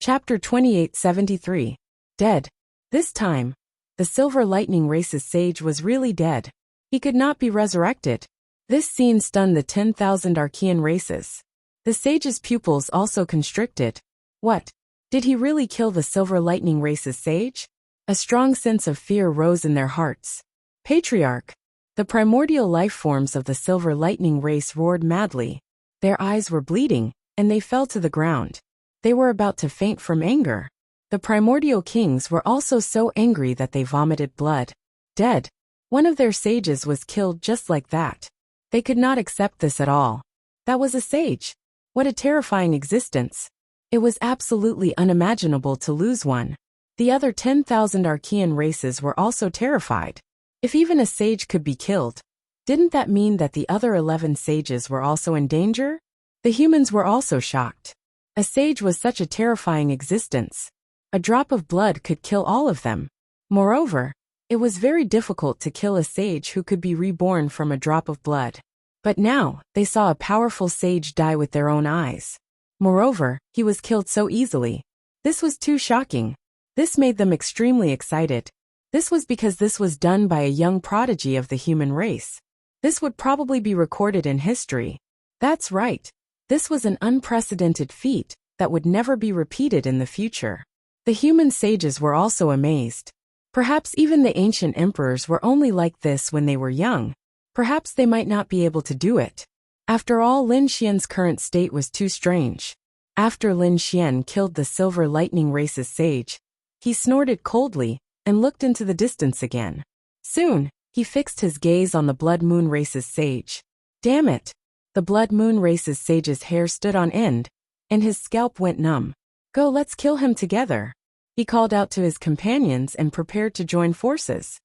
Chapter 2873. Dead. This time, the Silver Lightning Race's sage was really dead. He could not be resurrected. This scene stunned the 10,000 Archean races. The sage's pupils also constricted. What? Did he really kill the Silver Lightning Race's sage? A strong sense of fear rose in their hearts. Patriarch. The primordial life forms of the Silver Lightning Race roared madly. Their eyes were bleeding, and they fell to the ground. They were about to faint from anger. The primordial kings were also so angry that they vomited blood. Dead. One of their sages was killed just like that. They could not accept this at all. That was a sage. What a terrifying existence. It was absolutely unimaginable to lose one. The other 10,000 Archean races were also terrified. If even a sage could be killed, didn't that mean that the other 11 sages were also in danger? The humans were also shocked. A sage was such a terrifying existence. A drop of blood could kill all of them. Moreover, it was very difficult to kill a sage who could be reborn from a drop of blood. But now, they saw a powerful sage die with their own eyes. Moreover, he was killed so easily. This was too shocking. This made them extremely excited. This was because this was done by a young prodigy of the human race. This would probably be recorded in history. That's right. This was an unprecedented feat that would never be repeated in the future. The human sages were also amazed. Perhaps even the ancient emperors were only like this when they were young. Perhaps they might not be able to do it. After all, Lin Xian's current state was too strange. After Lin Xian killed the Silver Lightning Race's sage, he snorted coldly and looked into the distance again. Soon, he fixed his gaze on the Blood Moon Race's sage. Damn it! The Blood Moon Race's sage's hair stood on end, and his scalp went numb. Go, let's kill him together. He called out to his companions and prepared to join forces.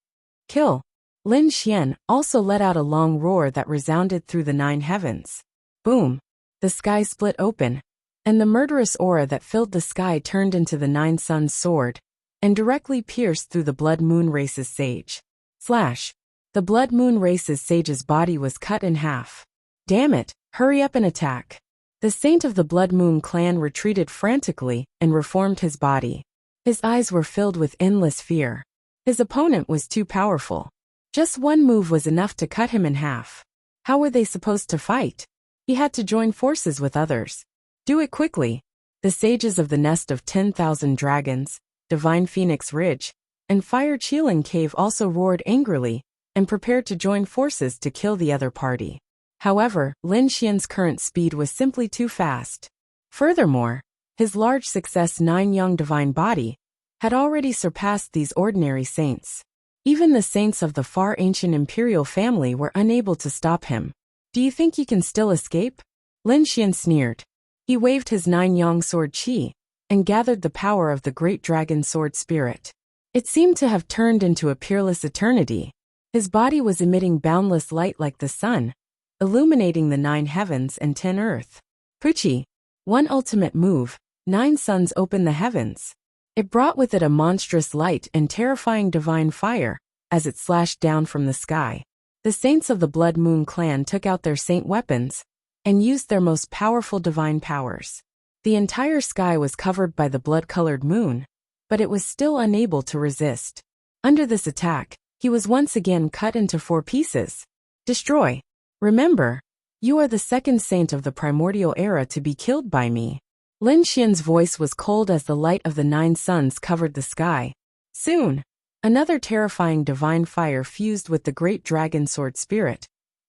Kill. Lin Xian also let out a long roar that resounded through the 9 heavens. Boom! The sky split open, and the murderous aura that filled the sky turned into the 9 suns sword, and directly pierced through the Blood Moon Race's sage. Slash! The Blood Moon Race's sage's body was cut in half. Damn it, hurry up and attack. The saint of the Blood Moon clan retreated frantically and reformed his body. His eyes were filled with endless fear. His opponent was too powerful. Just one move was enough to cut him in half. How were they supposed to fight? He had to join forces with others. Do it quickly. The sages of the Nest of 10,000 Dragons, Divine Phoenix Ridge, and Fire Qilin Cave also roared angrily and prepared to join forces to kill the other party. However, Lin Xian's current speed was simply too fast. Furthermore, his large success 9 young divine body had already surpassed these ordinary saints. Even the saints of the far ancient imperial family were unable to stop him. Do you think you can still escape? Lin Xian sneered. He waved his 9 yang sword qi and gathered the power of the great dragon sword spirit. It seemed to have turned into a peerless eternity. His body was emitting boundless light like the sun, illuminating the 9 heavens and 10 earth. Puchi. One ultimate move, 9 suns opened the heavens. It brought with it a monstrous light and terrifying divine fire as it slashed down from the sky. The saints of the Blood Moon clan took out their saint weapons and used their most powerful divine powers. The entire sky was covered by the blood-colored moon, but it was still unable to resist. Under this attack, he was once again cut into 4 pieces. Destroy. Remember, you are the second saint of the primordial era to be killed by me. Lin Xian's voice was cold as the light of the 9 suns covered the sky. Soon, another terrifying divine fire fused with the great dragon sword spirit,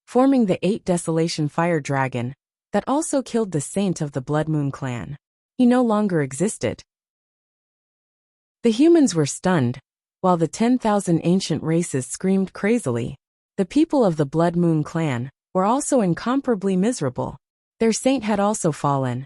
forming the 8 Desolation Fire Dragon that also killed the saint of the Blood Moon clan. He no longer existed. The humans were stunned, while the 10,000 ancient races screamed crazily. The people of the Blood Moon clan were also incomparably miserable. Their saint had also fallen.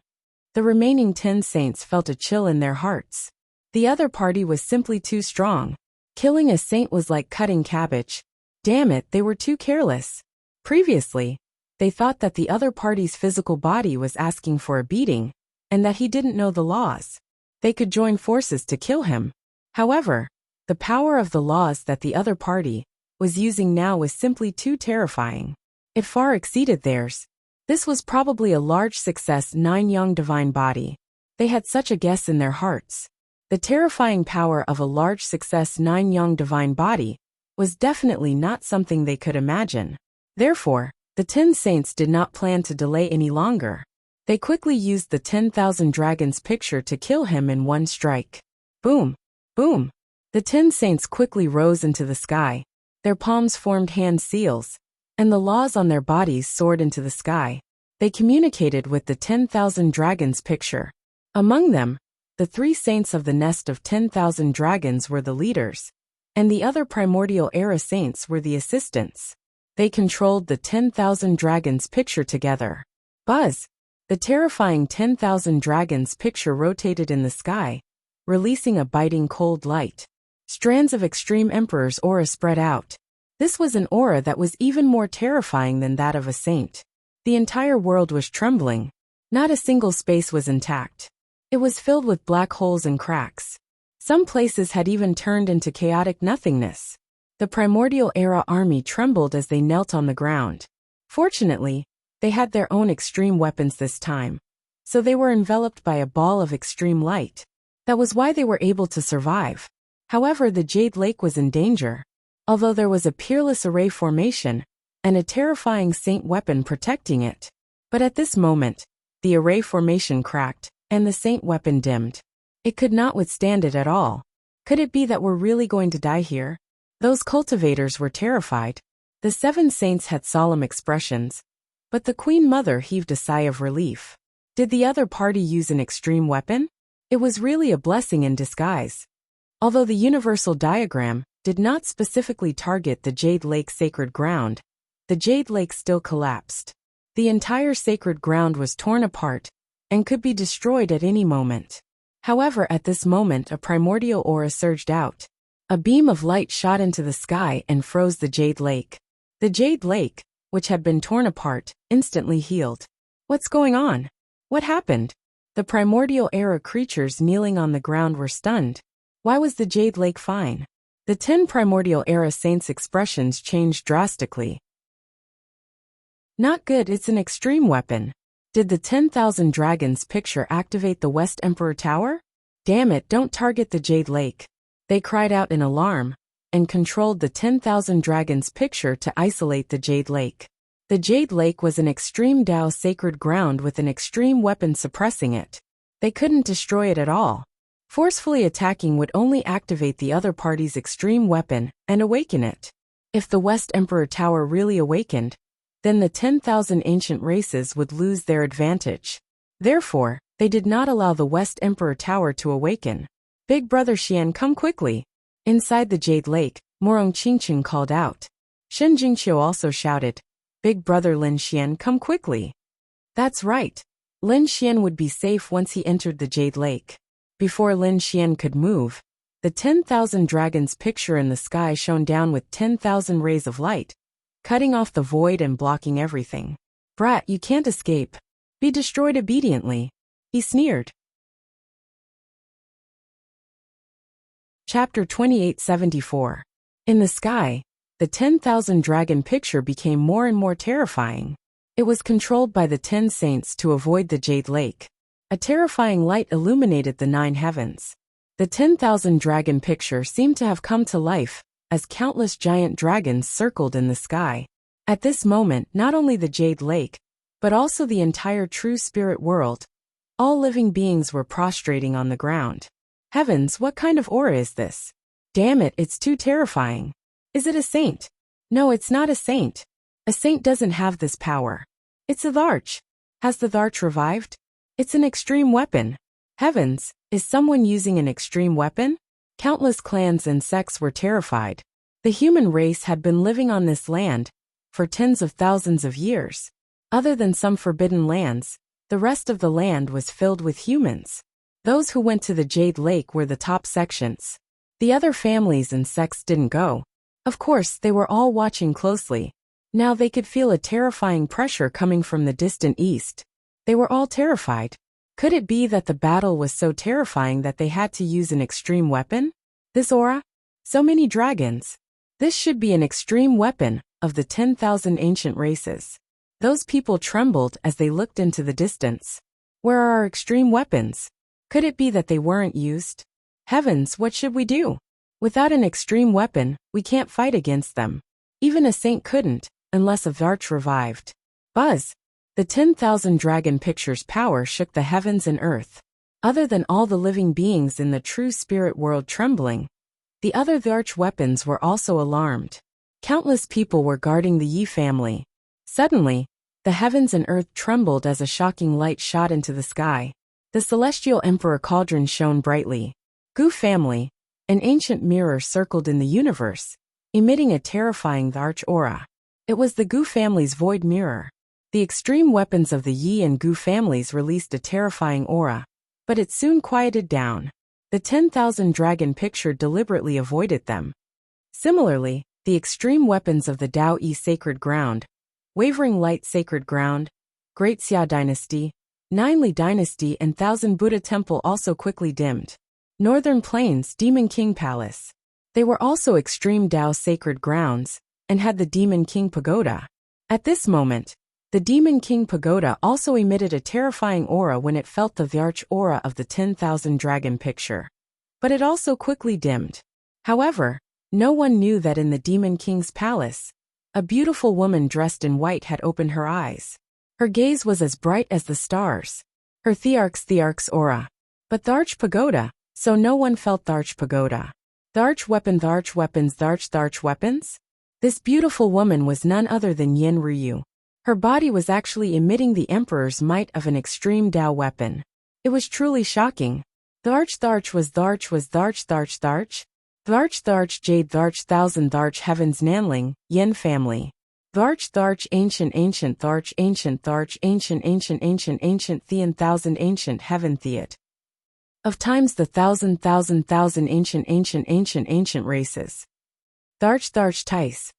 The remaining 10 saints felt a chill in their hearts. The other party was simply too strong. Killing a saint was like cutting cabbage. Damn it, they were too careless. Previously, they thought that the other party's physical body was asking for a beating, and that he didn't know the laws. They could join forces to kill him. However, the power of the laws that the other party was using now was simply too terrifying. It far exceeded theirs. This was probably a large success 9 young divine body. They had such a guess in their hearts. The terrifying power of a large success 9 young divine body was definitely not something they could imagine. Therefore, the 10 saints did not plan to delay any longer. They quickly used the 10,000 dragons picture to kill him in one strike. Boom! Boom! The 10 saints quickly rose into the sky. Their palms formed hand seals, and the laws on their bodies soared into the sky. They communicated with the 10,000 dragons picture. Among them, the 3 saints of the nest of 10,000 dragons were the leaders, and the other primordial era saints were the assistants. They controlled the 10,000 dragons picture together. Buzz! The terrifying 10,000 dragons picture rotated in the sky, releasing a biting cold light. Strands of Extreme Emperor's aura spread out. This was an aura that was even more terrifying than that of a saint. The entire world was trembling. Not a single space was intact. It was filled with black holes and cracks. Some places had even turned into chaotic nothingness. The primordial era army trembled as they knelt on the ground. Fortunately, they had their own extreme weapons this time, so they were enveloped by a ball of extreme light. That was why they were able to survive. However, the Jade Lake was in danger. Although there was a peerless array formation and a terrifying saint weapon protecting it. But at this moment, the array formation cracked, and the saint weapon dimmed. It could not withstand it at all. Could it be that we're really going to die here? Those cultivators were terrified. The 7 saints had solemn expressions, but the Queen Mother heaved a sigh of relief. Did the other party use an extreme weapon? It was really a blessing in disguise. Although the universal diagram did not specifically target the Jade Lake sacred ground, the Jade Lake still collapsed. The entire sacred ground was torn apart and could be destroyed at any moment. However, at this moment a primordial aura surged out. A beam of light shot into the sky and froze the Jade Lake. The Jade Lake, which had been torn apart, instantly healed. What's going on? What happened? The primordial era creatures kneeling on the ground were stunned. Why was the Jade Lake fine? The 10 primordial era saints' expressions changed drastically. Not good, it's an extreme weapon. Did the 10,000 dragons picture activate the West Emperor Tower? Damn it, don't target the Jade Lake. They cried out in alarm and controlled the 10,000 dragons picture to isolate the Jade Lake. The Jade Lake was an extreme Dao sacred ground with an extreme weapon suppressing it. They couldn't destroy it at all. Forcefully attacking would only activate the other party's extreme weapon and awaken it. If the West Emperor Tower really awakened, then the 10,000 ancient races would lose their advantage. Therefore, they did not allow the West Emperor Tower to awaken. Big Brother Xian, come quickly. Inside the Jade Lake, Morong Qingqing called out. Shen Jingqiu also shouted, Big Brother Lin Xian, come quickly. That's right. Lin Xian would be safe once he entered the Jade Lake. Before Lin Xian could move, the 10,000 dragons picture in the sky shone down with 10,000 rays of light, cutting off the void and blocking everything. Brat, you can't escape. Be destroyed obediently. He sneered. Chapter 2874. In the sky, the 10,000 dragon picture became more and more terrifying. It was controlled by the 10 saints to avoid the Jade Lake. A terrifying light illuminated the 9 heavens. The 10,000 dragon picture seemed to have come to life as countless giant dragons circled in the sky. At this moment, not only the Jade Lake, but also the entire true spirit world, all living beings were prostrating on the ground. Heavens, what kind of aura is this? Damn it, it's too terrifying. Is it a saint? No, it's not a saint. A saint doesn't have this power. It's a Tharch. Has the Tharch revived? It's an extreme weapon. Heavens, is someone using an extreme weapon? Countless clans and sects were terrified. The human race had been living on this land for tens of thousands of years. Other than some forbidden lands, the rest of the land was filled with humans. Those who went to the Jade Lake were the top sections. The other families and sects didn't go. Of course, they were all watching closely. Now they could feel a terrifying pressure coming from the distant east. They were all terrified. Could it be that the battle was so terrifying that they had to use an extreme weapon? This aura? So many dragons. This should be an extreme weapon of the 10,000 ancient races. Those people trembled as they looked into the distance. Where are our extreme weapons? Could it be that they weren't used? Heavens, what should we do? Without an extreme weapon, we can't fight against them. Even a saint couldn't, unless a Varch revived. Buzz! The 10,000 dragon picture's power shook the heavens and earth. Other than all the living beings in the true spirit world trembling, the other Varch weapons were also alarmed. Countless people were guarding the Yi family. Suddenly, the heavens and earth trembled as a shocking light shot into the sky. The celestial emperor cauldron shone brightly. Gu family, an ancient mirror circled in the universe, emitting a terrifying Varch aura. It was the Gu family's void mirror. The extreme weapons of the Yi and Gu families released a terrifying aura, but it soon quieted down. The 10,000 dragon picture deliberately avoided them. Similarly, the extreme weapons of the Dao Yi sacred ground, Wavering Light sacred ground, Great Xia dynasty, Nine Li dynasty and Thousand Buddha temple also quickly dimmed. Northern Plains Demon King Palace. They were also extreme Dao sacred grounds, and had the Demon King Pagoda. At this moment, the Demon King Pagoda also emitted a terrifying aura when it felt the Varch aura of the 10,000 dragon picture. But it also quickly dimmed. However, no one knew that in the Demon King's palace, a beautiful woman dressed in white had opened her eyes. Her gaze was as bright as the stars. Her Thearch's aura. But Tharch Pagoda, so no one felt Tharch Pagoda. Tharch weapons? This beautiful woman was none other than Yin Ryu. Her body was actually emitting the Emperor's might of an extreme Dao weapon. It was truly shocking. Tharch Jade Tharch Thousand Tharch Heavens Nanling, Yin family. Tharch Ancient Thean Thousand Ancient Heaven Theat. Of times the thousand ancient races. Tharch Tice.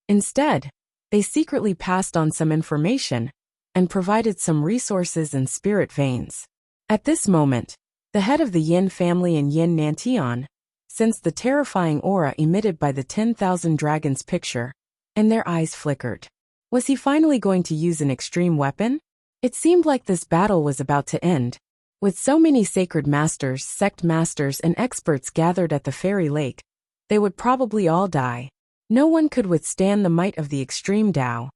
Instead, they secretly passed on some information and provided some resources and spirit veins. At this moment, the head of the Yin family and Yin Nantian sensed the terrifying aura emitted by the 10,000 dragons picture, and their eyes flickered. Was he finally going to use an extreme weapon? It seemed like this battle was about to end. With so many sacred masters, sect masters, and experts gathered at the fairy lake, they would probably all die. No one could withstand the might of the extreme Dao.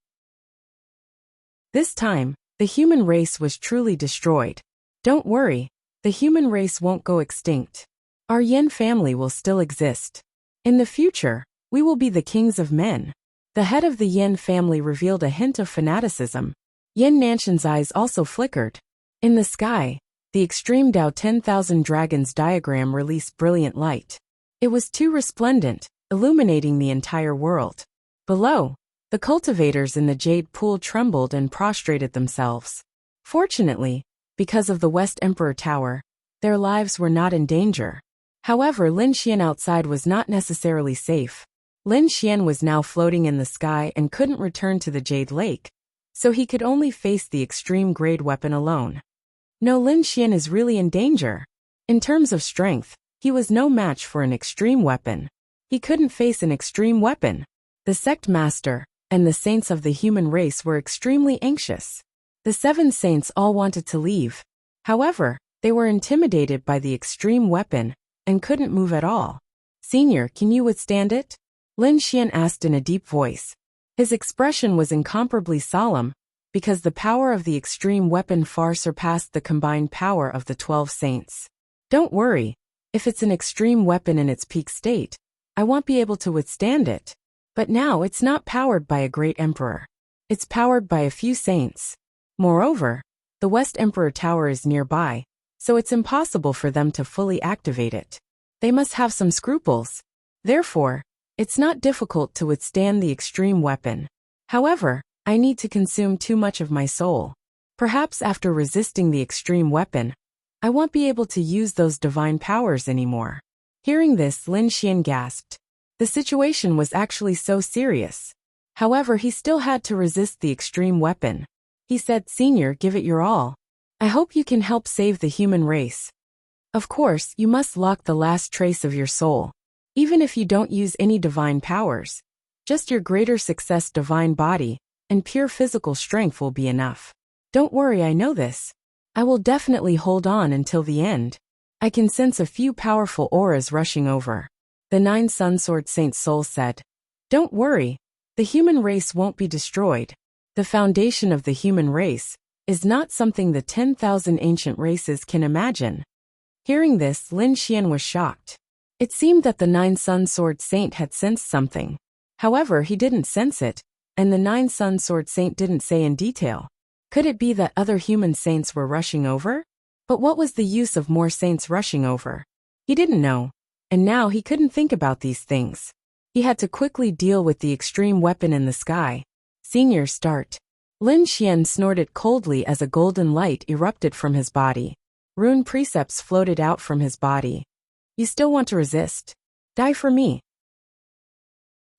This time, the human race was truly destroyed. Don't worry, the human race won't go extinct. Our Yin family will still exist. In the future, we will be the kings of men. The head of the Yin family revealed a hint of fanaticism. Yin Nanshan's eyes also flickered. In the sky, the extreme Dao 10,000 dragons diagram released brilliant light. It was too resplendent, illuminating the entire world. Below, the cultivators in the jade pool trembled and prostrated themselves. Fortunately, because of the West Emperor Tower, their lives were not in danger. However, Lin Xian outside was not necessarily safe. Lin Xian was now floating in the sky and couldn't return to the Jade Lake, so he could only face the extreme grade weapon alone. No, Lin Xian is really in danger. In terms of strength, he was no match for an extreme weapon. He couldn't face an extreme weapon. The sect master and the saints of the human race were extremely anxious. The 7 saints all wanted to leave. However, they were intimidated by the extreme weapon and couldn't move at all. Senior, can you withstand it? Lin Xian asked in a deep voice. His expression was incomparably solemn, because the power of the extreme weapon far surpassed the combined power of the 12 saints. Don't worry, if it's an extreme weapon in its peak state, I won't be able to withstand it. But now it's not powered by a great emperor. It's powered by a few saints. Moreover, the West Emperor Tower is nearby, so it's impossible for them to fully activate it. They must have some scruples. Therefore, it's not difficult to withstand the extreme weapon. However, I need to consume too much of my soul. Perhaps after resisting the extreme weapon, I won't be able to use those divine powers anymore. Hearing this, Lin Xian gasped. The situation was actually so serious. However, he still had to resist the extreme weapon. He said, Senior, give it your all. I hope you can help save the human race. Of course, you must lock the last trace of your soul. Even if you don't use any divine powers, just your greater success divine body and pure physical strength will be enough. Don't worry, I know this. I will definitely hold on until the end. I can sense a few powerful auras rushing over. The 9 Sun Sword Saints' souls said. Don't worry. The human race won't be destroyed. The foundation of the human race is not something the 10,000 ancient races can imagine. Hearing this, Lin Xian was shocked. It seemed that the 9 Sun Sword Saint had sensed something. However, he didn't sense it, and the 9 Sun Sword Saint didn't say in detail. Could it be that other human saints were rushing over? But what was the use of more saints rushing over? He didn't know, and now he couldn't think about these things. He had to quickly deal with the extreme weapon in the sky. Senior start. Lin Xian snorted coldly as a golden light erupted from his body. Rune precepts floated out from his body. You still want to resist? Die for me.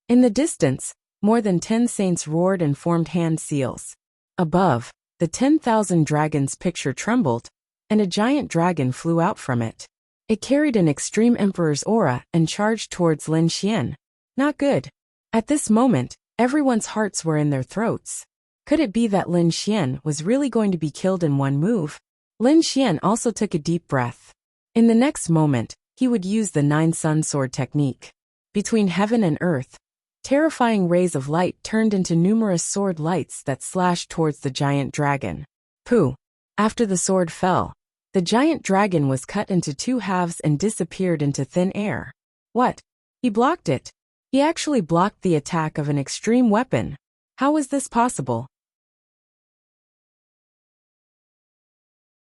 In the distance, more than 10 saints roared and formed hand seals. Above, the 10,000 dragons picture trembled, and a giant dragon flew out from it. It carried an extreme emperor's aura and charged towards Lin Xian. Not good. At this moment, everyone's hearts were in their throats. Could it be that Lin Xian was really going to be killed in one move? Lin Xian also took a deep breath. In the next moment, he would use the 9 Sun Sword technique. Between heaven and earth, terrifying rays of light turned into numerous sword lights that slashed towards the giant dragon. Pooh! After the sword fell, the giant dragon was cut into 2 halves and disappeared into thin air. What? He blocked it. He actually blocked the attack of an extreme weapon. How was this possible?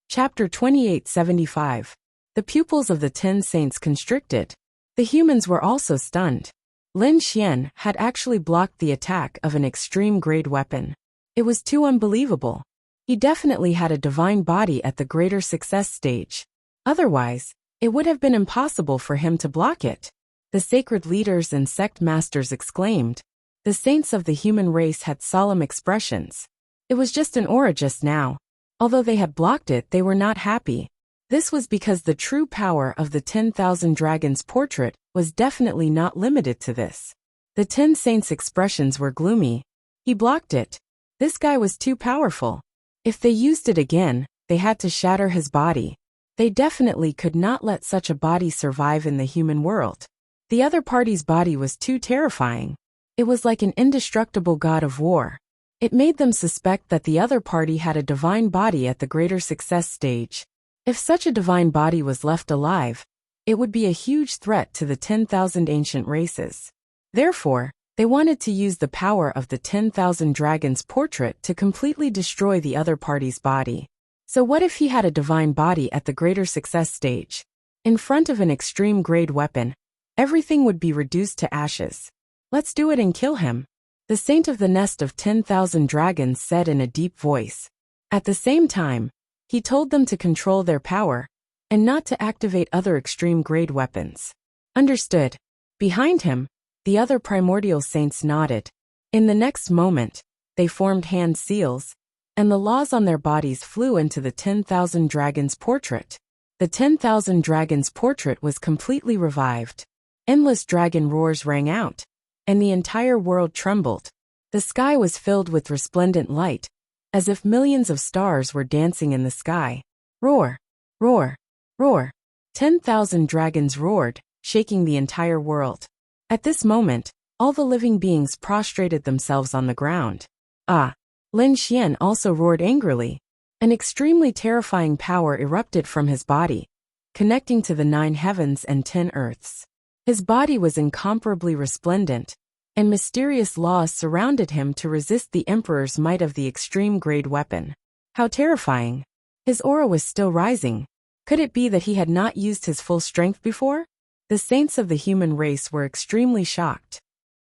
Chapter 2875. The pupils of the 10 saints constricted. The humans were also stunned. Lin Xian had actually blocked the attack of an extreme-grade weapon. It was too unbelievable. He definitely had a divine body at the greater success stage. Otherwise, it would have been impossible for him to block it. The sacred leaders and sect masters exclaimed. The saints of the human race had solemn expressions. It was just an aura just now. Although they had blocked it, they were not happy. This was because the true power of the 10,000 dragons portrait was definitely not limited to this. The 10 saints' expressions were gloomy. He blocked it. This guy was too powerful. If they used it again, they had to shatter his body. They definitely could not let such a body survive in the human world. The other party's body was too terrifying. It was like an indestructible god of war. It made them suspect that the other party had a divine body at the greater success stage. If such a divine body was left alive, it would be a huge threat to the 10,000 ancient races. Therefore, they wanted to use the power of the 10,000 dragons portrait to completely destroy the other party's body. So what if he had a divine body at the greater success stage? In front of an extreme-grade weapon, everything would be reduced to ashes. Let's do it and kill him. The saint of the nest of 10,000 dragons said in a deep voice. At the same time, he told them to control their power, and not to activate other extreme-grade weapons. Understood. Behind him, the other primordial saints nodded. In the next moment, they formed hand seals, and the laws on their bodies flew into the 10,000 dragons portrait. The 10,000 dragons portrait was completely revived. Endless dragon roars rang out, and the entire world trembled. The sky was filled with resplendent light, as if millions of stars were dancing in the sky. Roar! Roar! Roar! 10,000 dragons roared, shaking the entire world. At this moment, all the living beings prostrated themselves on the ground. Ah! Lin Xian also roared angrily. An extremely terrifying power erupted from his body, connecting to the 9 heavens and 10 earths. His body was incomparably resplendent, and mysterious laws surrounded him to resist the emperor's might of the extreme-grade weapon. How terrifying! His aura was still rising. Could it be that he had not used his full strength before? The saints of the human race were extremely shocked.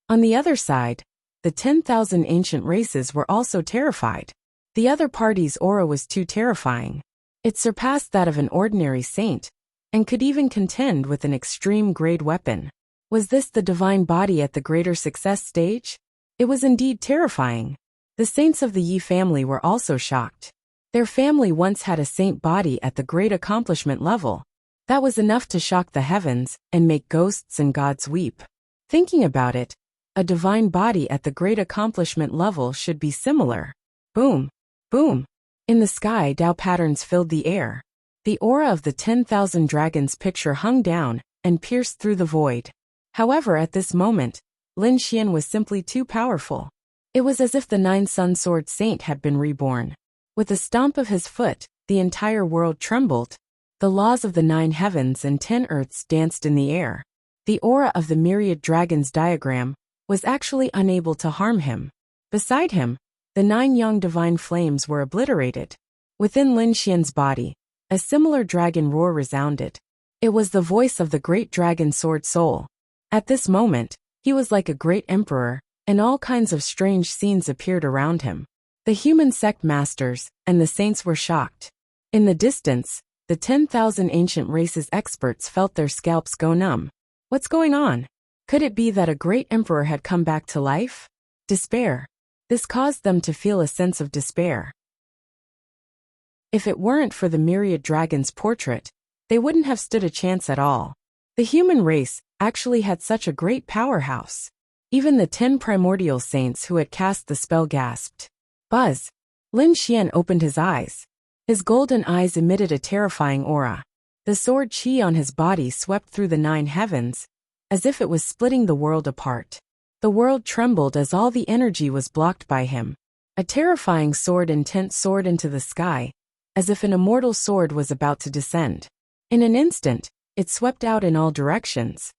On the other side, the 10,000 ancient races were also terrified. The other party's aura was too terrifying. It surpassed that of an ordinary saint, and could even contend with an extreme-grade weapon. Was this the divine body at the greater success stage? It was indeed terrifying. The saints of the Yi family were also shocked. Their family once had a saint body at the great accomplishment level. That was enough to shock the heavens and make ghosts and gods weep. Thinking about it, a divine body at the great accomplishment level should be similar. Boom! Boom! In the sky, Tao patterns filled the air. The aura of the 10,000 dragons picture hung down and pierced through the void. However, at this moment, Lin Xian was simply too powerful. It was as if the 9-sun sword saint had been reborn. With a stomp of his foot, the entire world trembled. The laws of the 9 heavens and 10 earths danced in the air. The aura of the myriad dragons diagram was actually unable to harm him. Beside him, the 9 young divine flames were obliterated. Within Lin Xian's body, a similar dragon roar resounded. It was the voice of the great dragon sword soul. At this moment, he was like a great emperor, and all kinds of strange scenes appeared around him. The human sect masters and the saints were shocked. In the distance, the 10,000 ancient races experts felt their scalps go numb. What's going on? Could it be that a great emperor had come back to life? Despair. This caused them to feel a sense of despair. If it weren't for the myriad dragon's portrait, they wouldn't have stood a chance at all. The human race actually had such a great powerhouse. Even the 10 primordial saints who had cast the spell gasped. Buzz. Lin Xian opened his eyes. His golden eyes emitted a terrifying aura. The sword qi on his body swept through the 9 heavens, as if it was splitting the world apart. The world trembled as all the energy was blocked by him. A terrifying sword intent soared into the sky, as if an immortal sword was about to descend. In an instant, it swept out in all directions.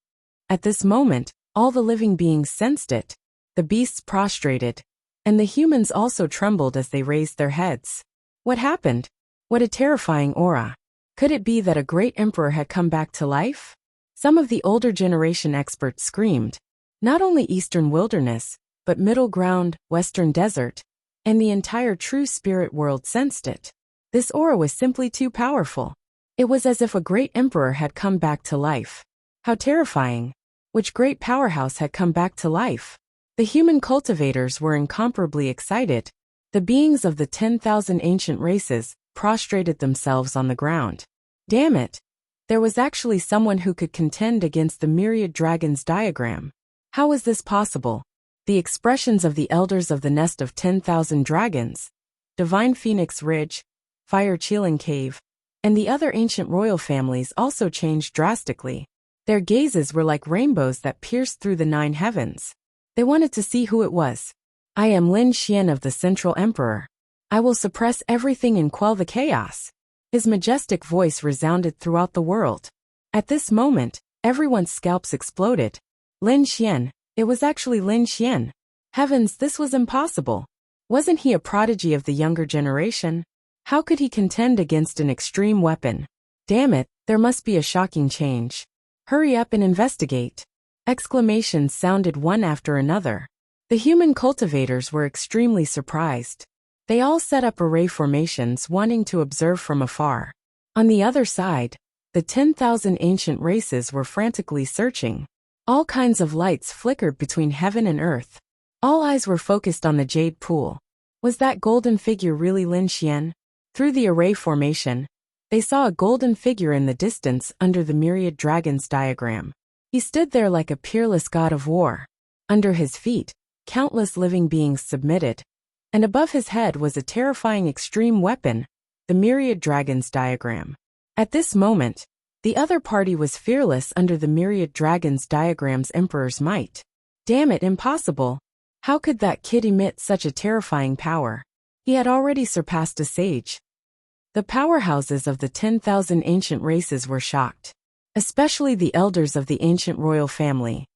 At this moment, all the living beings sensed it. The beasts prostrated, and the humans also trembled as they raised their heads. What happened? What a terrifying aura. Could it be that a great emperor had come back to life? Some of the older generation experts screamed. Not only Eastern Wilderness, but Middle Ground, Western Desert, and the entire true spirit world sensed it. This aura was simply too powerful. It was as if a great emperor had come back to life. How terrifying. Which great powerhouse had come back to life? The human cultivators were incomparably excited. The beings of the 10,000 ancient races prostrated themselves on the ground. Damn it! There was actually someone who could contend against the myriad dragons diagram. How was this possible? The expressions of the elders of the nest of 10,000 dragons, Divine Phoenix Ridge, Fire Chilling Cave, and the other ancient royal families also changed drastically. Their gazes were like rainbows that pierced through the 9 heavens. They wanted to see who it was. I am Lin Xian of the Central Emperor. I will suppress everything and quell the chaos. His majestic voice resounded throughout the world. At this moment, everyone's scalps exploded. Lin Xian, it was actually Lin Xian. Heavens, this was impossible. Wasn't he a prodigy of the younger generation? How could he contend against an extreme weapon? Damn it, there must be a shocking change. Hurry up and investigate. Exclamations sounded one after another. The human cultivators were extremely surprised. They all set up array formations wanting to observe from afar. On the other side, the 10,000 ancient races were frantically searching. All kinds of lights flickered between heaven and earth. All eyes were focused on the jade pool. Was that golden figure really Lin Xian? Through the array formation, they saw a golden figure in the distance under the myriad dragons diagram. He stood there like a peerless god of war. Under his feet, countless living beings submitted, and above his head was a terrifying extreme weapon, the myriad dragons diagram. At this moment, the other party was fearless under the myriad dragons diagram's emperor's might. Damn it, impossible. How could that kid emit such a terrifying power? He had already surpassed a sage. The powerhouses of the 10,000 ancient races were shocked, especially the elders of the ancient royal family.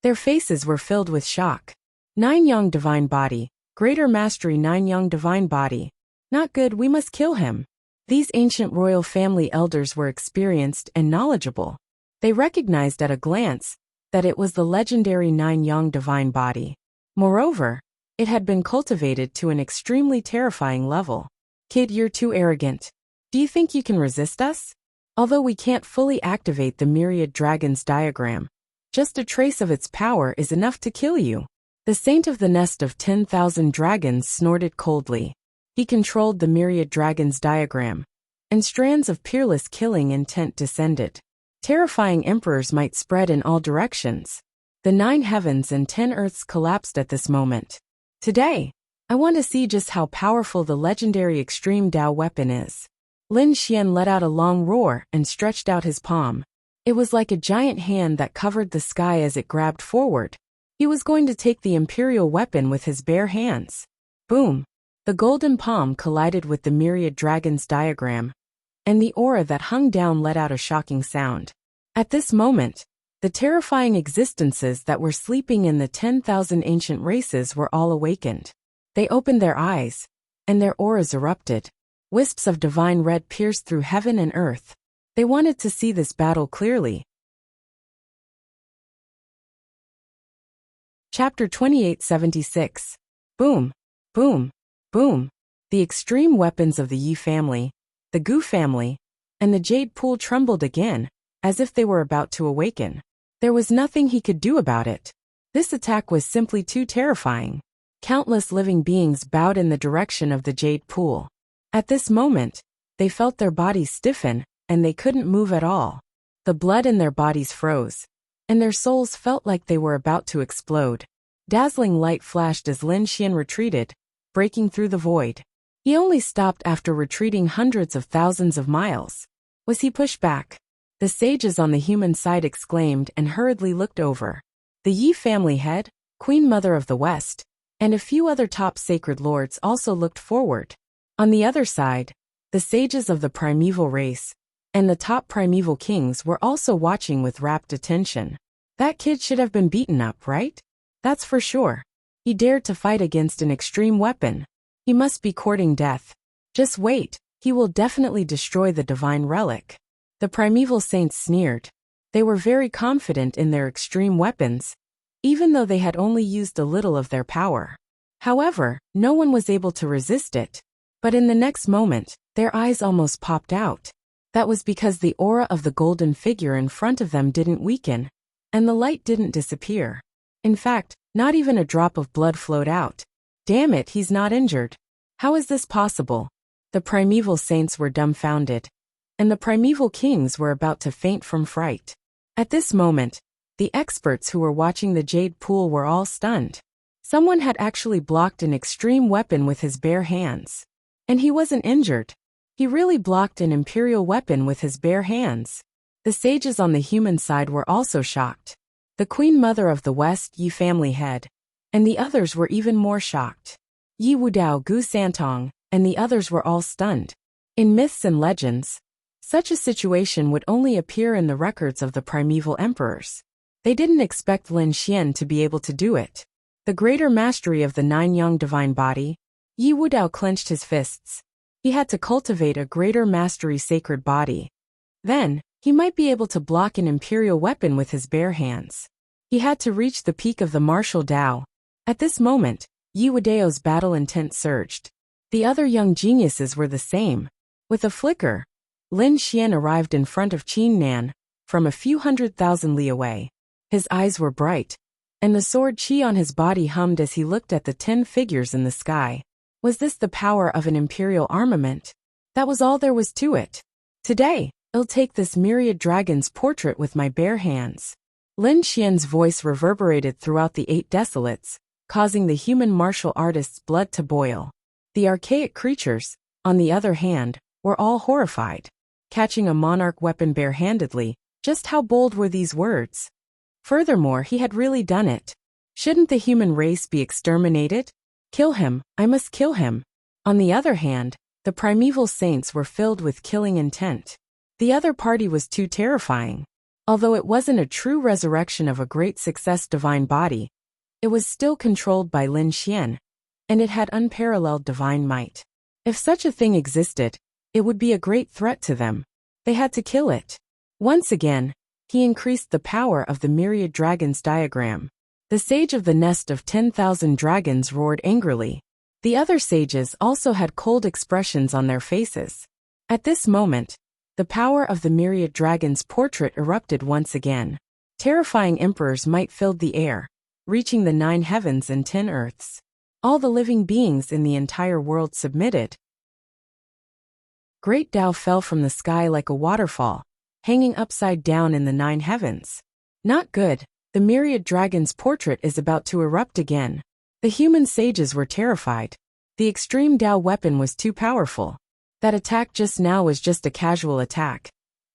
Their faces were filled with shock. 9 young divine body, greater mastery 9 young divine body. Not good, we must kill him. These ancient royal family elders were experienced and knowledgeable. They recognized at a glance that it was the legendary 9 young divine body. Moreover, it had been cultivated to an extremely terrifying level. Kid, you're too arrogant. Do you think you can resist us? Although we can't fully activate the myriad dragons diagram, just a trace of its power is enough to kill you. The saint of the nest of 10,000 dragons snorted coldly. He controlled the myriad dragons diagram, and strands of peerless killing intent descended. Terrifying emperors might spread in all directions. The 9 heavens and 10 earths collapsed at this moment. Today, I want to see just how powerful the legendary extreme Dao weapon is. Lin Xian let out a long roar and stretched out his palm. It was like a giant hand that covered the sky as it grabbed forward. He was going to take the imperial weapon with his bare hands. Boom! The golden palm collided with the myriad dragon's diagram, and the aura that hung down let out a shocking sound. At this moment, the terrifying existences that were sleeping in the 10,000 ancient races were all awakened. They opened their eyes, and their auras erupted. Wisps of divine red pierced through heaven and earth. They wanted to see this battle clearly. Chapter 2876. Boom! Boom! Boom! The extreme weapons of the Yi family, the Gu family, and the Jade Pool trembled again, as if they were about to awaken. There was nothing he could do about it. This attack was simply too terrifying. Countless living beings bowed in the direction of the Jade Pool. At this moment, they felt their bodies stiffen, and they couldn't move at all. The blood in their bodies froze, and their souls felt like they were about to explode. Dazzling light flashed as Lin Xian retreated, breaking through the void. He only stopped after retreating hundreds of thousands of miles. Was he pushed back? The sages on the human side exclaimed and hurriedly looked over. The Yi family head, Queen Mother of the West, and a few other top sacred lords also looked forward. On the other side, the sages of the primeval race and the top primeval kings were also watching with rapt attention. That kid should have been beaten up, right? That's for sure. He dared to fight against an extreme weapon. He must be courting death. Just wait, he will definitely destroy the divine relic. The primeval saints sneered. They were very confident in their extreme weapons, even though they had only used a little of their power. However, no one was able to resist it. But in the next moment, their eyes almost popped out. That was because the aura of the golden figure in front of them didn't weaken, and the light didn't disappear. In fact, not even a drop of blood flowed out. Damn it, he's not injured. How is this possible? The primeval saints were dumbfounded, and the primeval kings were about to faint from fright. At this moment, the experts who were watching the Jade Pool were all stunned. Someone had actually blocked an extreme weapon with his bare hands. And he wasn't injured. He really blocked an imperial weapon with his bare hands. The sages on the human side were also shocked. The Queen Mother of the West Yi family head, and the others were even more shocked. Yi Wudao Gu Santong, and the others were all stunned. In myths and legends, such a situation would only appear in the records of the primeval emperors. They didn't expect Lin Xian to be able to do it. The greater mastery of the nine-yang divine body, Yi Wudao clenched his fists. He had to cultivate a greater mastery sacred body. Then, he might be able to block an imperial weapon with his bare hands. He had to reach the peak of the martial Dao. At this moment, Yi Wudao's battle intent surged. The other young geniuses were the same. With a flicker, Lin Xian arrived in front of Qin Nan, from a few 100,000 li away. His eyes were bright, and the sword qi on his body hummed as he looked at the 10 figures in the sky. Was this the power of an imperial armament? That was all there was to it. Today, I'll take this myriad dragon's portrait with my bare hands. Lin Xian's voice reverberated throughout the 8 desolates, causing the human martial artist's blood to boil. The archaic creatures, on the other hand, were all horrified. Catching a monarch weapon barehandedly, just how bold were these words? Furthermore, he had really done it. Shouldn't the human race be exterminated? Kill him, I must kill him. On the other hand, the primeval saints were filled with killing intent. The other party was too terrifying. Although it wasn't a true resurrection of a great success divine body, it was still controlled by Lin Xian, and it had unparalleled divine might. If such a thing existed, it would be a great threat to them. They had to kill it. Once again, he increased the power of the myriad dragons diagram. The sage of the nest of 10,000 dragons roared angrily. The other sages also had cold expressions on their faces. At this moment, the power of the myriad dragon's portrait erupted once again. Terrifying emperor's might filled the air, reaching the 9 heavens and 10 earths. All the living beings in the entire world submitted. Great Tao fell from the sky like a waterfall, hanging upside down in the 9 heavens. Not good, the myriad dragon's portrait is about to erupt again. The human sages were terrified. The extreme Dao weapon was too powerful. That attack just now was just a casual attack,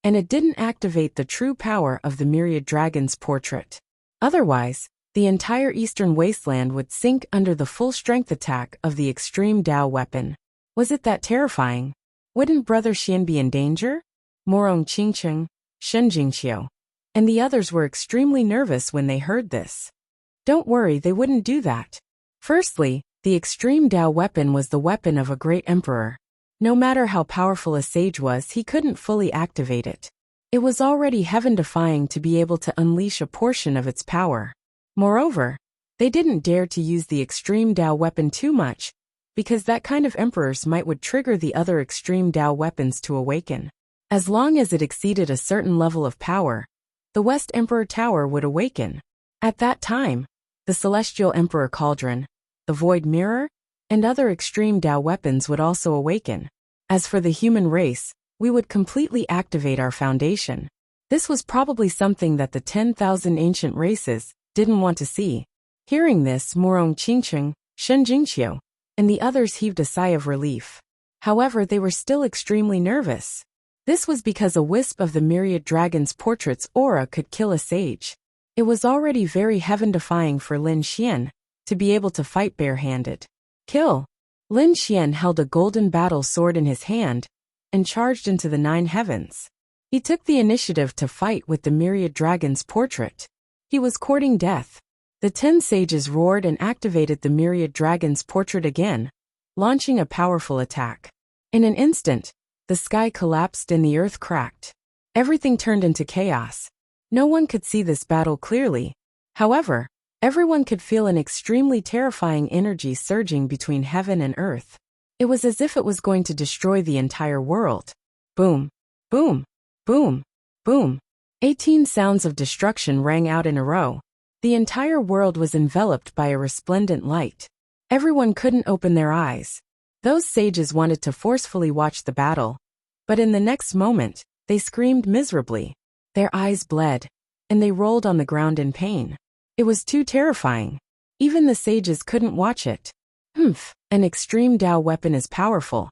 and it didn't activate the true power of the myriad dragon's portrait. Otherwise, the entire eastern wasteland would sink under the full-strength attack of the extreme Dao weapon. Was it that terrifying? Wouldn't Brother Xian be in danger? Morong Qingcheng, Shen Jingqiu, and the others were extremely nervous when they heard this. Don't worry, they wouldn't do that. Firstly, the extreme Dao weapon was the weapon of a great emperor. No matter how powerful a sage was, he couldn't fully activate it. It was already heaven-defying to be able to unleash a portion of its power. Moreover, they didn't dare to use the extreme Dao weapon too much, because that kind of emperors would trigger the other extreme Dao weapons to awaken. As long as it exceeded a certain level of power, the West Emperor Tower would awaken. At that time, the Celestial Emperor Cauldron, the Void Mirror, and other extreme Dao weapons would also awaken. As for the human race, we would completely activate our foundation. This was probably something that the 10,000 ancient races didn't want to see. Hearing this, Morong Qingcheng, Shen Jingqiu, and the others heaved a sigh of relief. However, they were still extremely nervous. This was because a wisp of the myriad dragon's portrait's aura could kill a sage. It was already very heaven-defying for Lin Xian to be able to fight barehanded. Kill! Lin Xian held a golden battle sword in his hand and charged into the 9 heavens. He took the initiative to fight with the myriad dragon's portrait. He was courting death. The 10 sages roared and activated the myriad dragon's portrait again, launching a powerful attack. In an instant, the sky collapsed and the earth cracked. Everything turned into chaos. No one could see this battle clearly. However, everyone could feel an extremely terrifying energy surging between heaven and earth. It was as if it was going to destroy the entire world. Boom, boom, boom, boom. 18 sounds of destruction rang out in a row. The entire world was enveloped by a resplendent light. Everyone couldn't open their eyes. Those sages wanted to forcefully watch the battle, but in the next moment, they screamed miserably. Their eyes bled, and they rolled on the ground in pain. It was too terrifying. Even the sages couldn't watch it. An extreme Dao weapon is powerful,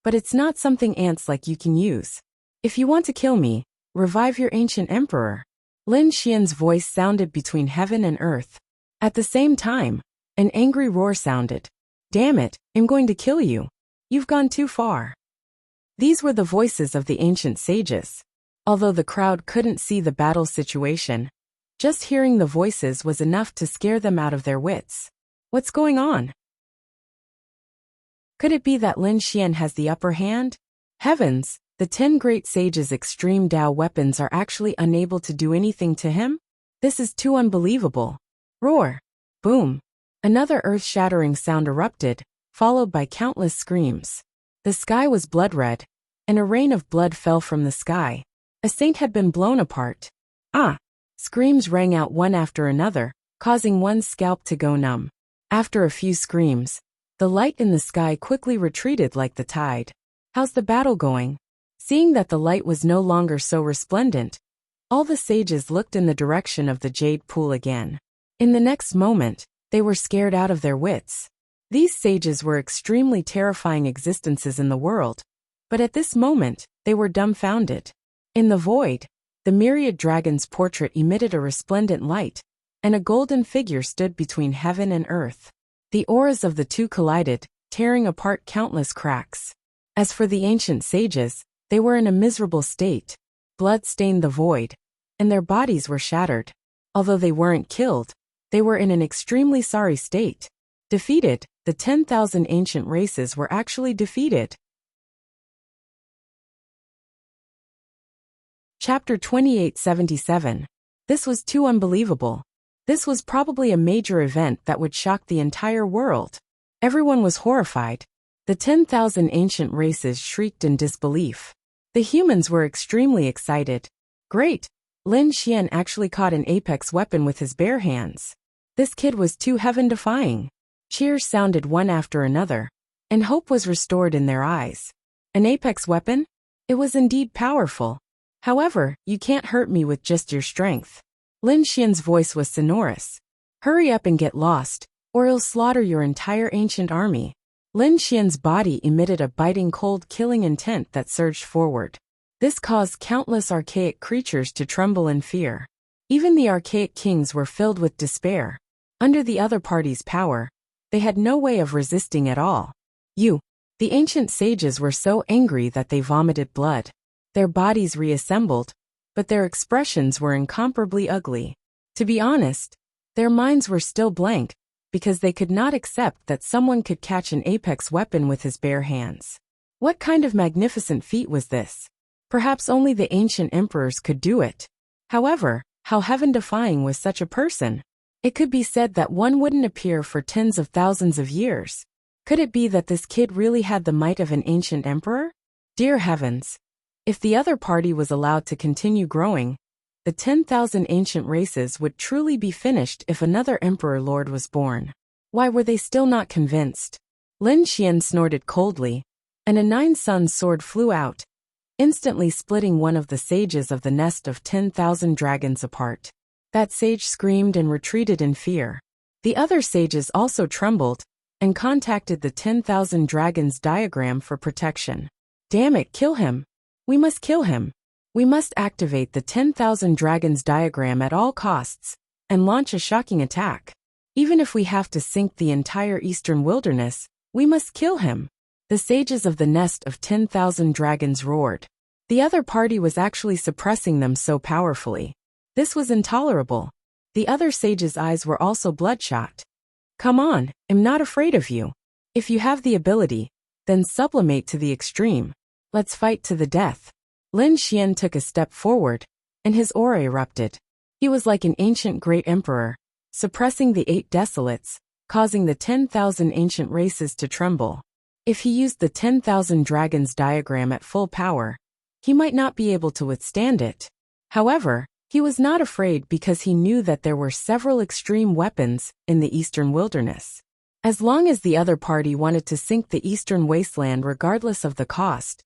but it's not something ants like you can use. If you want to kill me, revive your ancient emperor. Lin Xian's voice sounded between heaven and earth. At the same time, an angry roar sounded. Damn it, I'm going to kill you. You've gone too far. These were the voices of the ancient sages. Although the crowd couldn't see the battle situation, just hearing the voices was enough to scare them out of their wits. What's going on? Could it be that Lin Xian has the upper hand? Heavens, the 10 great sages' extreme Dao weapons are actually unable to do anything to him? This is too unbelievable. Roar! Boom! Another earth-shattering sound erupted, followed by countless screams. The sky was blood-red, and a rain of blood fell from the sky. A saint had been blown apart. Ah! Screams rang out one after another, causing one's scalp to go numb. After a few screams, the light in the sky quickly retreated like the tide. How's the battle going? Seeing that the light was no longer so resplendent, all the sages looked in the direction of the jade pool again. In the next moment, they were scared out of their wits. These sages were extremely terrifying existences in the world, but at this moment, they were dumbfounded. In the void, the myriad dragon's portrait emitted a resplendent light, and a golden figure stood between heaven and earth. The auras of the two collided, tearing apart countless cracks. As for the ancient sages, they were in a miserable state. Blood stained the void, and their bodies were shattered. Although they weren't killed, they were in an extremely sorry state. Defeated, the 10,000 ancient races were actually defeated. Chapter 2877. This was too unbelievable. This was probably a major event that would shock the entire world. Everyone was horrified. The 10,000 ancient races shrieked in disbelief. The humans were extremely excited. Great! Lin Xian actually caught an apex weapon with his bare hands. This kid was too heaven-defying. Cheers sounded one after another, and hope was restored in their eyes. An apex weapon? It was indeed powerful. However, you can't hurt me with just your strength. Lin Xian's voice was sonorous. Hurry up and get lost, or he'll slaughter your entire ancient army. Lin Xian's body emitted a biting cold killing intent that surged forward. This caused countless archaic creatures to tremble in fear. Even the archaic kings were filled with despair. Under the other party's power, they had no way of resisting at all. The ancient sages were so angry that they vomited blood. Their bodies reassembled, but their expressions were incomparably ugly. To be honest, their minds were still blank, because they could not accept that someone could catch an apex weapon with his bare hands. What kind of magnificent feat was this? Perhaps only the ancient emperors could do it. However, how heaven-defying was such a person? It could be said that one wouldn't appear for tens of thousands of years. Could it be that this kid really had the might of an ancient emperor? Dear heavens! If the other party was allowed to continue growing, the 10,000 ancient races would truly be finished if another emperor lord was born. Why were they still not convinced? Lin Xian snorted coldly, and a 9-sun sword flew out, instantly splitting one of the sages of the nest of 10,000 dragons apart. That sage screamed and retreated in fear. The other sages also trembled, and contacted the 10,000 dragons diagram for protection. Damn it, kill him! We must kill him! We must activate the 10,000 dragons diagram at all costs, and launch a shocking attack. Even if we have to sink the entire eastern wilderness, we must kill him! The sages of the nest of 10,000 dragons roared. The other party was actually suppressing them so powerfully. This was intolerable. The other sages' eyes were also bloodshot. Come on, I'm not afraid of you. If you have the ability, then sublimate to the extreme. Let's fight to the death. Lin Xian took a step forward, and his aura erupted. He was like an ancient great emperor, suppressing the 8 desolates, causing the 10,000 ancient races to tremble. If he used the 10,000 dragons diagram at full power, he might not be able to withstand it. However, he was not afraid because he knew that there were several extreme weapons in the eastern wilderness. As long as the other party wanted to sink the eastern wasteland regardless of the cost,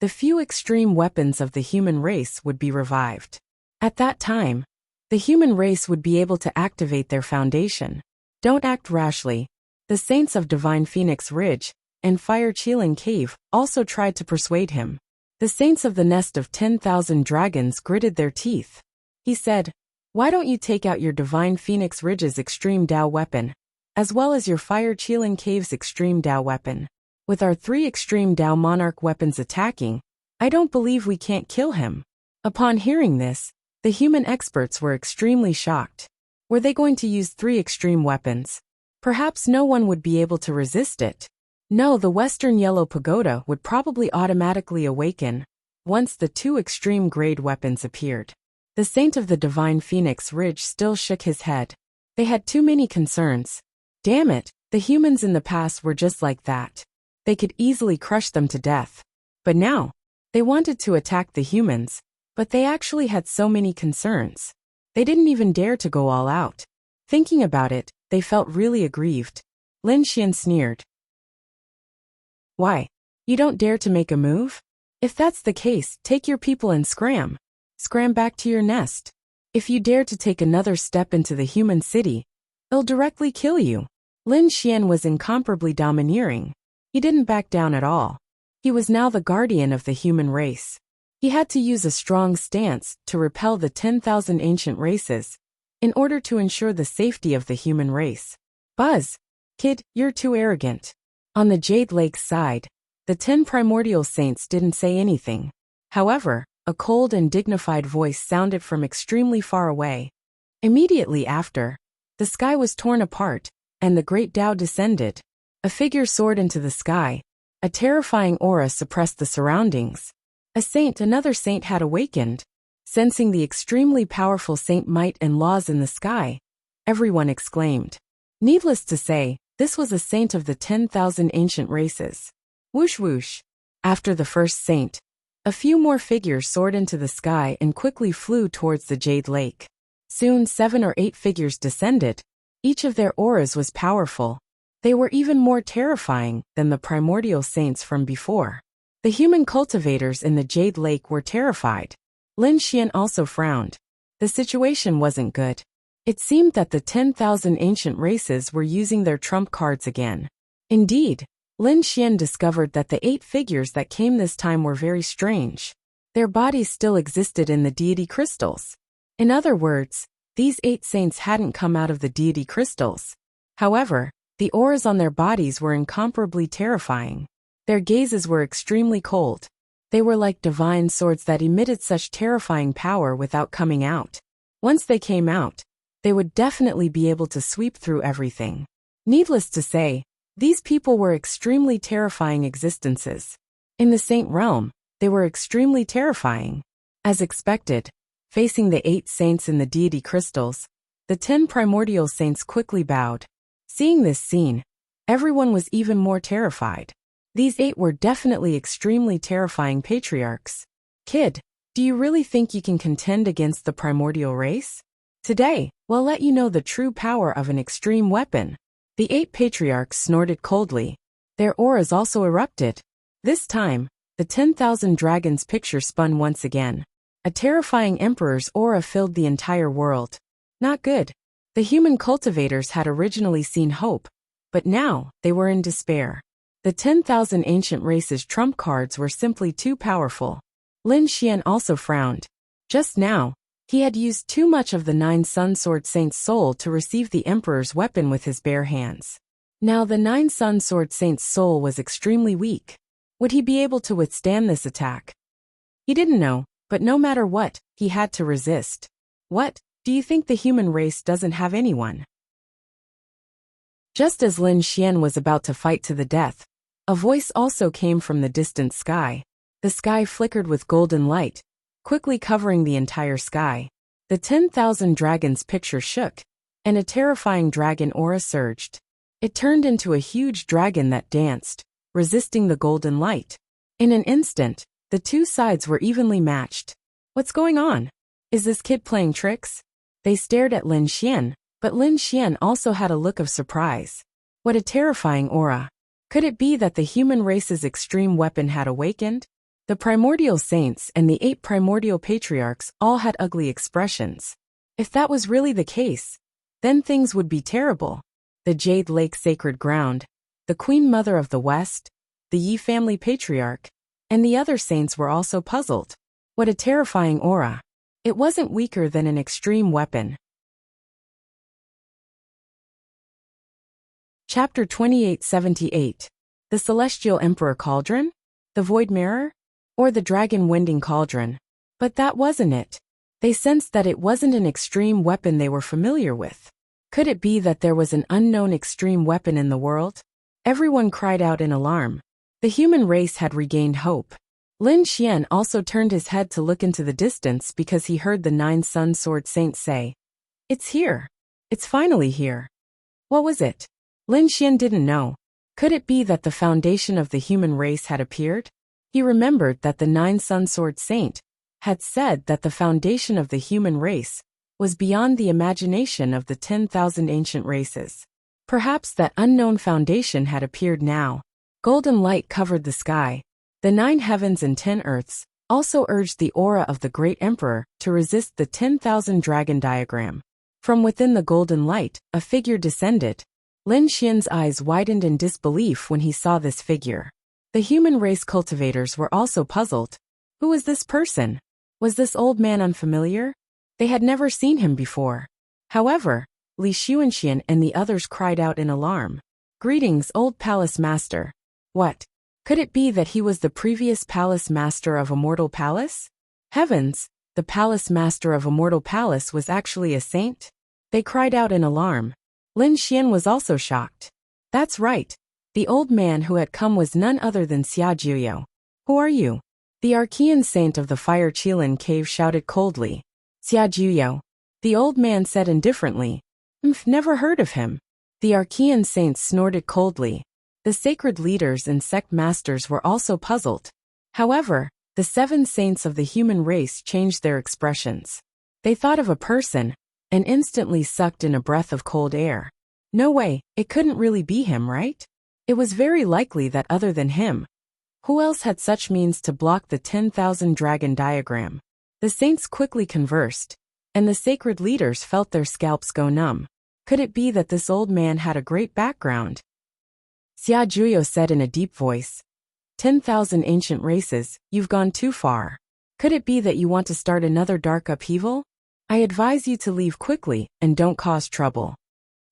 the few extreme weapons of the human race would be revived. At that time, the human race would be able to activate their foundation. Don't act rashly. The saints of Divine Phoenix Ridge and Fire Cheeling Cave also tried to persuade him. The saints of the nest of 10,000 dragons gritted their teeth. He said, "Why don't you take out your Divine Phoenix Ridge's Extreme Dao weapon, as well as your Fire Cheeling Cave's Extreme Dao weapon? With our 3 Extreme Dao Monarch weapons attacking, I don't believe we can't kill him." Upon hearing this, the human experts were extremely shocked. Were they going to use 3 extreme weapons? Perhaps no one would be able to resist it. No, the Western Yellow Pagoda would probably automatically awaken once the 2 extreme grade weapons appeared. The Saint of the Divine Phoenix Ridge still shook his head. They had too many concerns. Damn it, the humans in the past were just like that. They could easily crush them to death. But now, they wanted to attack the humans, but they actually had so many concerns. They didn't even dare to go all out. Thinking about it, they felt really aggrieved. Lin Xian sneered. Why? You don't dare to make a move? If that's the case, take your people and scram. Scram back to your nest. If you dare to take another step into the human city, they'll directly kill you. Lin Xian was incomparably domineering. He didn't back down at all. He was now the guardian of the human race. He had to use a strong stance to repel the 10,000 ancient races, in order to ensure the safety of the human race. Buzz! Kid, you're too arrogant. On the Jade Lake's side, the 10 primordial saints didn't say anything. However, a cold and dignified voice sounded from extremely far away. Immediately after, the sky was torn apart, and the great Tao descended. A figure soared into the sky. A terrifying aura suppressed the surroundings. Another saint had awakened. Sensing the extremely powerful saint might and laws in the sky, everyone exclaimed. Needless to say, this was a saint of the 10,000 ancient races. Whoosh whoosh. After the first saint, a few more figures soared into the sky and quickly flew towards the Jade Lake. Soon 7 or 8 figures descended. Each of their auras was powerful. They were even more terrifying than the primordial saints from before. The human cultivators in the Jade Lake were terrified. Lin Xian also frowned. The situation wasn't good. It seemed that the 10,000 ancient races were using their trump cards again. Indeed, Lin Xian discovered that the 8 figures that came this time were very strange. Their bodies still existed in the deity crystals. In other words, these 8 saints hadn't come out of the deity crystals. However, the auras on their bodies were incomparably terrifying. Their gazes were extremely cold. They were like divine swords that emitted such terrifying power without coming out. Once they came out, they would definitely be able to sweep through everything. Needless to say, these people were extremely terrifying existences. In the saint realm, they were extremely terrifying. As expected, facing the 8 saints in the deity crystals, the 10 primordial saints quickly bowed. Seeing this scene, everyone was even more terrified. These 8 were definitely extremely terrifying patriarchs. Kid, do you really think you can contend against the primordial race? Today, we'll let you know the true power of an extreme weapon. The 8 patriarchs snorted coldly. Their auras also erupted. This time, the 10,000 dragons picture spun once again. A terrifying emperor's aura filled the entire world. Not good. The human cultivators had originally seen hope, but now they were in despair. The 10,000 ancient races' trump cards were simply too powerful. Lin Xian also frowned. Just now, he had used too much of the 9 Sun Sword Saints' soul to receive the Emperor's weapon with his bare hands. Now the 9 Sun Sword Saints' soul was extremely weak. Would he be able to withstand this attack? He didn't know, but no matter what, he had to resist. What? Do you think the human race doesn't have anyone? Just as Lin Xian was about to fight to the death, a voice also came from the distant sky. The sky flickered with golden light, quickly covering the entire sky. The 10,000 dragons picture shook, and a terrifying dragon aura surged. It turned into a huge dragon that danced, resisting the golden light. In an instant, the 2 sides were evenly matched. What's going on? Is this kid playing tricks? They stared at Lin Xian, but Lin Xian also had a look of surprise. What a terrifying aura. Could it be that the human race's extreme weapon had awakened? The primordial saints and the 8 primordial patriarchs all had ugly expressions. If that was really the case, then things would be terrible. The Jade Lake Sacred Ground, the Queen Mother of the West, the Yi family patriarch, and the other saints were also puzzled. What a terrifying aura. It wasn't weaker than an extreme weapon. Chapter 2878. The Celestial Emperor Cauldron? The Void Mirror? Or the Dragon Winding Cauldron? But that wasn't it. They sensed that it wasn't an extreme weapon they were familiar with. Could it be that there was an unknown extreme weapon in the world? Everyone cried out in alarm. The human race had regained hope. Lin Xian also turned his head to look into the distance because he heard the 9 Sun Sword Saints say, "It's here. It's finally here." What was it? Lin Xian didn't know. Could it be that the foundation of the human race had appeared? He remembered that the 9 Sun Sword Saint had said that the foundation of the human race was beyond the imagination of the 10,000 ancient races. Perhaps that unknown foundation had appeared now. Golden light covered the sky. The 9 heavens and 10 earths also urged the aura of the great emperor to resist the 10,000 dragon diagram. From within the golden light, a figure descended. Lin Xian's eyes widened in disbelief when he saw this figure. The human race cultivators were also puzzled. Who was this person? Was this old man unfamiliar? They had never seen him before. However, Li Xuanxian and the others cried out in alarm. "Greetings, old palace master." What? Could it be that he was the previous palace master of Immortal Palace? Heavens, the palace master of Immortal Palace was actually a saint? They cried out in alarm. Lin Xian was also shocked. That's right. The old man who had come was none other than Xia Juyo. Who are you? The Archean saint of the Fire Qilin cave shouted coldly. Xia Juyo. The old man said indifferently. Never heard of him. The Archean saints snorted coldly. The sacred leaders and sect masters were also puzzled. However, the 7 saints of the human race changed their expressions. They thought of a person, and instantly sucked in a breath of cold air. No way, it couldn't really be him, right? It was very likely that other than him. Who else had such means to block the 10,000 dragon diagram? The saints quickly conversed. and the sacred leaders felt their scalps go numb. Could it be that this old man had a great background? Xia Juyo said in a deep voice. 10,000 ancient races, you've gone too far. Could it be that you want to start another dark upheaval? I advise you to leave quickly and don't cause trouble.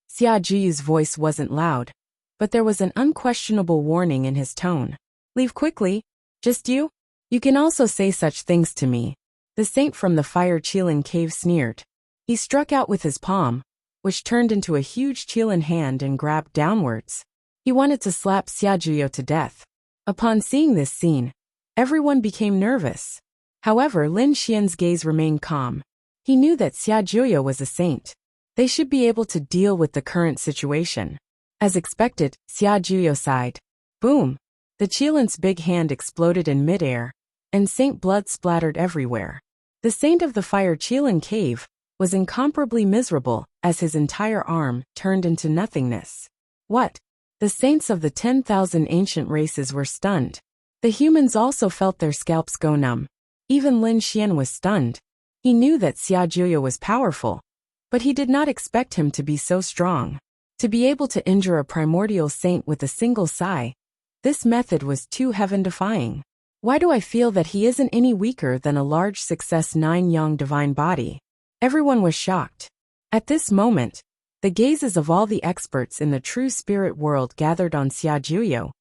Xia Juyu's voice wasn't loud, but there was an unquestionable warning in his tone. Leave quickly? Just you? You can also say such things to me. The saint from the fire Qilin cave sneered. He struck out with his palm, which turned into a huge Qilin hand and grabbed downwards. He wanted to slap Xia Juyo to death. Upon seeing this scene, everyone became nervous. However, Lin Xian's gaze remained calm. He knew that Xia Juyo was a saint. They should be able to deal with the current situation. As expected, Xia Juyo sighed. Boom! The Qilin's big hand exploded in midair, and saint blood splattered everywhere. The saint of the fire Qilin cave was incomparably miserable as his entire arm turned into nothingness. What? The saints of the 10,000 ancient races were stunned. The humans also felt their scalps go numb. Even Lin Xian was stunned. He knew that Xia Juyo was powerful, but he did not expect him to be so strong. To be able to injure a primordial saint with a single sigh, this method was too heaven-defying. Why do I feel that he isn't any weaker than a large success 9-yang divine body? Everyone was shocked. At this moment, the gazes of all the experts in the true spirit world gathered on Xia Juyo,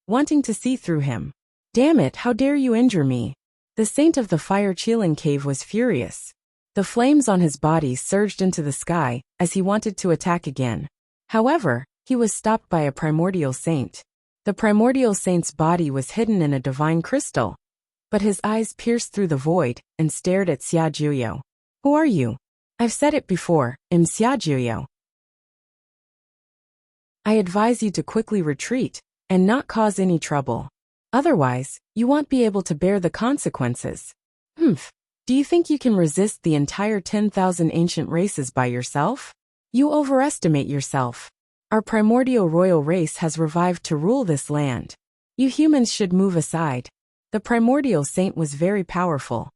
wanting to see through him. Damn it, how dare you injure me? The saint of the fire Qilin cave was furious. The flames on his body surged into the sky as he wanted to attack again. However, he was stopped by a primordial saint. The primordial saint's body was hidden in a divine crystal, but his eyes pierced through the void and stared at Xia Juyo. Who are you? I've said it before, I'm Xia Juyo. I advise you to quickly retreat and not cause any trouble. Otherwise, you won't be able to bear the consequences. Do you think you can resist the entire 10,000 ancient races by yourself? You overestimate yourself. Our primordial royal race has revived to rule this land. You humans should move aside. The primordial saint was very powerful.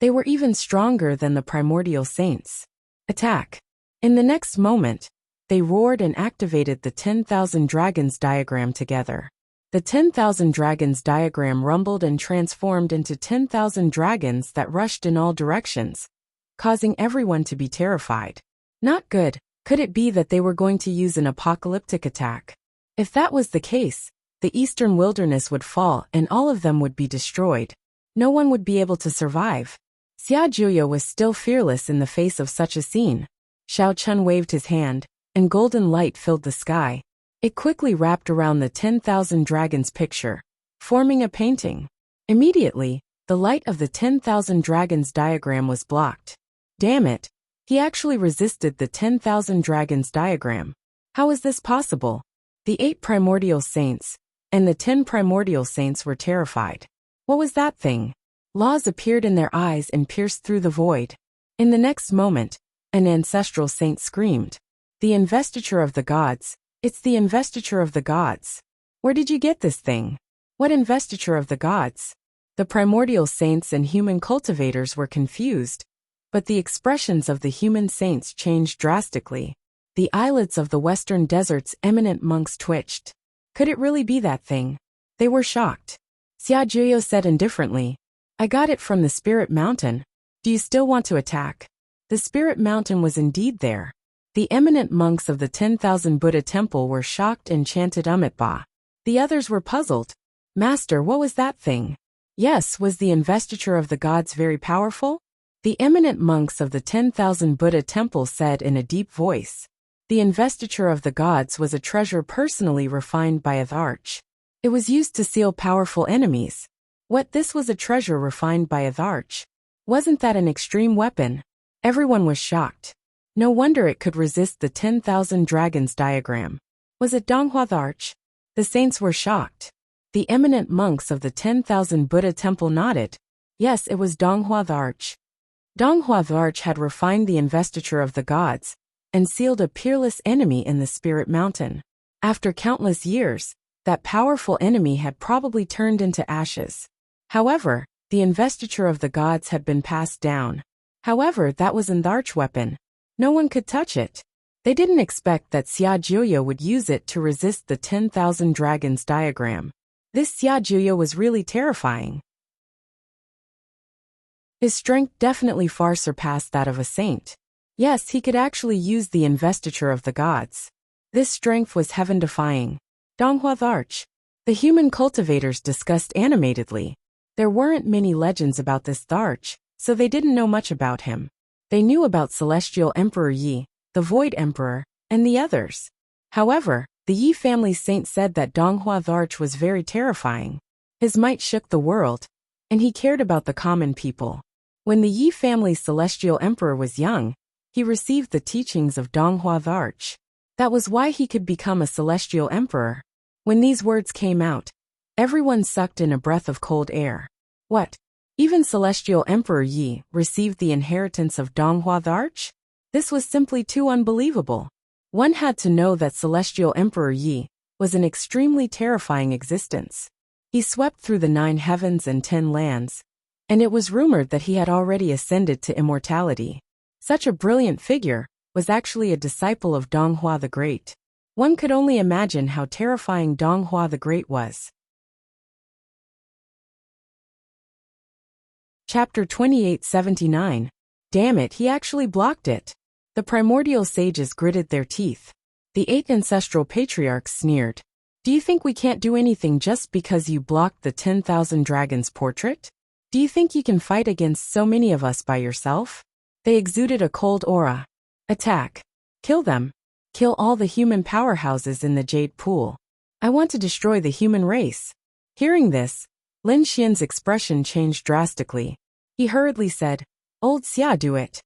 They were even stronger than the primordial saints. Attack. In the next moment, they roared and activated the 10,000 dragons diagram together. The 10,000 dragons diagram rumbled and transformed into 10,000 dragons that rushed in all directions, causing everyone to be terrified. Not good. Could it be that they were going to use an apocalyptic attack? If that was the case, the eastern wilderness would fall and all of them would be destroyed. No one would be able to survive. Xia Juyo was still fearless in the face of such a scene. Xiao Chun waved his hand, and golden light filled the sky. It quickly wrapped around the 10,000 dragons picture, forming a painting. Immediately, the light of the 10,000 dragons diagram was blocked. Damn it! He actually resisted the 10,000 dragons diagram. How is this possible? The 8 primordial saints and the 10 primordial saints were terrified. What was that thing? Laws appeared in their eyes and pierced through the void. In the next moment, an ancestral saint screamed. The investiture of the gods. It's the investiture of the gods. Where did you get this thing? What investiture of the gods? The primordial saints and human cultivators were confused, but the expressions of the human saints changed drastically. The eyelids of the western desert's eminent monks twitched. Could it really be that thing? They were shocked. Xia Juyo said indifferently, I got it from the Spirit Mountain. Do you still want to attack? The Spirit Mountain was indeed there. The eminent monks of the 10,000 Buddha temple were shocked and chanted Amitabha. The others were puzzled. Master, what was that thing? Yes, was the investiture of the gods very powerful? The eminent monks of the 10,000 Buddha temple said in a deep voice. The investiture of the gods was a treasure personally refined by Atharch. It was used to seal powerful enemies. What, this was a treasure refined by Atharch? Wasn't that an extreme weapon? Everyone was shocked. No wonder it could resist the 10,000 dragons diagram. Was it Donghua Tharch? The saints were shocked. The eminent monks of the 10,000 Buddha temple nodded. Yes, it was Donghua Tharch. Donghua Tharch had refined the investiture of the gods and sealed a peerless enemy in the Spirit Mountain. After countless years, that powerful enemy had probably turned into ashes. However, the investiture of the gods had been passed down. However, that was an arch weapon. No one could touch it. They didn't expect that Xia Juyo would use it to resist the 10,000 dragons diagram. This Xia Juyo was really terrifying. His strength definitely far surpassed that of a saint. Yes, he could actually use the investiture of the gods. This strength was heaven-defying. Donghua the Arch. The human cultivators discussed animatedly. There weren't many legends about this Arch, so they didn't know much about him. They knew about Celestial Emperor Yi, the Void Emperor, and the others. However, the Yi family saint said that Donghua the Arch was very terrifying. His might shook the world, and he cared about the common people. When the Yi family's Celestial Emperor was young, he received the teachings of Donghua the Arch. That was why he could become a Celestial Emperor. When these words came out, everyone sucked in a breath of cold air. What? Even Celestial Emperor Yi received the inheritance of Donghua the Arch? This was simply too unbelievable. One had to know that Celestial Emperor Yi was an extremely terrifying existence. He swept through the 9 heavens and 10 lands, and it was rumored that he had already ascended to immortality. Such a brilliant figure was actually a disciple of Donghua the Great. One could only imagine how terrifying Donghua the Great was. Chapter 2879. Damn it, he actually blocked it. The primordial sages gritted their teeth. The 8 ancestral patriarchs sneered. Do you think we can't do anything just because you blocked the 10,000 dragons portrait? Do you think you can fight against so many of us by yourself? They exuded a cold aura. Attack. Kill them. Kill all the human powerhouses in the Jade Pool. I want to destroy the human race. Hearing this, Lin Xian's expression changed drastically. He hurriedly said, Old Xia, do it.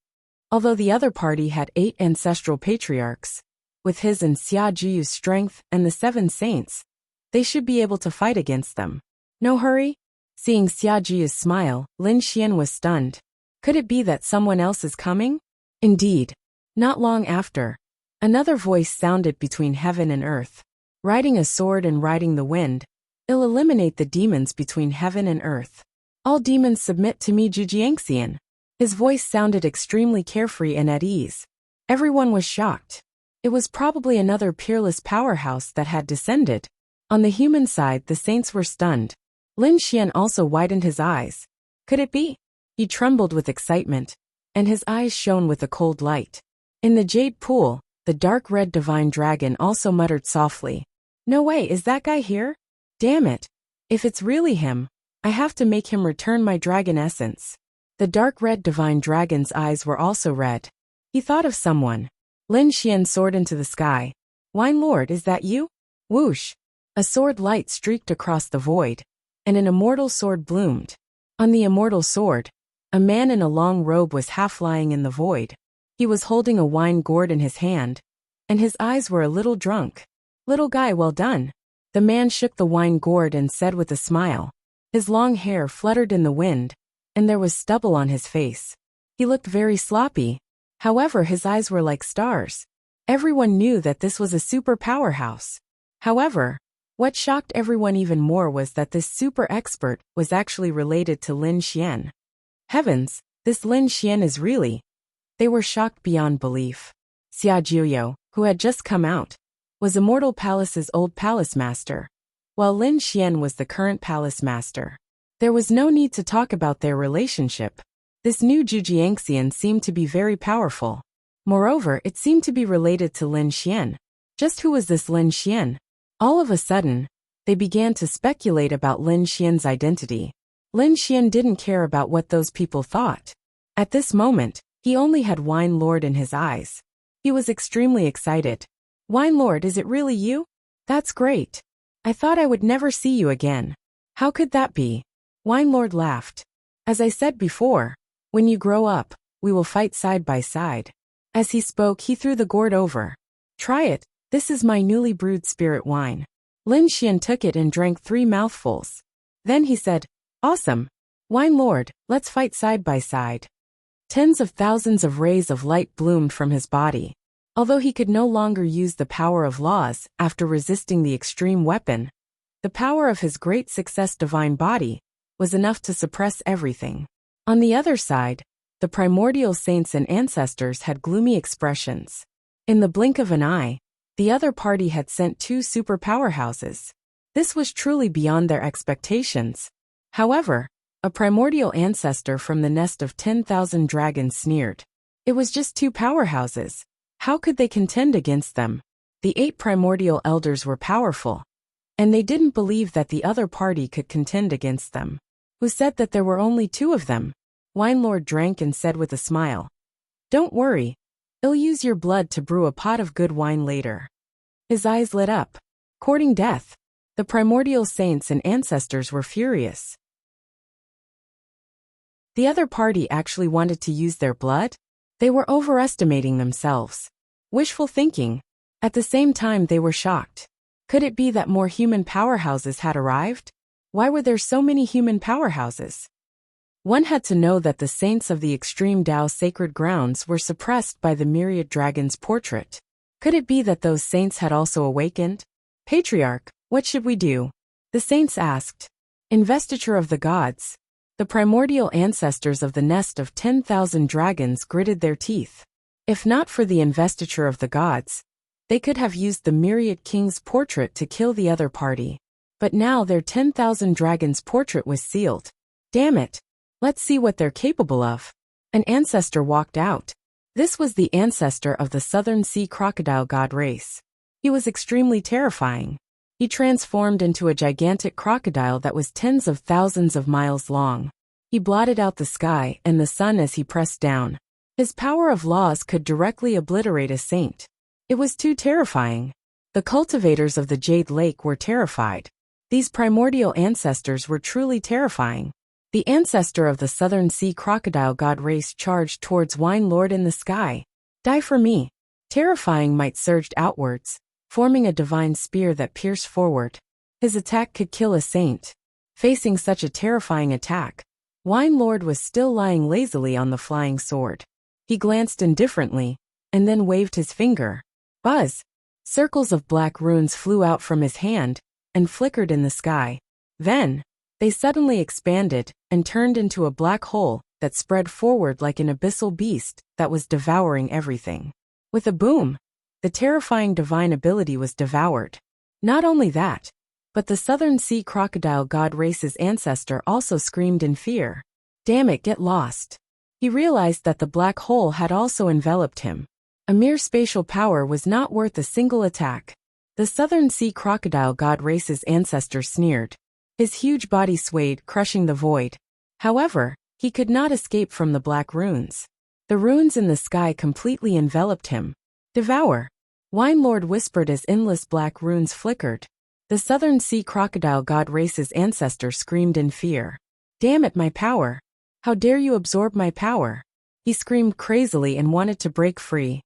Although the other party had 8 ancestral patriarchs, with his and Xia Juyu's strength and the 7 saints, they should be able to fight against them. No hurry? Seeing Xia Juyu's smile, Lin Xian was stunned. Could it be that someone else is coming? Indeed. Not long after, another voice sounded between heaven and earth. Riding a sword and riding the wind, it'll eliminate the demons between heaven and earth. All demons submit to me, Zhujiangxian. His voice sounded extremely carefree and at ease. Everyone was shocked. It was probably another peerless powerhouse that had descended. On the human side, the saints were stunned. Lin Xian also widened his eyes. Could it be? He trembled with excitement, and his eyes shone with a cold light. In the Jade Pool, the dark red divine dragon also muttered softly. No way, is that guy here? Damn it. If it's really him, I have to make him return my dragon essence. The dark red divine dragon's eyes were also red. He thought of someone. Lin Xian soared into the sky. Wine Lord, is that you? Whoosh. A sword light streaked across the void, and an immortal sword bloomed. On the immortal sword, a man in a long robe was half lying in the void. He was holding a wine gourd in his hand, and his eyes were a little drunk. Little guy, well done. The man shook the wine gourd and said with a smile. His long hair fluttered in the wind, and there was stubble on his face. He looked very sloppy. However, his eyes were like stars. Everyone knew that this was a super powerhouse. However, what shocked everyone even more was that this super expert was actually related to Lin Xian. Heavens, this Lin Xian is really... They were shocked beyond belief. Xia Juyo, who had just come out, was Immortal Palace's old palace master, while Lin Xian was the current palace master. There was no need to talk about their relationship. This new Zhujiangxian seemed to be very powerful. Moreover, it seemed to be related to Lin Xian. Just who was this Lin Xian? All of a sudden, they began to speculate about Lin Xian's identity. Lin Xian didn't care about what those people thought. At this moment, he only had Wine Lord in his eyes. He was extremely excited. Wine Lord, is it really you? That's great. I thought I would never see you again. How could that be? Wine Lord laughed. As I said before, when you grow up, we will fight side by side. As he spoke, he threw the gourd over. Try it, this is my newly brewed spirit wine. Lin Xian took it and drank 3 mouthfuls. Then he said, Awesome. Wine Lord, let's fight side by side. Tens of thousands of rays of light bloomed from his body. Although he could no longer use the power of laws after resisting the extreme weapon, the power of his great success divine body was enough to suppress everything. On the other side, the primordial saints and ancestors had gloomy expressions. In the blink of an eye, the other party had sent 2 super powerhouses. This was truly beyond their expectations. However, a primordial ancestor from the nest of 10,000 dragons sneered. It was just 2 powerhouses. How could they contend against them? The 8 primordial elders were powerful, and they didn't believe that the other party could contend against them. Who said that there were only 2 of them? Wine Lord drank and said with a smile, "Don't worry. I'll use your blood to brew a pot of good wine later." His eyes lit up. Courting death, the primordial saints and ancestors were furious. The other party actually wanted to use their blood? They were overestimating themselves. Wishful thinking. At the same time, they were shocked. Could it be that more human powerhouses had arrived? Why were there so many human powerhouses? One had to know that the saints of the extreme Tao sacred grounds were suppressed by the myriad dragon's portrait. Could it be that those saints had also awakened? Patriarch, what should we do? The saints asked. Investiture of the gods. The primordial ancestors of the nest of 10,000 dragons gritted their teeth. If not for the investiture of the gods, they could have used the myriad king's portrait to kill the other party. But now their 10,000 dragons portrait was sealed. Damn it. Let's see what they're capable of. An ancestor walked out. This was the ancestor of the Southern Sea crocodile god race. He was extremely terrifying. He transformed into a gigantic crocodile that was tens of thousands of miles long. He blotted out the sky and the sun as he pressed down. His power of laws could directly obliterate a saint. It was too terrifying. The cultivators of the Jade Lake were terrified. These primordial ancestors were truly terrifying. The ancestor of the Southern Sea crocodile god race charged towards Wine Lord in the sky. Die for me. Terrifying might surged outwards, forming a divine spear that pierced forward. His attack could kill a saint. Facing such a terrifying attack, Wine Lord was still lying lazily on the flying sword. He glanced indifferently, and then waved his finger. Buzz! Circles of black runes flew out from his hand, and flickered in the sky. Then, they suddenly expanded, and turned into a black hole that spread forward like an abyssal beast that was devouring everything. With a boom, the terrifying divine ability was devoured. Not only that, but the Southern Sea crocodile god race's ancestor also screamed in fear. Damn it, get lost. He realized that the black hole had also enveloped him. A mere spatial power was not worth a single attack. The Southern Sea crocodile god race's ancestor sneered. His huge body swayed, crushing the void. However, he could not escape from the black runes. The runes in the sky completely enveloped him. Devour! Wine Lord whispered as endless black runes flickered. The Southern Sea crocodile god race's ancestor screamed in fear. Damn it, my power! How dare you absorb my power? He screamed crazily and wanted to break free.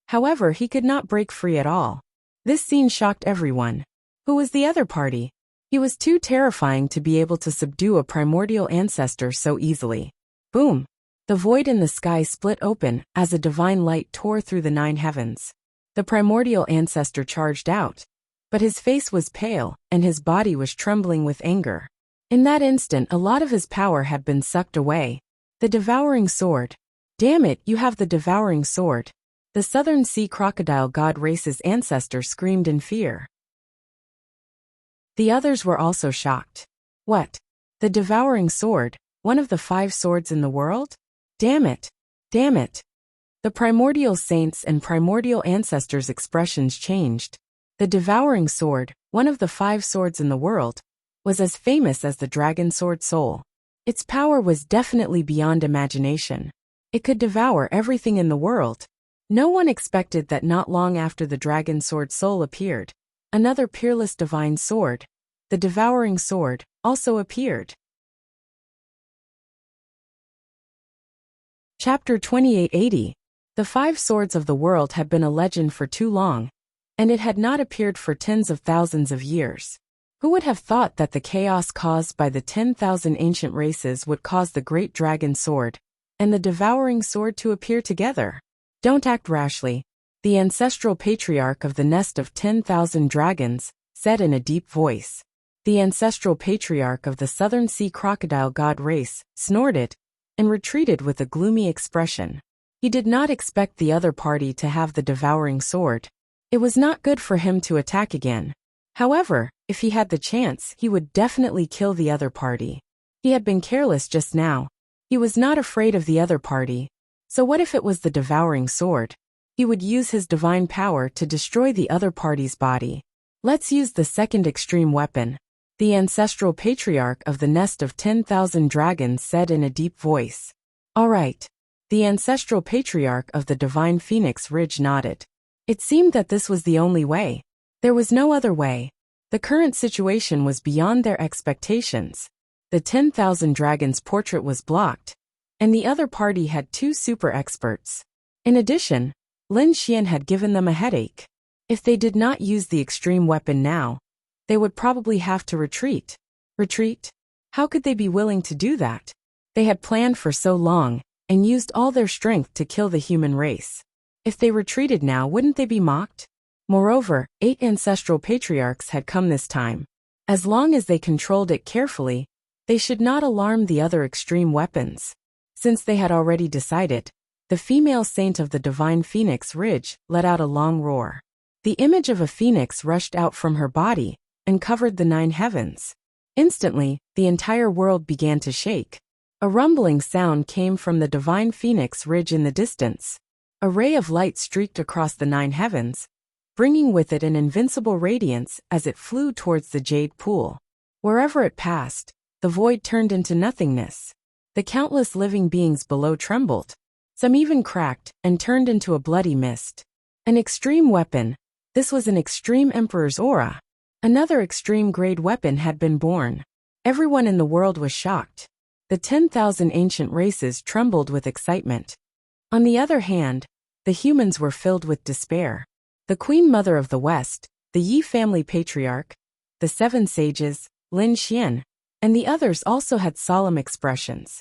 However, he could not break free at all. This scene shocked everyone. Who was the other party? He was too terrifying to be able to subdue a primordial ancestor so easily. Boom! The void in the sky split open as a divine light tore through the 9 heavens. The primordial ancestor charged out, but his face was pale and his body was trembling with anger. In that instant, a lot of his power had been sucked away. The devouring sword. Damn it, you have the devouring sword. The Southern Sea crocodile god race's ancestor screamed in fear. The others were also shocked. What? The devouring sword, one of the 5 swords in the world? Damn it! Damn it! The primordial saints and primordial ancestors' expressions changed. The devouring sword, one of the 5 swords in the world, was as famous as the dragon sword soul. Its power was definitely beyond imagination. It could devour everything in the world. No one expected that not long after the dragon sword soul appeared, another peerless divine sword, the devouring sword, also appeared. Chapter 2880. The 5 swords of the world had been a legend for too long, and it had not appeared for tens of thousands of years. Who would have thought that the chaos caused by the 10,000 ancient races would cause the great dragon sword and the devouring sword to appear together? Don't act rashly, the ancestral patriarch of the nest of 10,000 dragons said in a deep voice. The ancestral patriarch of the Southern Sea crocodile god race snorted, and retreated with a gloomy expression. He did not expect the other party to have the devouring sword. It was not good for him to attack again. However, if he had the chance, he would definitely kill the other party. He had been careless just now. He was not afraid of the other party. So what if it was the devouring sword? He would use his divine power to destroy the other party's body. Let's use the second extreme weapon. The ancestral patriarch of the nest of 10,000 dragons said in a deep voice. All right. The ancestral patriarch of the divine phoenix ridge nodded. It seemed that this was the only way. There was no other way. The current situation was beyond their expectations. The 10,000 dragons portrait was blocked, and the other party had two super experts. In addition, Lin Xian had given them a headache. If they did not use the extreme weapon now, they would probably have to retreat. Retreat? How could they be willing to do that? They had planned for so long, and used all their strength to kill the human race. If they retreated now, wouldn't they be mocked? Moreover, 8 ancestral patriarchs had come this time. As long as they controlled it carefully, they should not alarm the other extreme weapons. Since they had already decided, the female saint of the divine phoenix ridge let out a long roar. The image of a phoenix rushed out from her body and covered the 9 heavens. Instantly, the entire world began to shake. A rumbling sound came from the divine phoenix ridge in the distance. A ray of light streaked across the 9 heavens, bringing with it an invincible radiance as it flew towards the jade pool. Wherever it passed, the void turned into nothingness. The countless living beings below trembled. Some even cracked and turned into a bloody mist. An extreme weapon. This was an extreme emperor's aura. Another extreme grade weapon had been born. Everyone in the world was shocked. The 10,000 ancient races trembled with excitement. On the other hand, the humans were filled with despair. The Queen Mother of the West, the Yi family patriarch, the 7 sages, Lin Xian, and the others also had solemn expressions.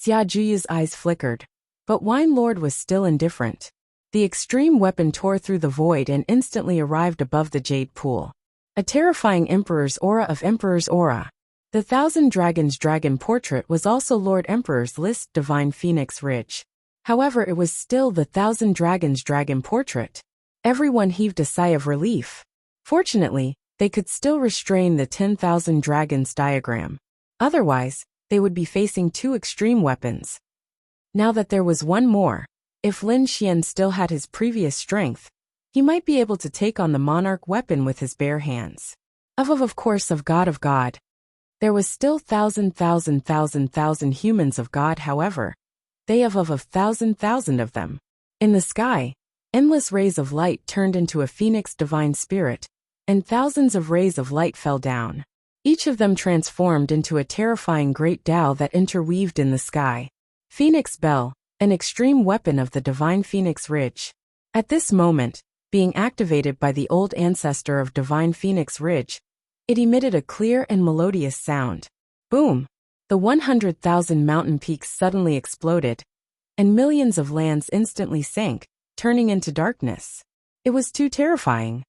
Xia Juyu's eyes flickered, but Wine Lord was still indifferent. The extreme weapon tore through the void and instantly arrived above the jade pool. A terrifying emperor's aura of emperor's aura. The 1,000 Dragons dragon portrait was also Lord Emperor's list divine phoenix ridge. However, it was still the 1,000 Dragons dragon portrait. Everyone heaved a sigh of relief. Fortunately, they could still restrain the 10,000 dragons diagram. Otherwise, they would be facing 2 extreme weapons. Now that there was one more, if Lin Xian still had his previous strength, he might be able to take on the monarch weapon with his bare hands. Of course of God. There was still thousand humans of God, however. They of 1,000 of them. In the sky, endless rays of light turned into a phoenix divine spirit, and thousands of rays of light fell down. Each of them transformed into a terrifying great Tao that interweaved in the sky. Phoenix Bell, an extreme weapon of the divine phoenix ridge. At this moment, being activated by the old ancestor of divine phoenix ridge, it emitted a clear and melodious sound. Boom! The 100,000 mountain peaks suddenly exploded, and millions of lands instantly sank, turning into darkness. It was too terrifying.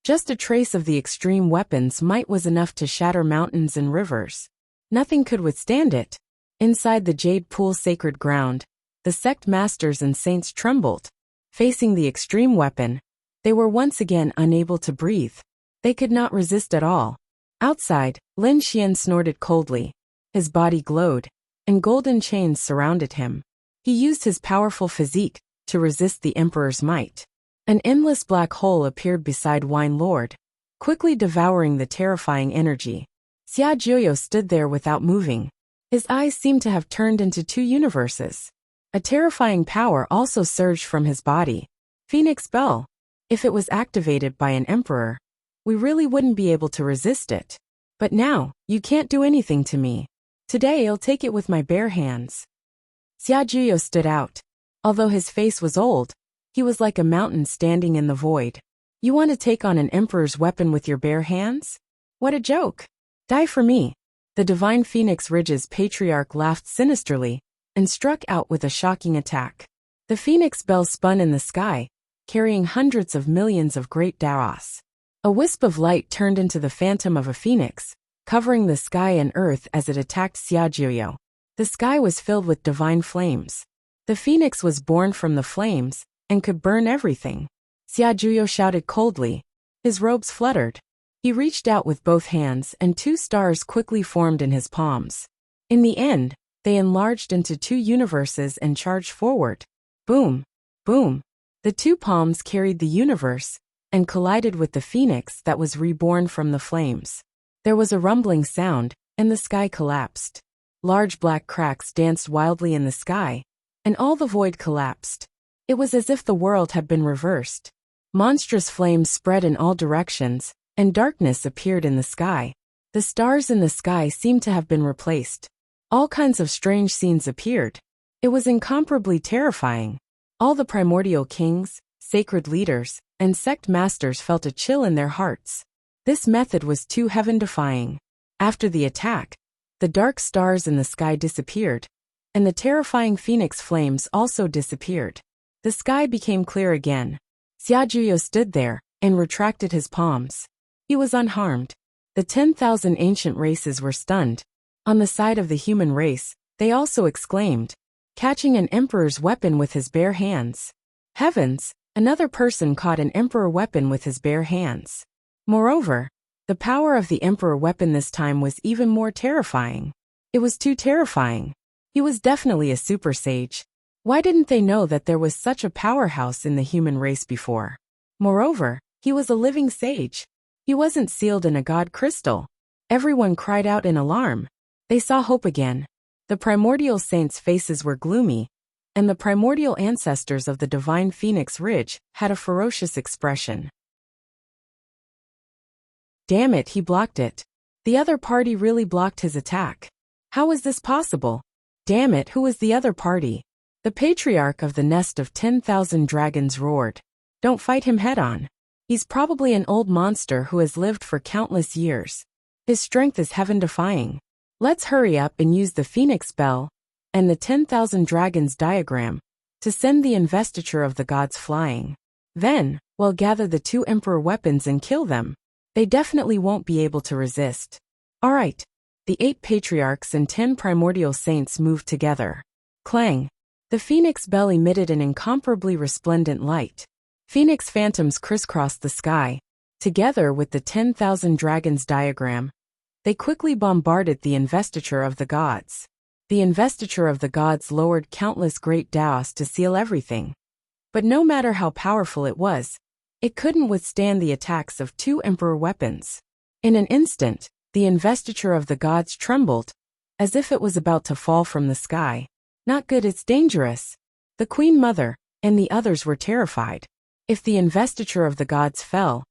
Just a trace of the extreme weapon's might was enough to shatter mountains and rivers. Nothing could withstand it. Inside the jade pool sacred ground, the sect masters and saints trembled. Facing the extreme weapon, they were once again unable to breathe. They could not resist at all. Outside, Lin Xian snorted coldly. His body glowed, and golden chains surrounded him. He used his powerful physique to resist the emperor's might. An endless black hole appeared beside Wine Lord, quickly devouring the terrifying energy. Xia Juyo stood there without moving. His eyes seemed to have turned into 2 universes. A terrifying power also surged from his body. Phoenix Bell. If it was activated by an emperor, we really wouldn't be able to resist it. But now, you can't do anything to me. Today I'll take it with my bare hands. Xia Juyo stood out. Although his face was old, he was like a mountain standing in the void. You want to take on an emperor's weapon with your bare hands? What a joke. Die for me. The divine phoenix ridge's patriarch laughed sinisterly and struck out with a shocking attack. The phoenix bell spun in the sky, carrying hundreds of millions of great Daos. A wisp of light turned into the phantom of a phoenix, covering the sky and earth as it attacked Xia Juyo. The sky was filled with divine flames. The phoenix was born from the flames and could burn everything. Xiaojuyo shouted coldly. His robes fluttered. He reached out with both hands and 2 stars quickly formed in his palms. In the end, they enlarged into 2 universes and charged forward. Boom! Boom! The 2 palms carried the universe and collided with the phoenix that was reborn from the flames. There was a rumbling sound, and the sky collapsed. Large black cracks danced wildly in the sky, and all the void collapsed. It was as if the world had been reversed. Monstrous flames spread in all directions, and darkness appeared in the sky. The stars in the sky seemed to have been replaced. All kinds of strange scenes appeared. It was incomparably terrifying. All the primordial kings, sacred leaders, and sect masters felt a chill in their hearts. This method was too heaven-defying. After the attack, the dark stars in the sky disappeared, and the terrifying phoenix flames also disappeared. The sky became clear again. Xiaojuyo stood there and retracted his palms. He was unharmed. The 10,000 ancient races were stunned. On the side of the human race, they also exclaimed, catching an emperor's weapon with his bare hands. Heavens, another person caught an emperor weapon with his bare hands. Moreover, the power of the emperor weapon this time was even more terrifying. It was too terrifying. He was definitely a super sage. Why didn't they know that there was such a powerhouse in the human race before? Moreover, he was a living sage. He wasn't sealed in a god crystal. Everyone cried out in alarm. They saw hope again. The primordial saints' faces were gloomy, and the primordial ancestors of the divine Phoenix Ridge had a ferocious expression. Damn it, he blocked it. The other party really blocked his attack. How was this possible? Damn it, who was the other party? The patriarch of the nest of 10,000 dragons roared. Don't fight him head-on. He's probably an old monster who has lived for countless years. His strength is heaven-defying. Let's hurry up and use the Phoenix Bell and the 10,000 dragons diagram to send the investiture of the gods flying. Then, we'll gather the 2 emperor weapons and kill them. They definitely won't be able to resist. Alright. The 8 patriarchs and 10 primordial saints moved together. Clang. The Phoenix Bell emitted an incomparably resplendent light. Phoenix phantoms crisscrossed the sky. Together with the 10,000 dragons diagram, they quickly bombarded the investiture of the gods. The investiture of the gods lowered countless great Daos to seal everything. But no matter how powerful it was, it couldn't withstand the attacks of 2 emperor weapons. In an instant, the investiture of the gods trembled, as if it was about to fall from the sky. Not good, it's dangerous. The Queen Mother and the others were terrified. If the investiture of the gods fell,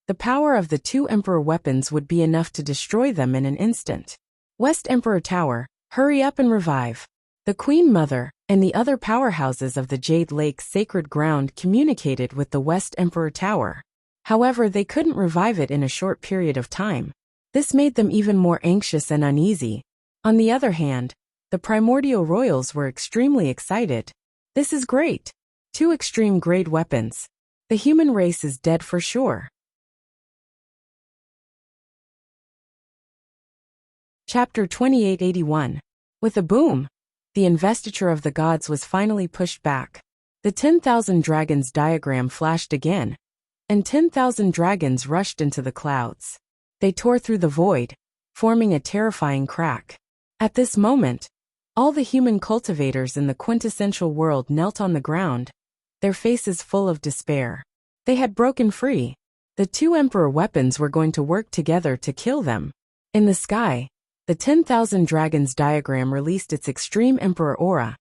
the power of the 2 emperor weapons would be enough to destroy them in an instant. West Emperor Tower, hurry up and revive. The Queen Mother and the other powerhouses of the Jade Lake sacred ground communicated with the West Emperor Tower. However, they couldn't revive it in a short period of time. This made them even more anxious and uneasy. On the other hand, the primordial royals were extremely excited. This is great. 2 extreme-grade weapons. The human race is dead for sure. Chapter 2881. With a boom, the investiture of the gods was finally pushed back. The 10,000 dragons diagram flashed again, and 10,000 dragons rushed into the clouds. They tore through the void, forming a terrifying crack. At this moment, all the human cultivators in the quintessential world knelt on the ground, their faces full of despair. They had broken free. The 2 emperor weapons were going to work together to kill them. In the sky, the 10,000 dragons diagram released its extreme emperor aura,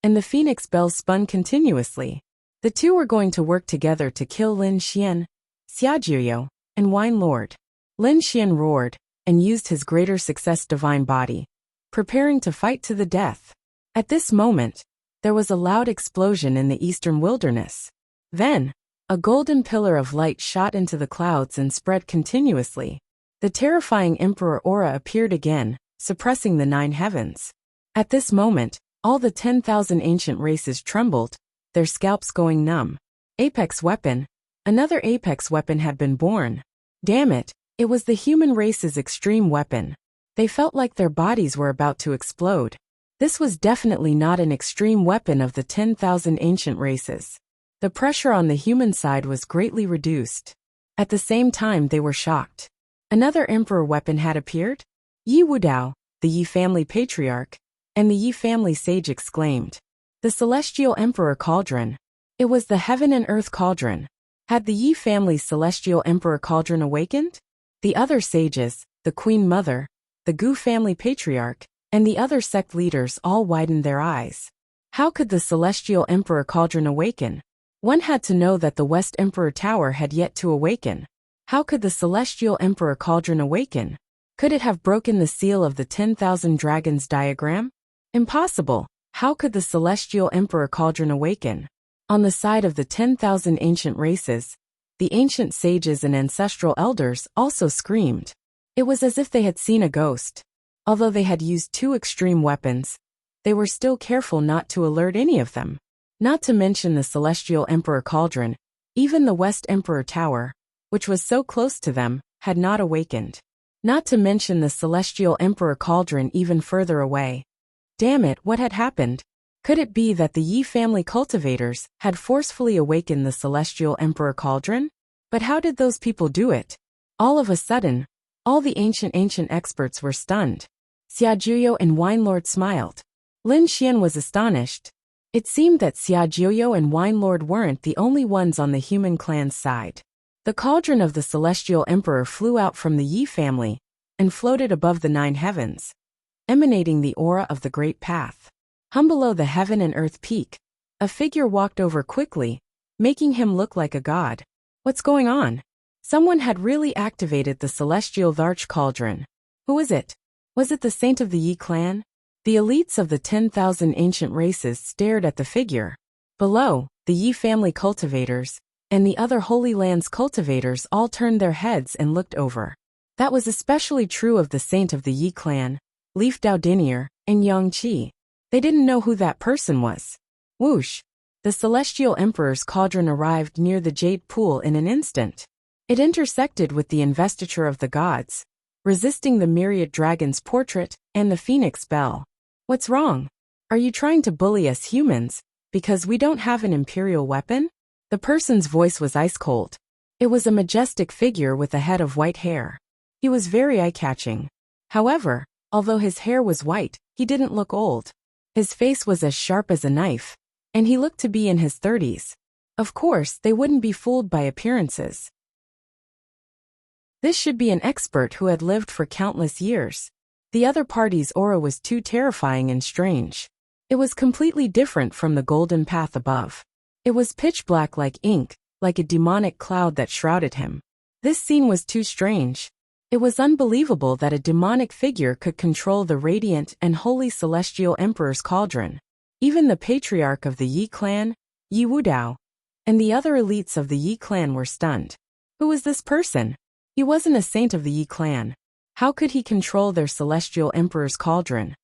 and the Phoenix Bell spun continuously. The 2 were going to work together to kill Lin Xian, Xiaojuyo, and Wine Lord. Lin Xian roared and used his greater success divine body, preparing to fight to the death. At this moment, there was a loud explosion in the eastern wilderness. Then, a golden pillar of light shot into the clouds and spread continuously. The terrifying Emperor Aura appeared again, suppressing the 9 heavens. At this moment, all the 10,000 ancient races trembled, their scalps going numb. Apex weapon. Another apex weapon had been born. Damn it, it was the human race's extreme weapon. They felt like their bodies were about to explode. This was definitely not an extreme weapon of the 10,000 ancient races. The pressure on the human side was greatly reduced. At the same time, they were shocked. Another emperor weapon had appeared? Yi Wudao, the Yi family patriarch, and the Yi family sage exclaimed. The celestial emperor cauldron. It was the heaven and earth cauldron. Had the Yi family's celestial emperor cauldron awakened? The other sages, the queen mother, the Gu family patriarch, and the other sect leaders all widened their eyes. How could the celestial emperor cauldron awaken? One had to know that the West Emperor Tower had yet to awaken. How could the celestial emperor cauldron awaken? Could it have broken the seal of the 10,000 dragons diagram? Impossible. How could the celestial emperor cauldron awaken? On the side of the 10,000 ancient races, the ancient sages and ancestral elders also screamed. It was as if they had seen a ghost. Although they had used two extreme weapons, they were still careful not to alert any of them. Not to mention the celestial emperor cauldron, even the West Emperor Tower, which was so close to them, had not awakened. Not to mention the celestial emperor cauldron even further away. Damn it, what had happened? Could it be that the Yi family cultivators had forcefully awakened the celestial emperor cauldron? But how did those people do it? All of a sudden, all the ancient experts were stunned. Xiaojuyo and Wine Lord smiled. Lin Xian was astonished. It seemed that Xiaojuyo and Wine Lord weren't the only ones on the human clan's side. The cauldron of the celestial emperor flew out from the Yi family and floated above the 9 heavens, emanating the aura of the Great Path. Below the heaven and earth peak, a figure walked over quickly, making him look like a god. What's going on? Someone had really activated the celestial Dharch cauldron. Who was it? Was it the saint of the Yi clan? The elites of the 10,000 ancient races stared at the figure. Below, the Yi family cultivators and the other Holy Lands cultivators all turned their heads and looked over. That was especially true of the saint of the Yi clan, Leaf Daodinier, and Yang Qi. They didn't know who that person was. Whoosh! The celestial emperor's cauldron arrived near the jade pool in an instant. It intersected with the investiture of the gods, resisting the myriad dragon's portrait and the phoenix bell. What's wrong? Are you trying to bully us humans because we don't have an imperial weapon? The person's voice was ice cold. It was a majestic figure with a head of white hair. He was very eye-catching. However, although his hair was white, he didn't look old. His face was as sharp as a knife, and he looked to be in his 30s. Of course, they wouldn't be fooled by appearances. This should be an expert who had lived for countless years. The other party's aura was too terrifying and strange. It was completely different from the golden path above. It was pitch black like ink, like a demonic cloud that shrouded him. This scene was too strange. It was unbelievable that a demonic figure could control the radiant and holy celestial emperor's cauldron. Even the patriarch of the Yi clan, Yi Wudao, and the other elites of the Yi clan were stunned. Who was this person? He wasn't a saint of the Yi clan. How could he control their celestial emperor's cauldron?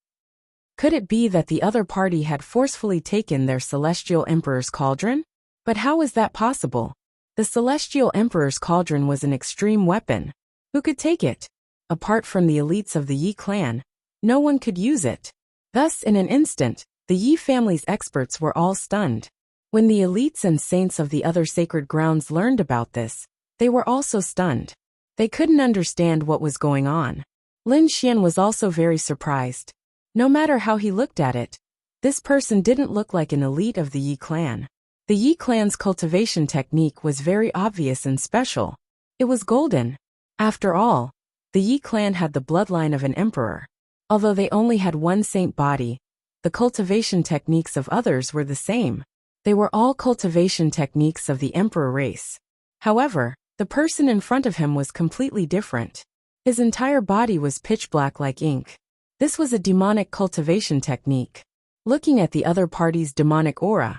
Could it be that the other party had forcefully taken their celestial emperor's cauldron? But how was that possible? The celestial emperor's cauldron was an extreme weapon. Who could take it? Apart from the elites of the Yi clan, no one could use it. Thus, in an instant, the Yi family's experts were all stunned. When the elites and saints of the other sacred grounds learned about this, they were also stunned. They couldn't understand what was going on. Lin Xian was also very surprised. No matter how he looked at it, this person didn't look like an elite of the Yi clan. The Yi clan's cultivation technique was very obvious and special. It was golden. After all, the Yi clan had the bloodline of an emperor. Although they only had one saint body, the cultivation techniques of others were the same. They were all cultivation techniques of the emperor race. However, the person in front of him was completely different. His entire body was pitch black like ink. This was a demonic cultivation technique. Looking at the other party's demonic aura,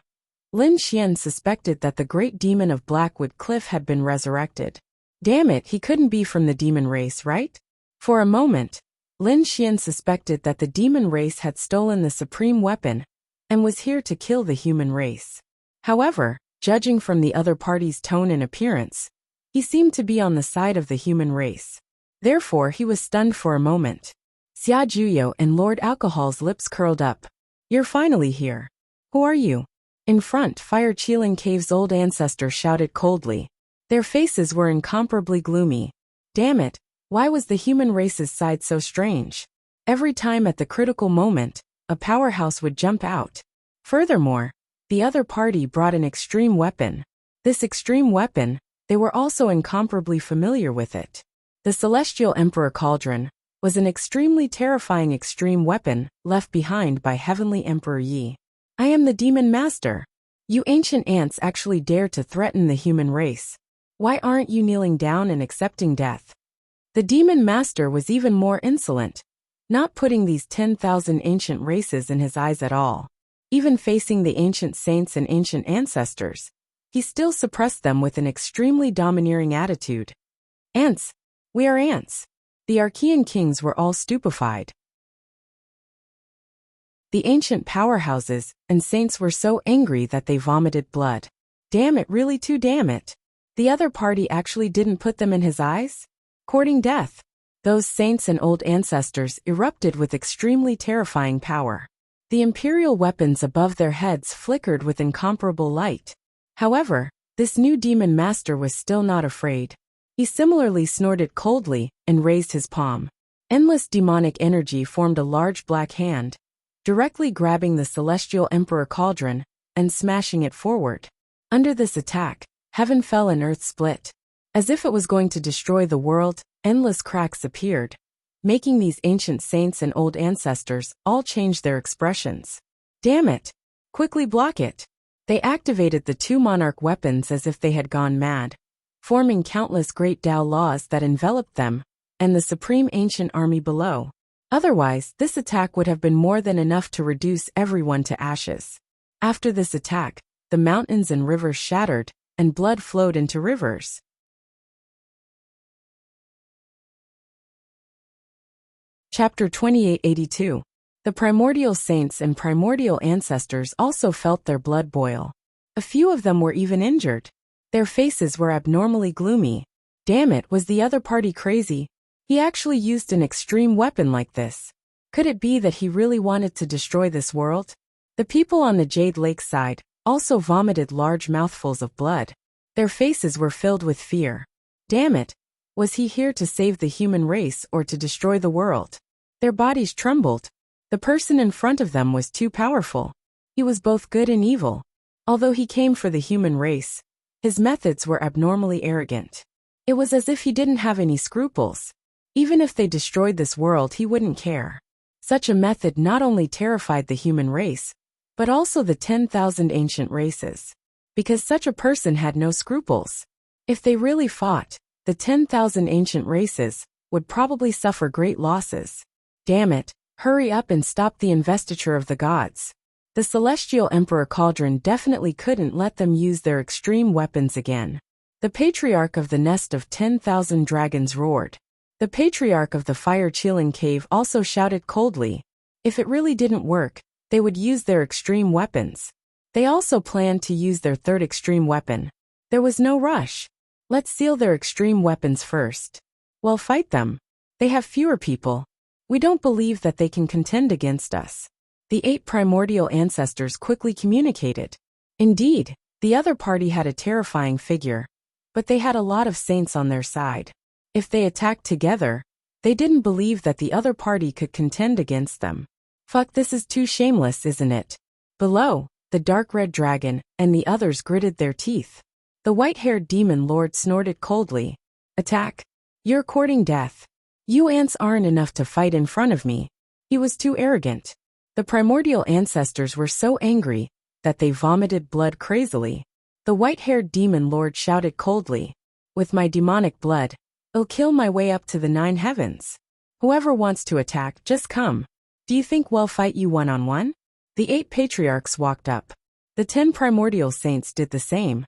Lin Xian suspected that the great demon of Blackwood Cliff had been resurrected. Damn it, he couldn't be from the demon race, right? For a moment, Lin Xian suspected that the demon race had stolen the supreme weapon and was here to kill the human race. However, judging from the other party's tone and appearance, he seemed to be on the side of the human race. Therefore, he was stunned for a moment. Xia Juyo and Lord Alcohol's lips curled up. You're finally here. Who are you? In front, Fire Qilin Cave's old ancestor shouted coldly. Their faces were incomparably gloomy. Damn it, why was the human race's side so strange? Every time at the critical moment, a powerhouse would jump out. Furthermore, the other party brought an extreme weapon. This extreme weapon, they were also incomparably familiar with it. The Celestial Emperor Cauldron was an extremely terrifying extreme weapon left behind by Heavenly Emperor Yi. I am the Demon Master. You ancient ants actually dare to threaten the human race. Why aren't you kneeling down and accepting death? The Demon Master was even more insolent, not putting these 10,000 ancient races in his eyes at all. Even facing the ancient saints and ancient ancestors, he still suppressed them with an extremely domineering attitude. Ants. We are ants. The Archean kings were all stupefied. The ancient powerhouses and saints were so angry that they vomited blood. Damn it, really too damn it. The other party actually didn't put them in his eyes? Courting death. Those saints and old ancestors erupted with extremely terrifying power. The imperial weapons above their heads flickered with incomparable light. However, this new demon master was still not afraid. He similarly snorted coldly and raised his palm. Endless demonic energy formed a large black hand, directly grabbing the Celestial Emperor Cauldron and smashing it forward. Under this attack, heaven fell and earth split. As if it was going to destroy the world, endless cracks appeared, making these ancient saints and old ancestors all change their expressions. Damn it! Quickly block it! They activated the two monarch weapons as if they had gone mad, forming countless great Tao laws that enveloped them, and the supreme ancient army below. Otherwise, this attack would have been more than enough to reduce everyone to ashes. After this attack, the mountains and rivers shattered, and blood flowed into rivers. Chapter 2882. The primordial saints and primordial ancestors also felt their blood boil. A few of them were even injured. Their faces were abnormally gloomy. Damn it, was the other party crazy? He actually used an extreme weapon like this. Could it be that he really wanted to destroy this world? The people on the Jade Lake side also vomited large mouthfuls of blood. Their faces were filled with fear. Damn it, was he here to save the human race or to destroy the world? Their bodies trembled. The person in front of them was too powerful. He was both good and evil. Although he came for the human race, his methods were abnormally arrogant. It was as if he didn't have any scruples. Even if they destroyed this world, he wouldn't care. Such a method not only terrified the human race, but also the 10,000 ancient races. Because such a person had no scruples. If they really fought, the 10,000 ancient races would probably suffer great losses. Damn it, hurry up and stop the investiture of the gods. The Celestial Emperor Cauldron definitely couldn't let them use their extreme weapons again. The Patriarch of the Nest of 10,000 Dragons roared. The Patriarch of the Fire Qilin Cave also shouted coldly. If it really didn't work, they would use their extreme weapons. They also planned to use their third extreme weapon. There was no rush. Let's seal their extreme weapons first. Well, fight them. They have fewer people. We don't believe that they can contend against us. The 8 primordial ancestors quickly communicated. Indeed, the other party had a terrifying figure, but they had a lot of saints on their side. If they attacked together, they didn't believe that the other party could contend against them. Fuck, this is too shameless, isn't it? Below, the dark red dragon and the others gritted their teeth. The white-haired demon lord snorted coldly. Attack. You're courting death. You ants aren't enough to fight in front of me. He was too arrogant. The primordial ancestors were so angry that they vomited blood crazily. The white-haired demon lord shouted coldly. With my demonic blood, I'll kill my way up to the 9 heavens. Whoever wants to attack, just come. Do you think we'll fight you one-on-one? The 8 patriarchs walked up. The 10 primordial saints did the same.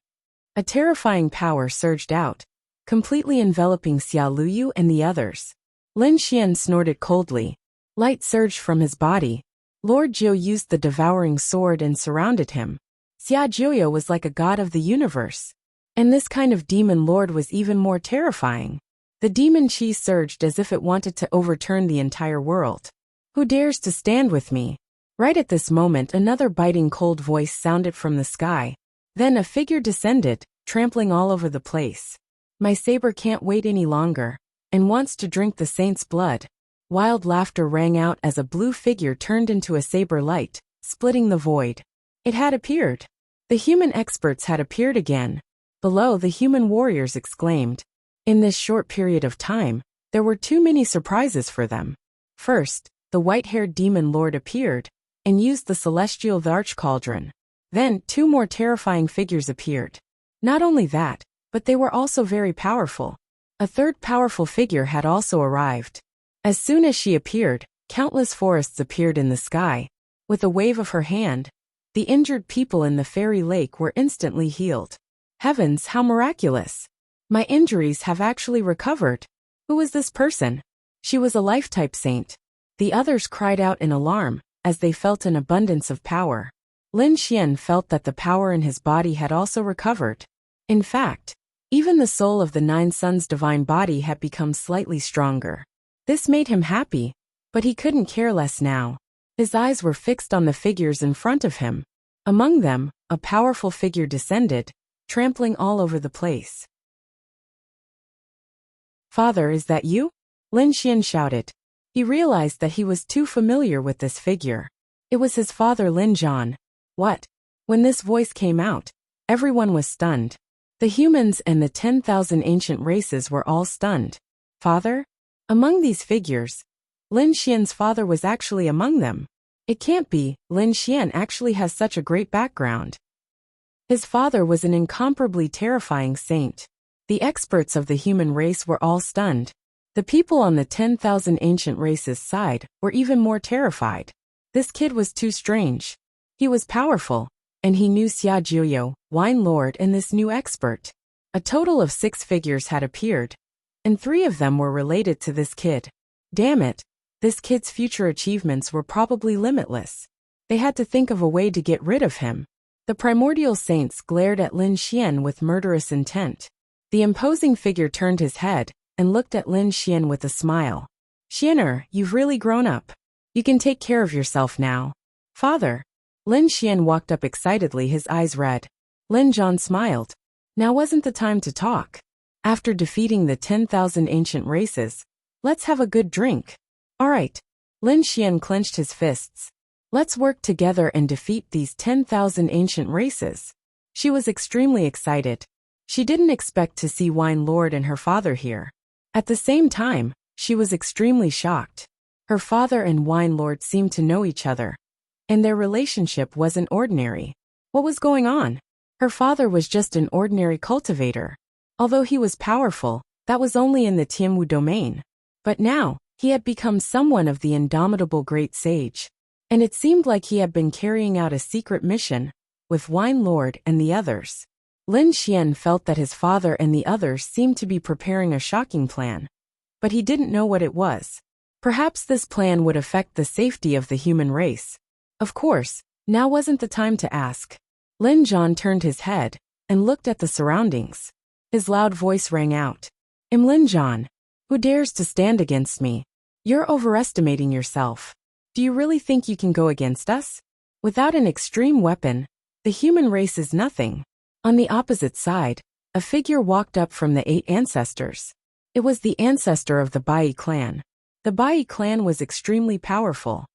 A terrifying power surged out, completely enveloping Xia Luyu and the others. Lin Xian snorted coldly. Light surged from his body. Lord Jiu used the devouring sword and surrounded him. Xia Juyo was like a god of the universe. And this kind of demon lord was even more terrifying. The demon chi surged as if it wanted to overturn the entire world. Who dares to stand with me? Right at this moment, another biting cold voice sounded from the sky. Then a figure descended, trampling all over the place. My saber can't wait any longer, and wants to drink the saint's blood. Wild laughter rang out as a blue figure turned into a saber light, splitting the void. It had appeared. The human experts had appeared again. Below, the human warriors exclaimed. In this short period of time, there were too many surprises for them. First, the white-haired demon lord appeared, and used the celestial Varch cauldron. Then, two more terrifying figures appeared. Not only that, but they were also very powerful. A third powerful figure had also arrived. As soon as she appeared, countless forests appeared in the sky. With a wave of her hand, the injured people in the fairy lake were instantly healed. Heavens, how miraculous! My injuries have actually recovered. Who is this person? She was a life-type saint. The others cried out in alarm, as they felt an abundance of power. Lin Xian felt that the power in his body had also recovered. In fact, even the soul of the Nine Suns' divine body had become slightly stronger. This made him happy, but he couldn't care less now. His eyes were fixed on the figures in front of him. Among them, a powerful figure descended, trampling all over the place. Father, is that you? Lin Xian shouted. He realized that he was too familiar with this figure. It was his father Lin Zhan. What? When this voice came out, everyone was stunned. The humans and the 10,000 ancient races were all stunned. Father? Among these figures, Lin Xian's father was actually among them. It can't be, Lin Xian actually has such a great background. His father was an incomparably terrifying saint. The experts of the human race were all stunned. The people on the 10,000 ancient races side were even more terrified. This kid was too strange. He was powerful, and he knew Xia Jiuyo, Wine Lord, and this new expert. A total of 6 figures had appeared, and 3 of them were related to this kid. Damn it, this kid's future achievements were probably limitless. They had to think of a way to get rid of him. The primordial saints glared at Lin Xian with murderous intent. The imposing figure turned his head and looked at Lin Xian with a smile. Xianer, you've really grown up. You can take care of yourself now. Father. Lin Xian walked up excitedly, his eyes red. Lin Zhan smiled. Now wasn't the time to talk. After defeating the 10,000 ancient races, let's have a good drink. All right. Lin Xian clenched his fists. Let's work together and defeat these 10,000 ancient races. She was extremely excited. She didn't expect to see Wine Lord and her father here. At the same time, she was extremely shocked. Her father and Wine Lord seemed to know each other, and their relationship wasn't ordinary. What was going on? Her father was just an ordinary cultivator. Although he was powerful, that was only in the Tianwu domain. But now, he had become someone of the indomitable great sage. And it seemed like he had been carrying out a secret mission with Wine Lord and the others. Lin Xian felt that his father and the others seemed to be preparing a shocking plan. But he didn't know what it was. Perhaps this plan would affect the safety of the human race. Of course, now wasn't the time to ask. Lin Zhan turned his head and looked at the surroundings. His loud voice rang out. I'm Lin Zhan. Who dares to stand against me? You're overestimating yourself. Do you really think you can go against us? Without an extreme weapon, the human race is nothing. On the opposite side, a figure walked up from the 8 ancestors. It was the ancestor of the Bai clan. The Bai clan was extremely powerful.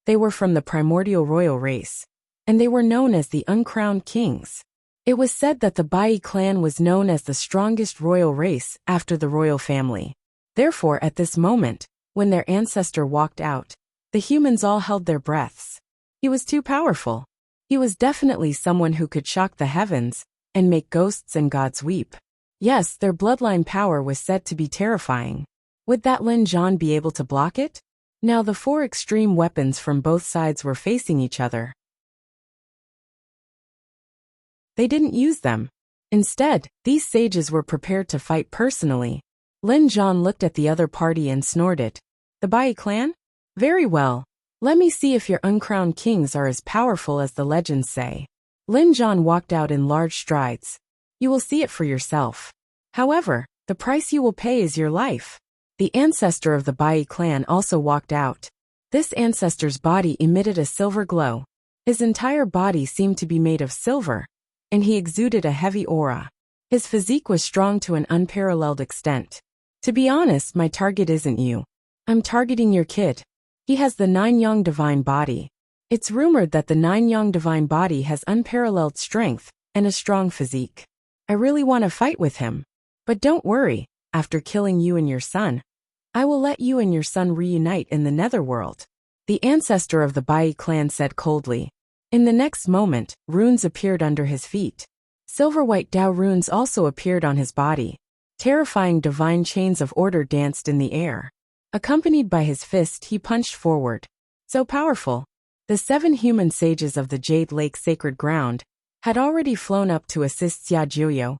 They were from the primordial royal race, and they were known as the uncrowned kings. It was said that the Bai clan was known as the strongest royal race after the royal family. Therefore, at this moment, when their ancestor walked out, the humans all held their breaths. He was too powerful. He was definitely someone who could shock the heavens and make ghosts and gods weep. Yes, their bloodline power was said to be terrifying. Would that Lin Zhan be able to block it? Now the 4 extreme weapons from both sides were facing each other. They didn't use them. Instead, these sages were prepared to fight personally. Lin Zhan looked at the other party and snorted. The Bai clan? Very well. Let me see if your uncrowned kings are as powerful as the legends say. Lin Zhan walked out in large strides. You will see it for yourself. However, The price you will pay is your life. The ancestor of the Bai clan also walked out. This ancestor's body emitted a silver glow. His entire body seemed to be made of silver, and he exuded a heavy aura. His physique was strong to an unparalleled extent. To be honest, my target isn't you. I'm targeting your kid. He has the Nine-Yang divine body. It's rumored that the Nine-Yang divine body has unparalleled strength and a strong physique. I really want to fight with him. But don't worry, after killing you and your son, I will let you and your son reunite in the netherworld. The ancestor of the Bai clan said coldly. In the next moment, runes appeared under his feet. Silver-white Dao runes also appeared on his body. Terrifying divine chains of order danced in the air. Accompanied by his fist, he punched forward. So powerful. The 7 human sages of the Jade Lake sacred ground had already flown up to assist Xia Jiuyo,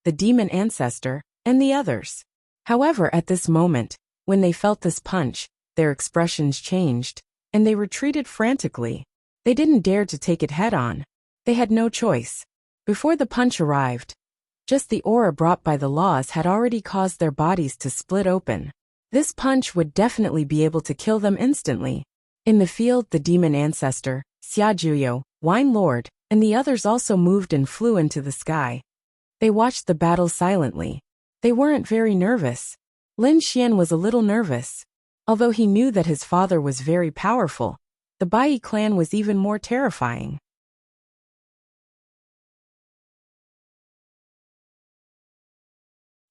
the demon ancestor, and the others. However, at this moment, when they felt this punch, their expressions changed, and they retreated frantically. They didn't dare to take it head-on. They had no choice. Before the punch arrived, just the aura brought by the laws had already caused their bodies to split open. This punch would definitely be able to kill them instantly. In the field, the demon ancestor, Xia Jiuyo, Wine Lord, and the others also moved and flew into the sky. They watched the battle silently. They weren't very nervous. Lin Xian was a little nervous. Although he knew that his father was very powerful, the Bai clan was even more terrifying.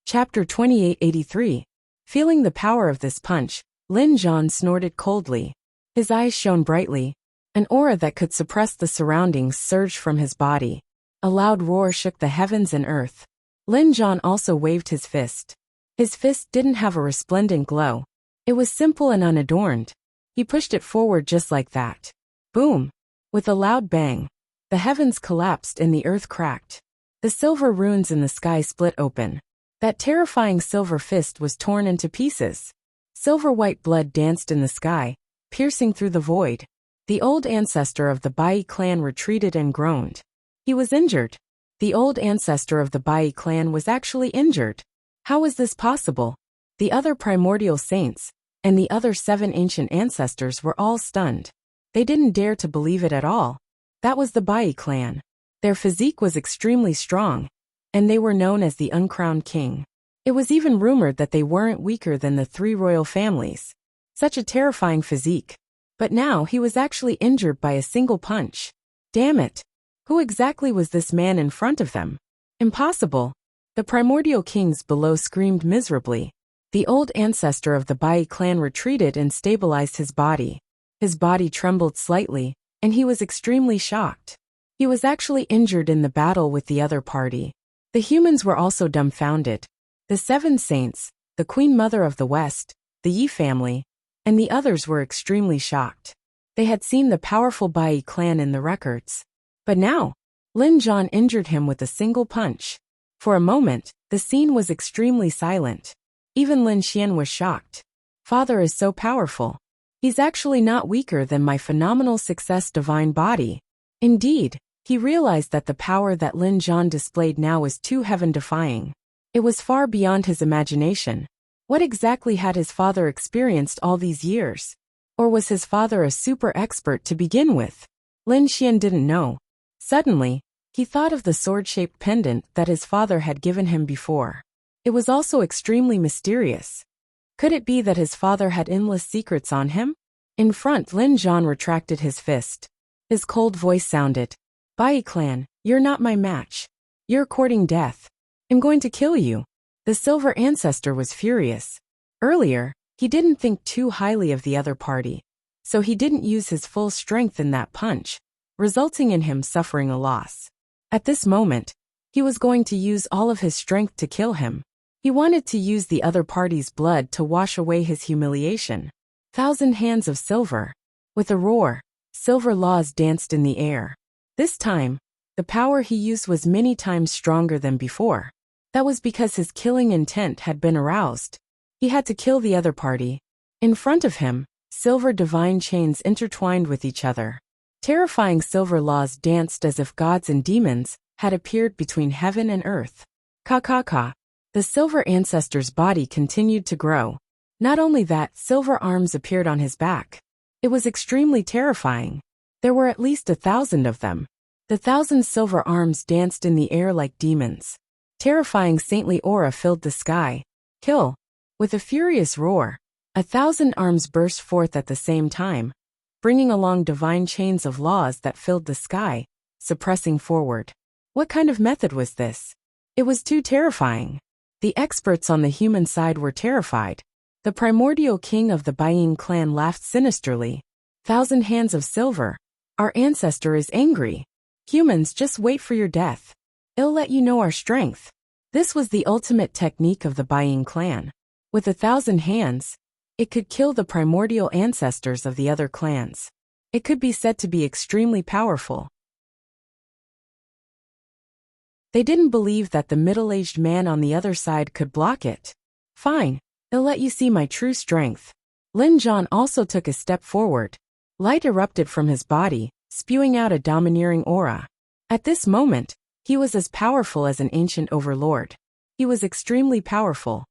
Chapter 2883. Feeling the power of this punch, Lin Zhan snorted coldly. His eyes shone brightly. An aura that could suppress the surroundings surged from his body. A loud roar shook the heavens and earth. Lin Zhan also waved his fist. His fist didn't have a resplendent glow. It was simple and unadorned. He pushed it forward just like that. Boom! With a loud bang, the heavens collapsed and the earth cracked. The silver runes in the sky split open. That terrifying silver fist was torn into pieces. Silver-white blood danced in the sky, piercing through the void. The old ancestor of the Bai clan retreated and groaned. He was injured. The old ancestor of the Bai clan was actually injured. How was this possible? The other primordial saints, and the other 7 ancient ancestors were all stunned. They didn't dare to believe it at all. That was the Bai clan. Their physique was extremely strong, and they were known as the uncrowned king. It was even rumored that they weren't weaker than the 3 royal families. Such a terrifying physique. But now he was actually injured by a single punch. Damn it! Who exactly was this man in front of them? Impossible! The primordial kings below screamed miserably. The old ancestor of the Bai clan retreated and stabilized his body. His body trembled slightly, and he was extremely shocked. He was actually injured in the battle with the other party. The humans were also dumbfounded. The 7 saints, the Queen Mother of the West, the Yi family, and the others were extremely shocked. They had seen the powerful Bai clan in the records. But now, Lin Zhan injured him with a single punch. For a moment, the scene was extremely silent. Even Lin Xian was shocked. Father is so powerful. He's actually not weaker than my phenomenal success divine body. Indeed, he realized that the power that Lin Zhan displayed now was too heaven-defying. It was far beyond his imagination. What exactly had his father experienced all these years? Or was his father a super expert to begin with? Lin Xian didn't know. Suddenly, he thought of the sword-shaped pendant that his father had given him before. It was also extremely mysterious. Could it be that his father had endless secrets on him? In front, Lin Zhan retracted his fist. His cold voice sounded. Bai clan, you're not my match. You're courting death. I'm going to kill you. The silver ancestor was furious. Earlier, he didn't think too highly of the other party, so he didn't use his full strength in that punch, resulting in him suffering a loss. At this moment, he was going to use all of his strength to kill him. He wanted to use the other party's blood to wash away his humiliation. 1,000 hands of silver. With a roar, silver laws danced in the air. This time, the power he used was many times stronger than before. That was because his killing intent had been aroused. He had to kill the other party. In front of him, silver divine chains intertwined with each other. Terrifying silver laws danced as if gods and demons had appeared between heaven and earth. Ka ka ka. The silver ancestor's body continued to grow. Not only that, silver arms appeared on his back. It was extremely terrifying. There were at least 1,000 of them. The 1,000 silver arms danced in the air like demons. Terrifying saintly aura filled the sky. Kill! With a furious roar, 1,000 arms burst forth at the same time, bringing along divine chains of laws that filled the sky, suppressing forward. What kind of method was this? It was too terrifying. The experts on the human side were terrified. The primordial king of the Buying clan laughed sinisterly. 1,000 hands of silver. Our ancestor is angry. Humans, just wait for your death. It'll let you know our strength. This was the ultimate technique of the Buying clan. With 1,000 hands, it could kill the primordial ancestors of the other clans. It could be said to be extremely powerful. They didn't believe that the middle-aged man on the other side could block it. Fine, it'll let you see my true strength. Lin Zhan also took a step forward. Light erupted from his body, spewing out a domineering aura. At this moment, he was as powerful as an ancient overlord. He was extremely powerful.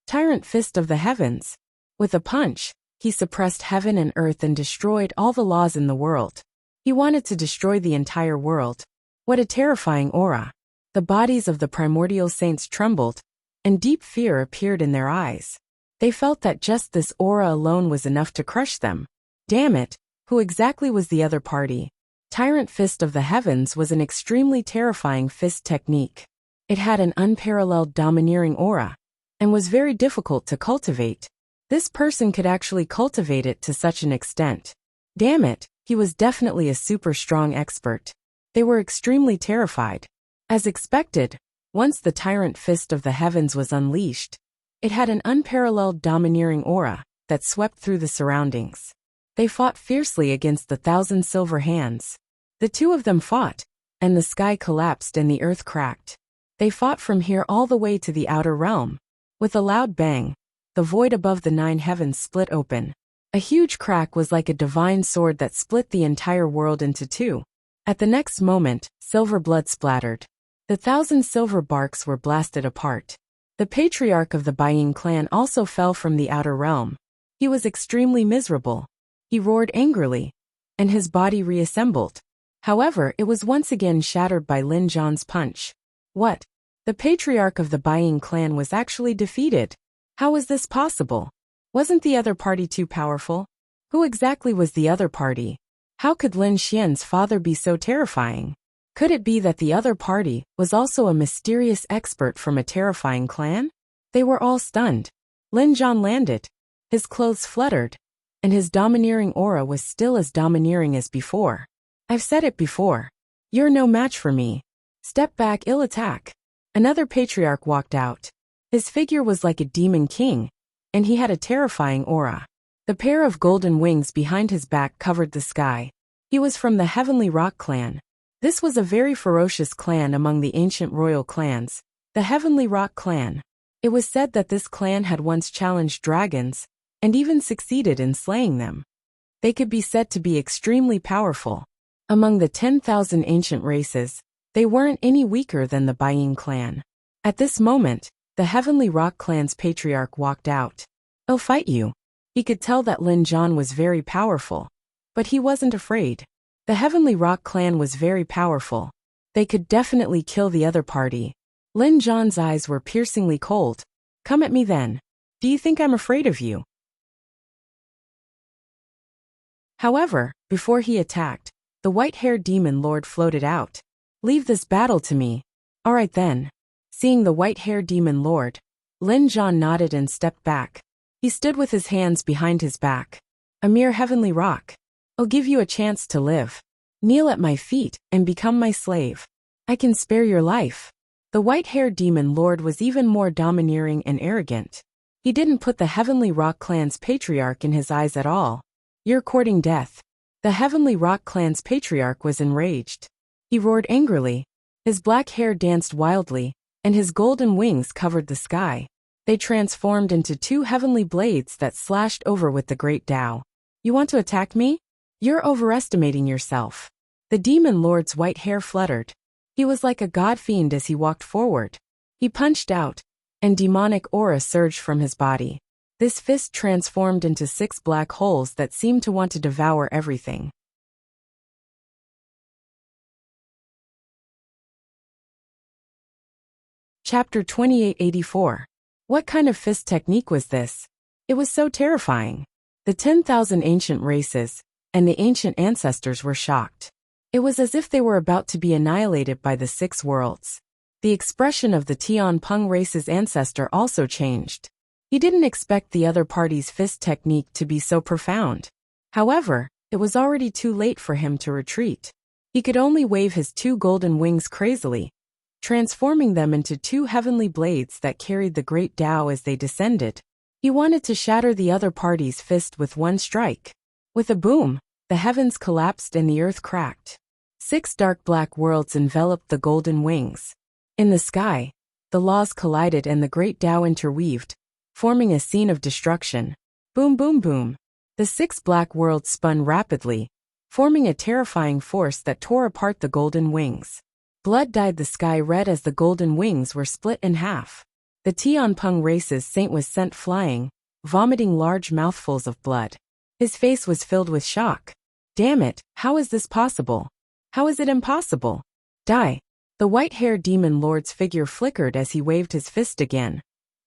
Tyrant Fist of the Heavens. With a punch, he suppressed heaven and earth and destroyed all the laws in the world. He wanted to destroy the entire world. What a terrifying aura. The bodies of the primordial saints trembled, and deep fear appeared in their eyes. They felt that just this aura alone was enough to crush them. Damn it, who exactly was the other party? Tyrant Fist of the Heavens was an extremely terrifying fist technique. It had an unparalleled domineering aura, and was very difficult to cultivate. This person could actually cultivate it to such an extent. Damn it, he was definitely a super strong expert. They were extremely terrified. As expected, once the Tyrant Fist of the Heavens was unleashed, it had an unparalleled domineering aura that swept through the surroundings. They fought fiercely against the 1,000 silver hands. The two of them fought, and the sky collapsed and the earth cracked. They fought from here all the way to the outer realm. With a loud bang, the void above the 9 heavens split open. A huge crack was like a divine sword that split the entire world into two. At the next moment, silver blood splattered. The 1,000 silver barks were blasted apart. The patriarch of the Buying clan also fell from the outer realm. He was extremely miserable. He roared angrily, and his body reassembled. However, it was once again shattered by Lin Zhan's punch. What? The patriarch of the Buying clan was actually defeated. How was this possible? Wasn't the other party too powerful? Who exactly was the other party? How could Lin Xian's father be so terrifying? Could it be that the other party was also a mysterious expert from a terrifying clan? They were all stunned. Lin Zhan landed. His clothes fluttered, and his domineering aura was still as domineering as before. I've said it before. You're no match for me. Step back, ill attack. Another patriarch walked out. His figure was like a demon king, and he had a terrifying aura. The pair of golden wings behind his back covered the sky. He was from the Heavenly Rock clan. This was a very ferocious clan among the ancient royal clans, the Heavenly Rock clan. It was said that this clan had once challenged dragons, and even succeeded in slaying them. They could be said to be extremely powerful. Among the 10,000 ancient races, they weren't any weaker than the Buying clan. At this moment, the Heavenly Rock clan's patriarch walked out. I'll fight you. He could tell that Lin Zhan was very powerful, but he wasn't afraid. The Heavenly Rock clan was very powerful. They could definitely kill the other party. Lin Zhan's eyes were piercingly cold. Come at me then. Do you think I'm afraid of you? However, before he attacked, the white-haired demon lord floated out. Leave this battle to me. All right then. Seeing the white-haired demon lord, Lin Zhan nodded and stepped back. He stood with his hands behind his back. A mere heavenly rock. I'll give you a chance to live. Kneel at my feet and become my slave. I can spare your life. The white-haired demon lord was even more domineering and arrogant. He didn't put the Heavenly Rock clan's patriarch in his eyes at all. You're courting death. The Heavenly Rock clan's patriarch was enraged. He roared angrily. His black hair danced wildly, and his golden wings covered the sky. They transformed into 2 heavenly blades that slashed over with the great Tao. You want to attack me? You're overestimating yourself. The demon lord's white hair fluttered. He was like a god fiend as he walked forward. He punched out, and demonic aura surged from his body. This fist transformed into 6 black holes that seemed to want to devour everything. Chapter 2884. What kind of fist technique was this? It was so terrifying. The 10,000 ancient races and the ancient ancestors were shocked. It was as if they were about to be annihilated by the 6 worlds. The expression of the Tianpeng race's ancestor also changed. He didn't expect the other party's fist technique to be so profound. However, it was already too late for him to retreat. He could only wave his 2 golden wings crazily, transforming them into 2 heavenly blades that carried the great Tao as they descended. He wanted to shatter the other party's fist with one strike. With a boom, the heavens collapsed and the earth cracked. 6 dark black worlds enveloped the golden wings. In the sky, the laws collided and the great Tao interweaved, forming a scene of destruction. Boom, boom, boom. The 6 black worlds spun rapidly, forming a terrifying force that tore apart the golden wings. Blood dyed the sky red as the golden wings were split in half. The Tianpeng race's saint was sent flying, vomiting large mouthfuls of blood. His face was filled with shock. Damn it, how is this possible? How is it impossible? Die. The white-haired demon lord's figure flickered as he waved his fist again,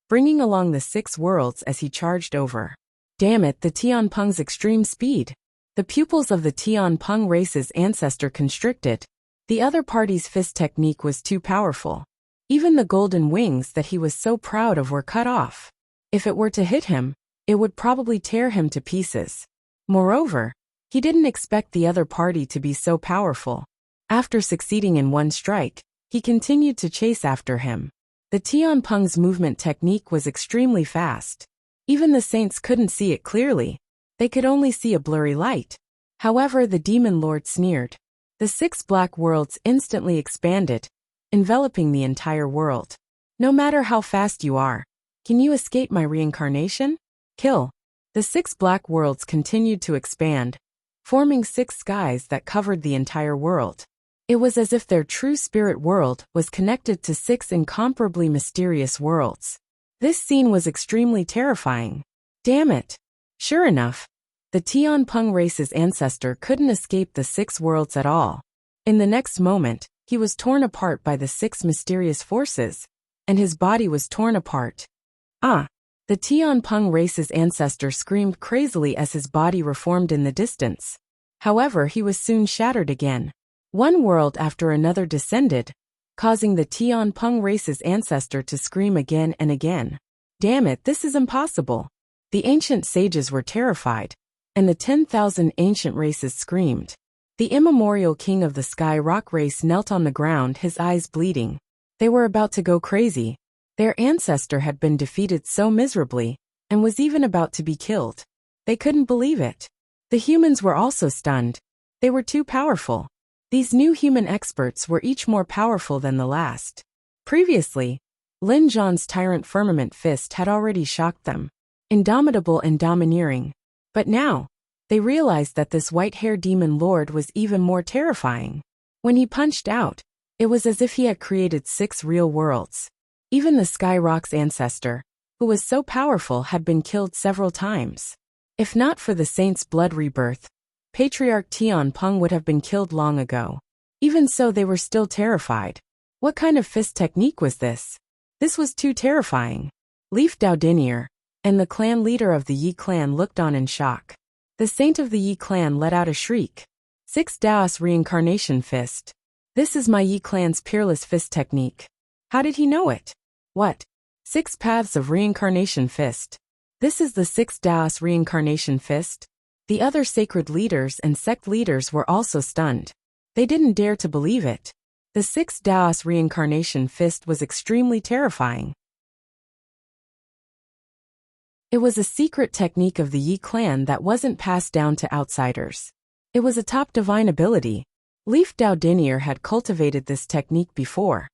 bringing along the 6 worlds as he charged over. Damn it, the Tianpeng's extreme speed. The pupils of the Tianpeng race's ancestor constricted. The other party's fist technique was too powerful. Even the golden wings that he was so proud of were cut off. If it were to hit him, it would probably tear him to pieces. Moreover, he didn't expect the other party to be so powerful. After succeeding in one strike, he continued to chase after him. The Tianpeng's movement technique was extremely fast. Even the saints couldn't see it clearly. They could only see a blurry light. However, the demon lord sneered. The 6 black worlds instantly expanded, enveloping the entire world. No matter how fast you are, can you escape my reincarnation? Kill. The 6 black worlds continued to expand, forming 6 skies that covered the entire world. It was as if their true spirit world was connected to 6 incomparably mysterious worlds. This scene was extremely terrifying. Damn it. Sure enough, the Tianpeng race's ancestor couldn't escape the 6 worlds at all. In the next moment, he was torn apart by the 6 mysterious forces, and his body was torn apart. Ah! The Tianpeng race's ancestor screamed crazily as his body reformed in the distance. However, he was soon shattered again. One world after another descended, causing the Tianpeng race's ancestor to scream again and again. Damn it, this is impossible. The ancient sages were terrified, and the 10,000 ancient races screamed. The immemorial king of the Sky Rock race knelt on the ground, his eyes bleeding. They were about to go crazy. Their ancestor had been defeated so miserably, and was even about to be killed. They couldn't believe it. The humans were also stunned. They were too powerful. These new human experts were each more powerful than the last. Previously, Lin Zhan's tyrant firmament fist had already shocked them. Indomitable and domineering. But now, they realized that this white-haired demon lord was even more terrifying. When he punched out, it was as if he had created 6 real worlds. Even the Sky Rock's ancestor, who was so powerful, had been killed several times. If not for the saint's blood rebirth, Patriarch Tianpeng would have been killed long ago. Even so, they were still terrified. What kind of fist technique was this? This was too terrifying. Leaf Daodinier and the clan leader of the Yi clan looked on in shock. The saint of the Yi clan let out a shriek. 6 Daos reincarnation fist. This is my Yi clan's peerless fist technique. How did he know it? What? 6 paths of reincarnation fist. This is the 6 Daos reincarnation fist. The other sacred leaders and sect leaders were also stunned. They didn't dare to believe it. The 6 Daos reincarnation fist was extremely terrifying. It was a secret technique of the Yi clan that wasn't passed down to outsiders. It was a top divine ability. Leaf Daodinier had cultivated this technique before,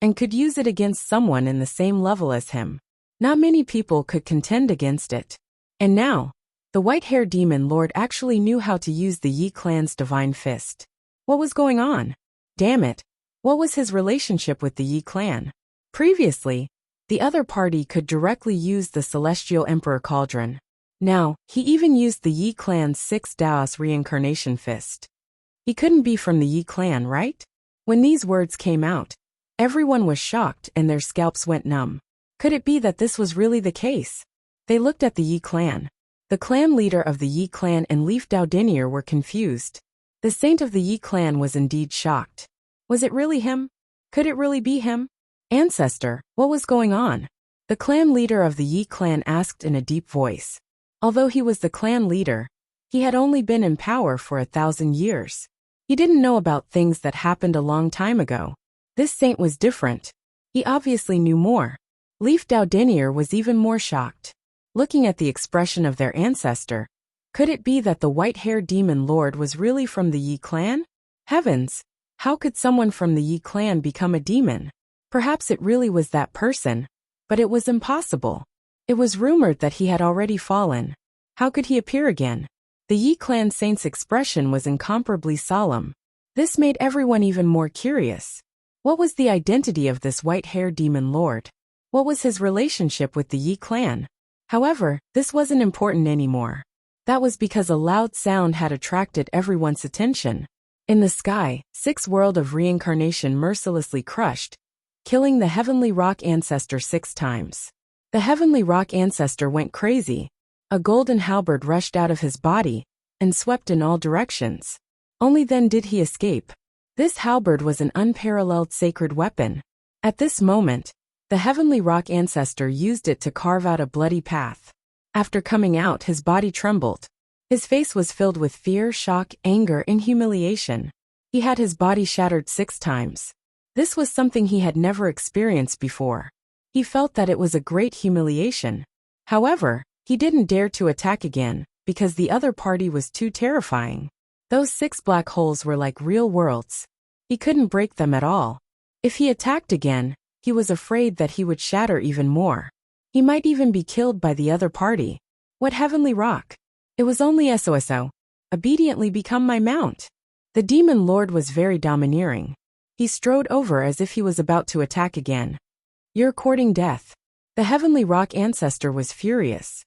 and could use it against someone in the same level as him. Not many people could contend against it. And now, the white-haired demon lord actually knew how to use the Yi clan's divine fist. What was going on? Damn it. What was his relationship with the Yi clan? Previously, The other party could directly use the Celestial Emperor Cauldron. Now, he even used the Yi clan's 6 Daos reincarnation fist. He couldn't be from the Yi clan, right? When these words came out, everyone was shocked and their scalps went numb. Could it be that this was really the case? They looked at the Yi clan. The clan leader of the Yi clan and Leaf Daodinier were confused. The saint of the Yi clan was indeed shocked. Was it really him? Could it really be him? Ancestor, what was going on? The clan leader of the Yi clan asked in a deep voice. Although he was the clan leader, he had only been in power for 1,000 years. He didn't know about things that happened a long time ago. This saint was different. He obviously knew more. Leaf Daodinier was even more shocked. Looking at the expression of their ancestor, could it be that the white-haired demon lord was really from the Yi clan? Heavens! How could someone from the Yi clan become a demon? Perhaps it really was that person, but it was impossible. It was rumored that he had already fallen. How could he appear again? The Yi clan saint's expression was incomparably solemn. This made everyone even more curious. What was the identity of this white-haired demon lord? What was his relationship with the Yi clan? However, this wasn't important anymore. That was because a loud sound had attracted everyone's attention. In the sky, 6 worlds of reincarnation mercilessly crushed, killing the Heavenly Rock Ancestor 6 times. The Heavenly Rock Ancestor went crazy. A golden halberd rushed out of his body and swept in all directions. Only then did he escape. This halberd was an unparalleled sacred weapon. At this moment, the Heavenly Rock Ancestor used it to carve out a bloody path. After coming out, his body trembled. His face was filled with fear, shock, anger, and humiliation. He had his body shattered 6 times. This was something he had never experienced before. He felt that it was a great humiliation. However, he didn't dare to attack again, because the other party was too terrifying. Those 6 black holes were like real worlds. He couldn't break them at all. If he attacked again, he was afraid that he would shatter even more. He might even be killed by the other party. What heavenly rock? It was only SOSO. Obediently become my mount. The demon lord was very domineering. He strode over as if he was about to attack again. You're courting death. The Heavenly Rock Ancestor was furious.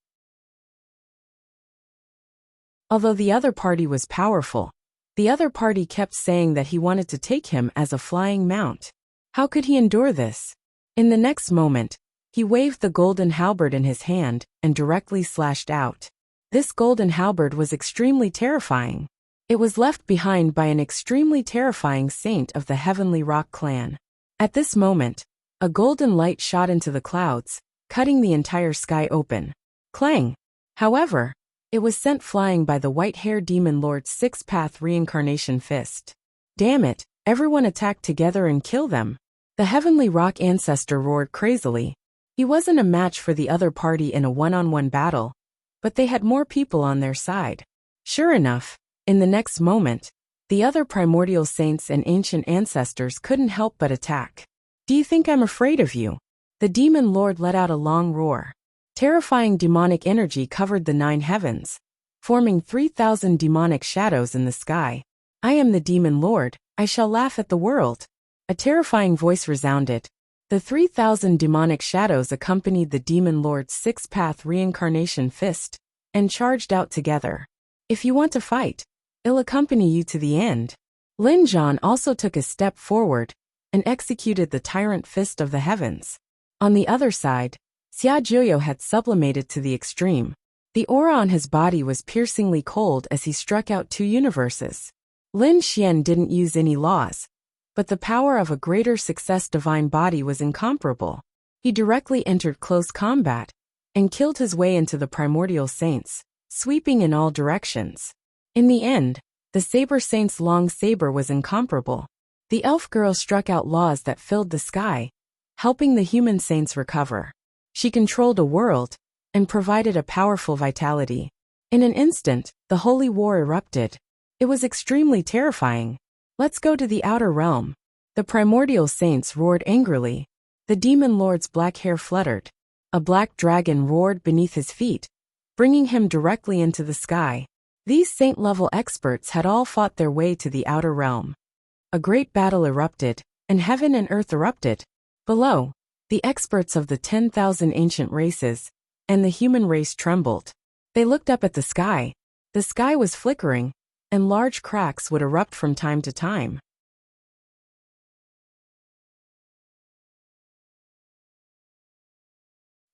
Although the other party was powerful, the other party kept saying that he wanted to take him as a flying mount. How could he endure this? In the next moment, he waved the golden halberd in his hand and directly slashed out. This golden halberd was extremely terrifying. It was left behind by an extremely terrifying saint of the Heavenly Rock clan. At this moment, a golden light shot into the clouds, cutting the entire sky open. Clang! However, it was sent flying by the white-haired demon lord's 6-path reincarnation fist. Damn it, everyone attack together and kill them. The Heavenly Rock Ancestor roared crazily. He wasn't a match for the other party in a one-on-one battle, but they had more people on their side. Sure enough, in the next moment, the other primordial saints and ancient ancestors couldn't help but attack. Do you think I'm afraid of you? The demon lord let out a long roar. Terrifying demonic energy covered the 9 heavens, forming 3,000 demonic shadows in the sky. I am the demon lord, I shall laugh at the world. A terrifying voice resounded. The 3,000 demonic shadows accompanied the demon lord's 6-path reincarnation fist and charged out together. If you want to fight, I'll accompany you to the end. Lin Zhan also took a step forward and executed the tyrant fist of the heavens. On the other side, Xia Jiuyo had sublimated to the extreme. The aura on his body was piercingly cold as he struck out 2 universes. Lin Xian didn't use any laws, but the power of a greater success divine body was incomparable. He directly entered close combat and killed his way into the primordial saints, sweeping in all directions. In the end, the Saber Saint's long saber was incomparable. The elf girl struck out laws that filled the sky, helping the human saints recover. She controlled a world and provided a powerful vitality. In an instant, the holy war erupted. It was extremely terrifying. Let's go to the outer realm. The primordial saints roared angrily. The demon lord's black hair fluttered. A black dragon roared beneath his feet, bringing him directly into the sky. These saint-level experts had all fought their way to the outer realm. A great battle erupted, and heaven and earth erupted. Below, the experts of the 10,000 ancient races, and the human race trembled. They looked up at the sky. The sky was flickering, and large cracks would erupt from time to time.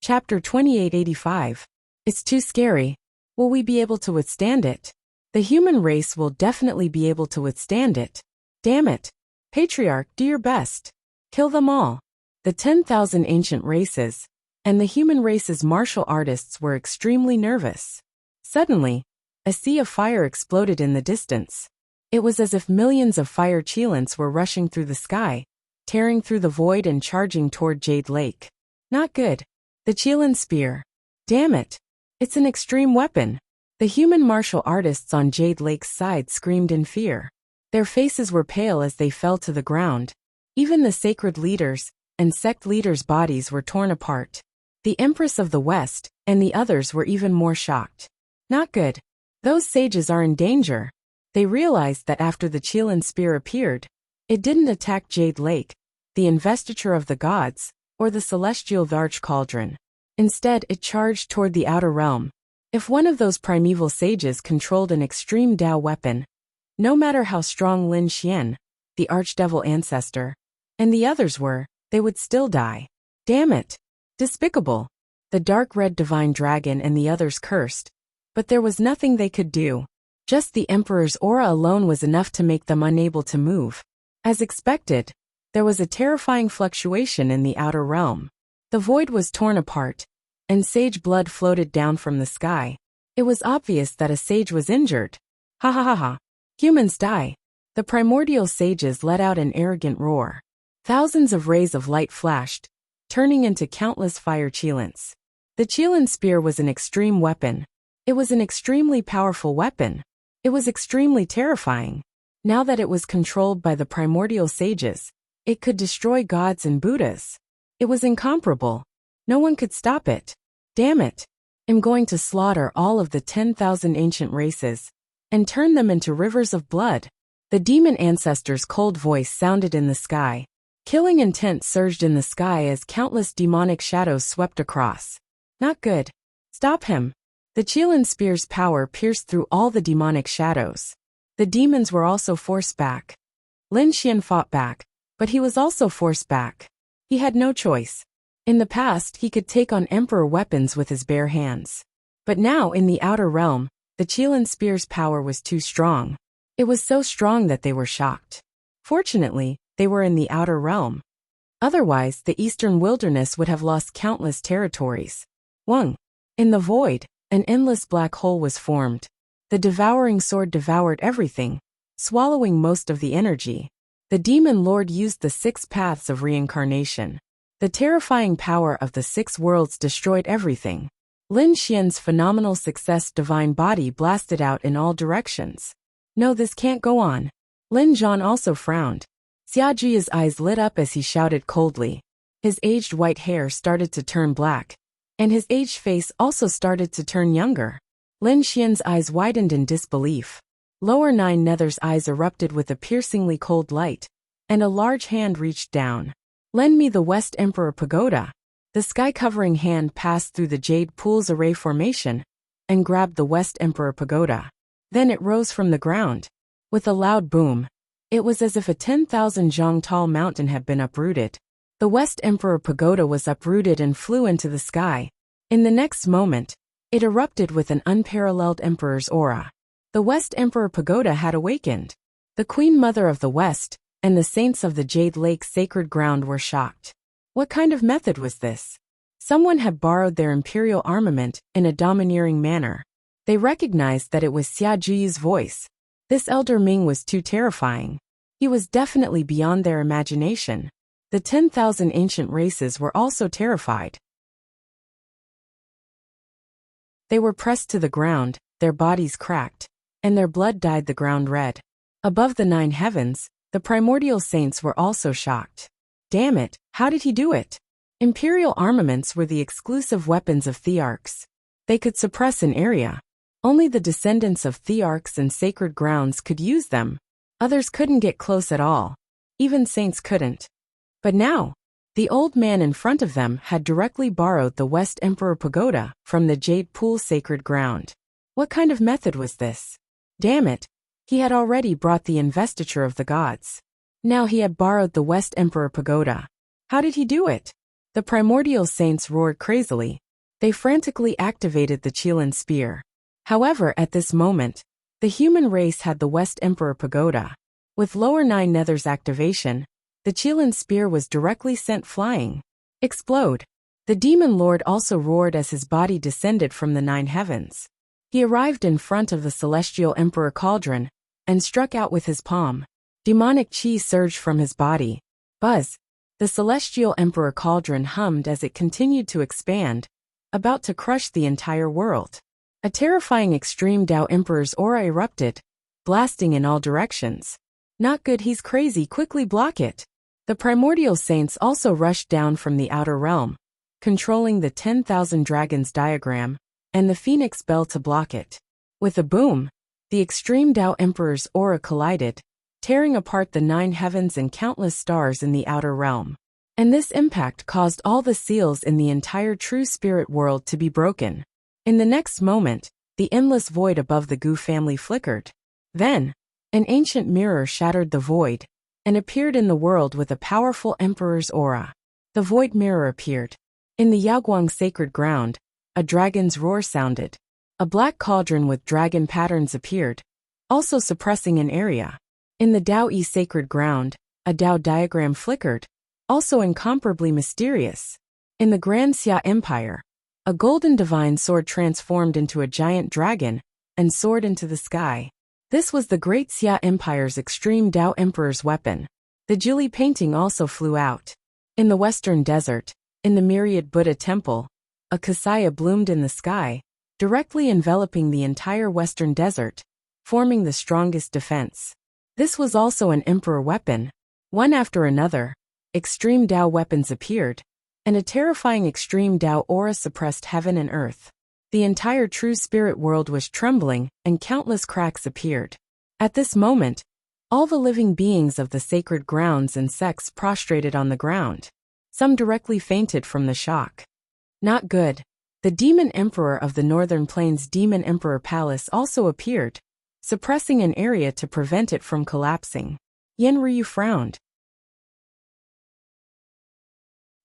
Chapter 2885. It's too scary. Will we be able to withstand it? The human race will definitely be able to withstand it. Damn it. Patriarch, do your best. Kill them all. The 10,000 ancient races, and the human race's martial artists were extremely nervous. Suddenly, a sea of fire exploded in the distance. It was as if millions of fire cheilants were rushing through the sky, tearing through the void and charging toward Jade Lake. Not good. The Cheelan spear. Damn it. It's an extreme weapon. The human martial artists on Jade Lake's side screamed in fear. Their faces were pale as they fell to the ground. Even the sacred leaders and sect leaders' bodies were torn apart. The Empress of the West and the others were even more shocked. Not good. Those sages are in danger. They realized that after the Cheelan spear appeared, it didn't attack Jade Lake, the investiture of the gods, or the celestial Varch cauldron. Instead, it charged toward the outer realm. If one of those primeval sages controlled an extreme Dao weapon, no matter how strong Lin Xian, the archdevil ancestor, and the others were, they would still die. Damn it! Despicable! The dark red divine dragon and the others cursed, but there was nothing they could do. Just the Emperor's aura alone was enough to make them unable to move. As expected, there was a terrifying fluctuation in the outer realm. The void was torn apart, and sage blood floated down from the sky. It was obvious that a sage was injured. Ha ha ha ha. Humans die. The primordial sages let out an arrogant roar. Thousands of rays of light flashed, turning into countless fire cheilants. The Cheelan spear was an extreme weapon. It was an extremely powerful weapon. It was extremely terrifying. Now that it was controlled by the primordial sages, it could destroy gods and Buddhas. It was incomparable. No one could stop it. Damn it. I'm going to slaughter all of the 10,000 ancient races and turn them into rivers of blood. The demon ancestor's cold voice sounded in the sky. Killing intent surged in the sky as countless demonic shadows swept across. Not good. Stop him. The Cheelan spear's power pierced through all the demonic shadows. The demons were also forced back. Lin Xian fought back, but he was also forced back. He had no choice. In the past, he could take on emperor weapons with his bare hands. But now, in the outer realm, the Cheelan spear's power was too strong. It was so strong that they were shocked. Fortunately, they were in the outer realm. Otherwise, the eastern wilderness would have lost countless territories. Wang. In the void, an endless black hole was formed. The devouring sword devoured everything, swallowing most of the energy. The demon lord used the 6 paths of reincarnation. The terrifying power of the 6 worlds destroyed everything. Lin Xian's phenomenal success divine body blasted out in all directions. No, this can't go on. Lin Zhan also frowned. Xiaju's eyes lit up as he shouted coldly. His aged white hair started to turn black, and his aged face also started to turn younger. Lin Xian's eyes widened in disbelief. Lower 9 Nether's eyes erupted with a piercingly cold light, and a large hand reached down. Lend me the West Emperor Pagoda. The sky-covering hand passed through the Jade Pool's array formation and grabbed the West Emperor Pagoda. Then it rose from the ground. With a loud boom, it was as if a 10,000 zhang tall mountain had been uprooted. The West Emperor Pagoda was uprooted and flew into the sky. In the next moment, it erupted with an unparalleled emperor's aura. The West Emperor Pagoda had awakened. The Queen Mother of the West and the saints of the Jade Lake's sacred ground were shocked. What kind of method was this? Someone had borrowed their imperial armament in a domineering manner. They recognized that it was Xia Juyi's voice. This Elder Ming was too terrifying. He was definitely beyond their imagination. The 10,000 ancient races were also terrified. They were pressed to the ground, their bodies cracked, and their blood dyed the ground red. Above the 9 heavens, the primordial saints were also shocked. Damn it, how did he do it? Imperial armaments were the exclusive weapons of thearchs. They could suppress an area. Only the descendants of thearchs and sacred grounds could use them. Others couldn't get close at all. Even saints couldn't. But now, The old man in front of them had directly borrowed the West Emperor Pagoda from the Jade Pool sacred ground. What kind of method was this? Damn it! He had already brought the investiture of the gods. Now he had borrowed the West Emperor Pagoda. How did he do it? The primordial saints roared crazily. They frantically activated the Qilin spear. However, at this moment, the human race had the West Emperor Pagoda. With lower 9 nethers activation, the Qilin spear was directly sent flying. Explode! The demon lord also roared as his body descended from the 9 heavens. He arrived in front of the celestial emperor cauldron and struck out with his palm. Demonic chi surged from his body. Buzz! The celestial emperor cauldron hummed as it continued to expand, about to crush the entire world. A terrifying extreme Tao Emperor's aura erupted, blasting in all directions. Not good, he's crazy, quickly block it. The primordial saints also rushed down from the outer realm, controlling the 10,000 dragons diagram, and the phoenix bell to block it. With a boom, the extreme Tao Emperor's aura collided, tearing apart the 9 heavens and countless stars in the outer realm. And this impact caused all the seals in the entire true spirit world to be broken. In the next moment, the endless void above the Gu family flickered. Then, an ancient mirror shattered the void, and appeared in the world with a powerful emperor's aura. The void mirror appeared. In the Yaoguang sacred ground, a dragon's roar sounded. A black cauldron with dragon patterns appeared, also suppressing an area. In the Dao Yi sacred ground, a Dao diagram flickered, also incomparably mysterious. In the Grand Xia Empire, a golden divine sword transformed into a giant dragon and soared into the sky. This was the Great Xia Empire's extreme Tao Emperor's weapon. The Jili painting also flew out. In the western desert, in the myriad Buddha temple, a Kasaya bloomed in the sky, directly enveloping the entire western desert, forming the strongest defense. This was also an emperor weapon. One after another, extreme Tao weapons appeared, and a terrifying extreme Tao aura suppressed heaven and earth. The entire true spirit world was trembling, and countless cracks appeared. At this moment, all the living beings of the sacred grounds and sects prostrated on the ground. Some directly fainted from the shock. Not good. The demon emperor of the northern plains Demon Emperor Palace also appeared, suppressing an area to prevent it from collapsing. Yen Ryu frowned.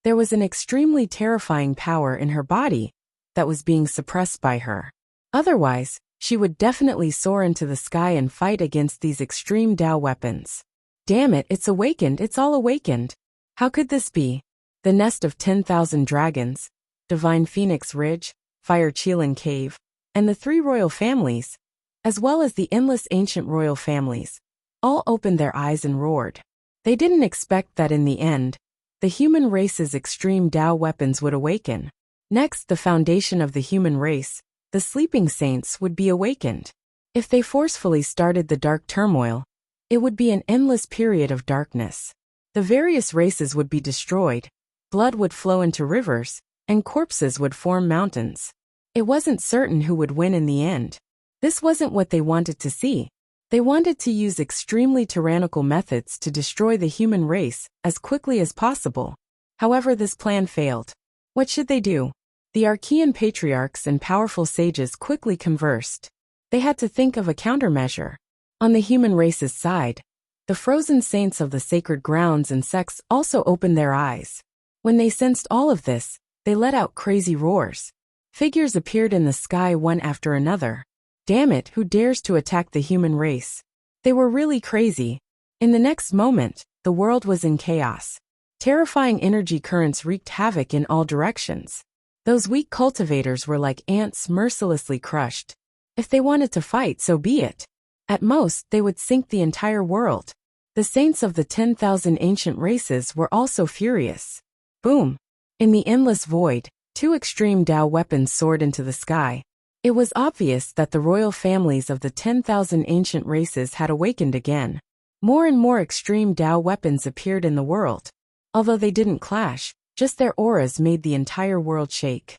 There was an extremely terrifying power in her body that was being suppressed by her. Otherwise, she would definitely soar into the sky and fight against these extreme Tao weapons. Damn it, it's awakened, it's all awakened. How could this be? The nest of 10,000 dragons, Divine Phoenix Ridge, Fire Qilin Cave, and the 3 royal families, as well as the endless ancient royal families, all opened their eyes and roared. They didn't expect that in the end, the human race's extreme Tao weapons would awaken. Next, the foundation of the human race, the sleeping saints, would be awakened. If they forcefully started the dark turmoil, it would be an endless period of darkness. The various races would be destroyed, blood would flow into rivers, and corpses would form mountains. It wasn't certain who would win in the end. This wasn't what they wanted to see. They wanted to use extremely tyrannical methods to destroy the human race as quickly as possible. However, this plan failed. What should they do? The Archean patriarchs and powerful sages quickly conversed. They had to think of a countermeasure. On the human race's side, the frozen saints of the sacred grounds and sects also opened their eyes. When they sensed all of this, they let out crazy roars. Figures appeared in the sky one after another. Damn it, who dares to attack the human race? They were really crazy. In the next moment, the world was in chaos. Terrifying energy currents wreaked havoc in all directions. Those weak cultivators were like ants mercilessly crushed. If they wanted to fight, so be it. At most, they would sink the entire world. The saints of the 10,000 ancient races were also furious. Boom! In the endless void, 2 extreme Tao weapons soared into the sky. It was obvious that the royal families of the 10,000 ancient races had awakened again. More and more extreme Tao weapons appeared in the world. Although they didn't clash, just their auras made the entire world shake.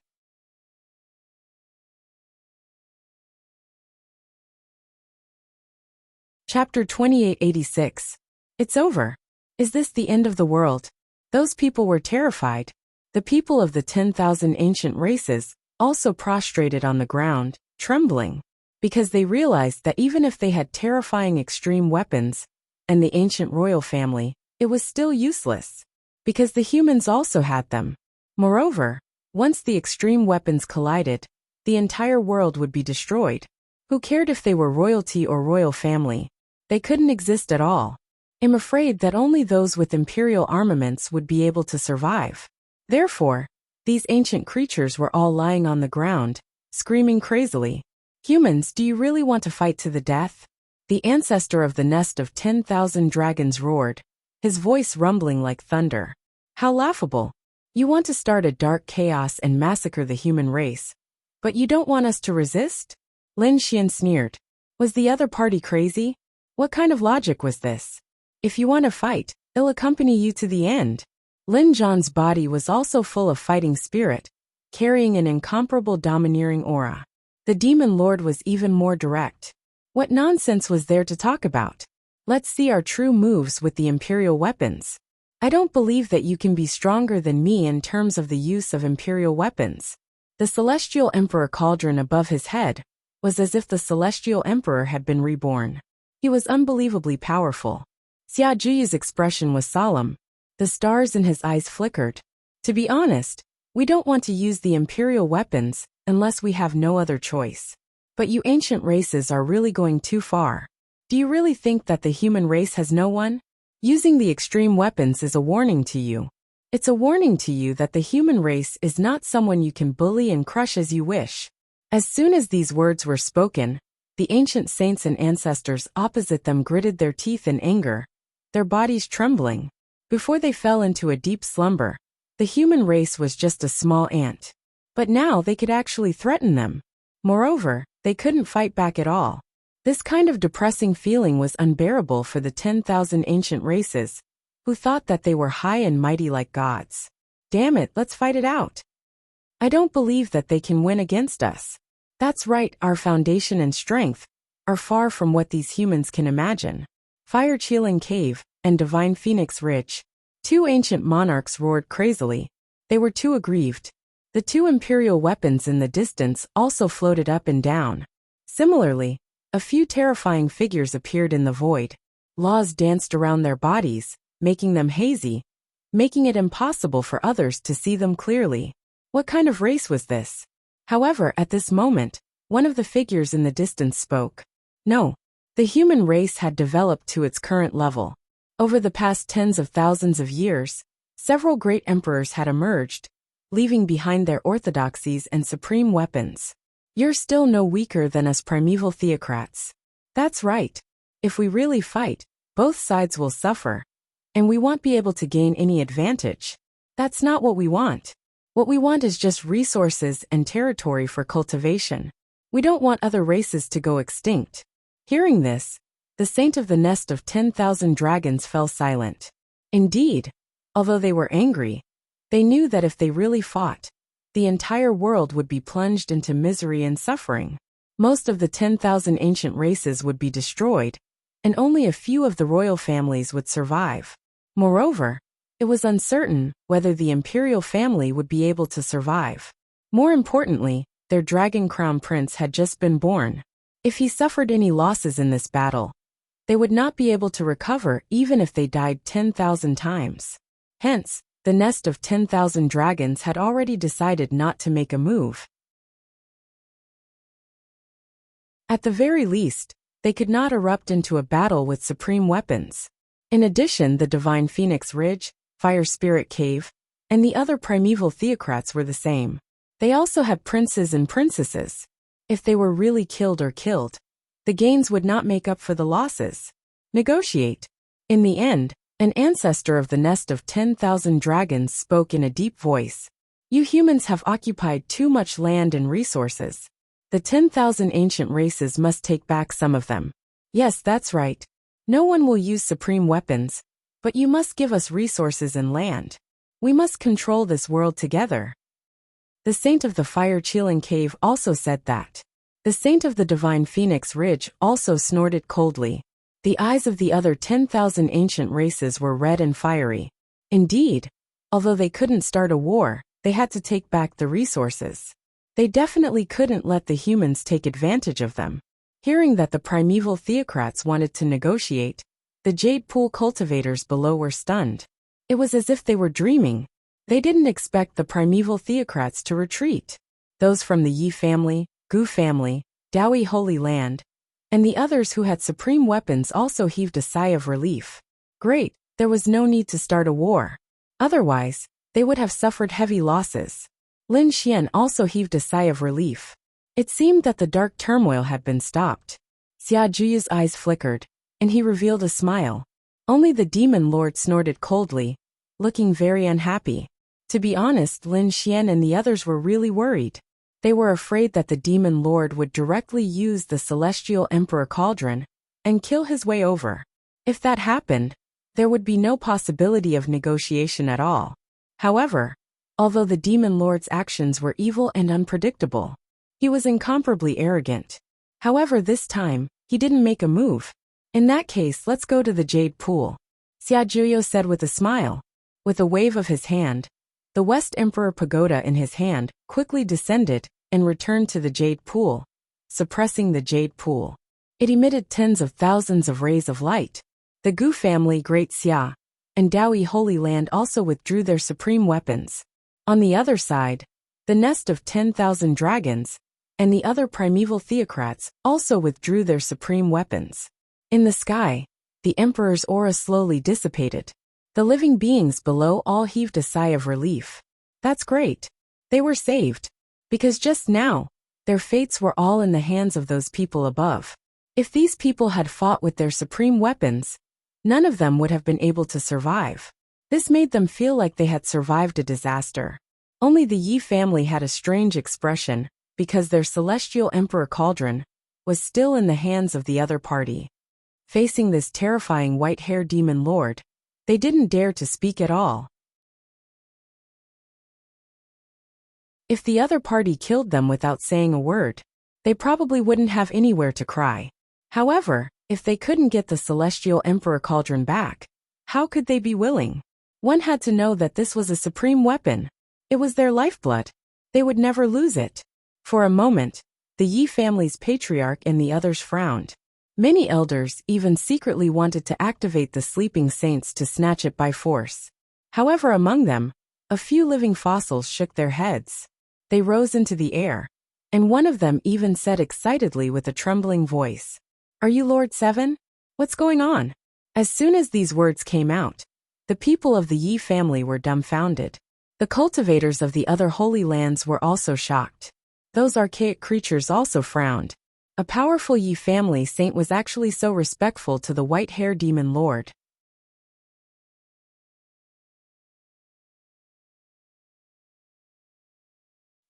Chapter 2886. It's over. Is this the end of the world? Those people were terrified. The people of the 10,000 ancient races also prostrated on the ground, trembling, because they realized that even if they had terrifying extreme weapons and the ancient royal family, it was still useless, because the humans also had them. Moreover, once the extreme weapons collided, the entire world would be destroyed. Who cared if they were royalty or royal family? They couldn't exist at all. I'm afraid that only those with imperial armaments would be able to survive. Therefore, these ancient creatures were all lying on the ground, screaming crazily. Humans, do you really want to fight to the death? The ancestor of the nest of 10,000 dragons roared, his voice rumbling like thunder. How laughable. You want to start a dark chaos and massacre the human race, but you don't want us to resist? Lin Xian sneered. Was the other party crazy? What kind of logic was this? If you want to fight, I'll accompany you to the end. Lin Zhan's body was also full of fighting spirit, carrying an incomparable domineering aura. The demon lord was even more direct. What nonsense was there to talk about? Let's see our true moves with the imperial weapons. I don't believe that you can be stronger than me in terms of the use of imperial weapons. The celestial emperor cauldron above his head was as if the celestial emperor had been reborn. He was unbelievably powerful. Xia Zhiyu's expression was solemn. The stars in his eyes flickered. To be honest, we don't want to use the imperial weapons unless we have no other choice. But you ancient races are really going too far. Do you really think that the human race has no one? Using the extreme weapons is a warning to you. It's a warning to you that the human race is not someone you can bully and crush as you wish. As soon as these words were spoken, the ancient saints and ancestors opposite them gritted their teeth in anger, their bodies trembling. Before they fell into a deep slumber, the human race was just a small ant. But now they could actually threaten them. Moreover, they couldn't fight back at all. This kind of depressing feeling was unbearable for the 10,000 ancient races, who thought that they were high and mighty like gods. Damn it, let's fight it out. I don't believe that they can win against us. That's right, our foundation and strength are far from what these humans can imagine. Fire Chilling Cave and Divine Phoenix Ridge. Two ancient monarchs roared crazily. They were too aggrieved. The two imperial weapons in the distance also floated up and down. Similarly, a few terrifying figures appeared in the void. Laws danced around their bodies, making them hazy, making it impossible for others to see them clearly. What kind of race was this? However, at this moment, one of the figures in the distance spoke. No, the human race had developed to its current level. Over the past tens of thousands of years, several great emperors had emerged, leaving behind their orthodoxies and supreme weapons. You're still no weaker than us primeval theocrats. That's right. If we really fight, both sides will suffer, and we won't be able to gain any advantage. That's not what we want. What we want is just resources and territory for cultivation. We don't want other races to go extinct. Hearing this, the saint of the nest of 10,000 dragons fell silent. Indeed, although they were angry, they knew that if they really fought, the entire world would be plunged into misery and suffering. Most of the 10,000 ancient races would be destroyed, and only a few of the royal families would survive. Moreover, it was uncertain whether the imperial family would be able to survive. More importantly, their dragon crown prince had just been born. If he suffered any losses in this battle, they would not be able to recover even if they died 10,000 times. Hence, the nest of 10,000 dragons had already decided not to make a move. At the very least, they could not erupt into a battle with supreme weapons. In addition, the Divine Phoenix Ridge, Fire Spirit Cave, and the other primeval theocrats were the same. They also had princes and princesses. If they were really killed, the gains would not make up for the losses. Negotiate. In the end, an ancestor of the nest of 10,000 dragons spoke in a deep voice. You humans have occupied too much land and resources. The 10,000 ancient races must take back some of them. Yes, that's right. No one will use supreme weapons, but you must give us resources and land. We must control this world together. The saint of the Fire Chilling Cave also said that. The saint of the Divine Phoenix Ridge also snorted coldly. The eyes of the other 10,000 ancient races were red and fiery. Indeed, Although they couldn't start a war, they had to take back the resources. They definitely couldn't let the humans take advantage of them. Hearing that the primeval theocrats wanted to negotiate, the jade pool cultivators below were stunned. It was as if they were dreaming. They didn't expect the primeval theocrats to retreat. Those from the Yi family, Gu family, Daoi Holy Land, and the others who had supreme weapons also heaved a sigh of relief. Great, there was no need to start a war. Otherwise, they would have suffered heavy losses. Lin Xian also heaved a sigh of relief. It seemed that the dark turmoil had been stopped. Xia Zhuyu's eyes flickered, and he revealed a smile. Only the demon lord snorted coldly, looking very unhappy. To be honest, Lin Xian and the others were really worried. They were afraid that the demon lord would directly use the celestial emperor cauldron and kill his way over. If that happened, there would be no possibility of negotiation at all. However, although the demon lord's actions were evil and unpredictable, he was incomparably arrogant. However, this time, he didn't make a move. In that case, let's go to the jade pool, Xia Zhuyu said with a smile. With a wave of his hand, the West Emperor Pagoda in his hand quickly descended and returned to the jade pool, suppressing the jade pool. It emitted tens of thousands of rays of light. The Gu family, Great Xia, and Daoi Holy Land also withdrew their supreme weapons. On the other side, the nest of 10,000 dragons and the other primeval theocrats also withdrew their supreme weapons. In the sky, the emperor's aura slowly dissipated. The living beings below all heaved a sigh of relief. That's great. They were saved. Because just now, their fates were all in the hands of those people above. If these people had fought with their supreme weapons, none of them would have been able to survive. This made them feel like they had survived a disaster. Only the Yi family had a strange expression, because their celestial emperor cauldron was still in the hands of the other party. Facing this terrifying white-haired demon lord, they didn't dare to speak at all. If the other party killed them without saying a word, they probably wouldn't have anywhere to cry. However, if they couldn't get the celestial emperor cauldron back, how could they be willing? One had to know that this was a supreme weapon. It was their lifeblood. They would never lose it. For a moment, the Yi family's patriarch and the others frowned. Many elders even secretly wanted to activate the sleeping saints to snatch it by force. However, among them, a few living fossils shook their heads. They rose into the air, and one of them even said excitedly with a trembling voice, "Are you Lord Seven? What's going on?" As soon as these words came out, the people of the Yi family were dumbfounded. The cultivators of the other holy lands were also shocked. Those archaic creatures also frowned. A powerful Yi family saint was actually so respectful to the white-haired demon lord.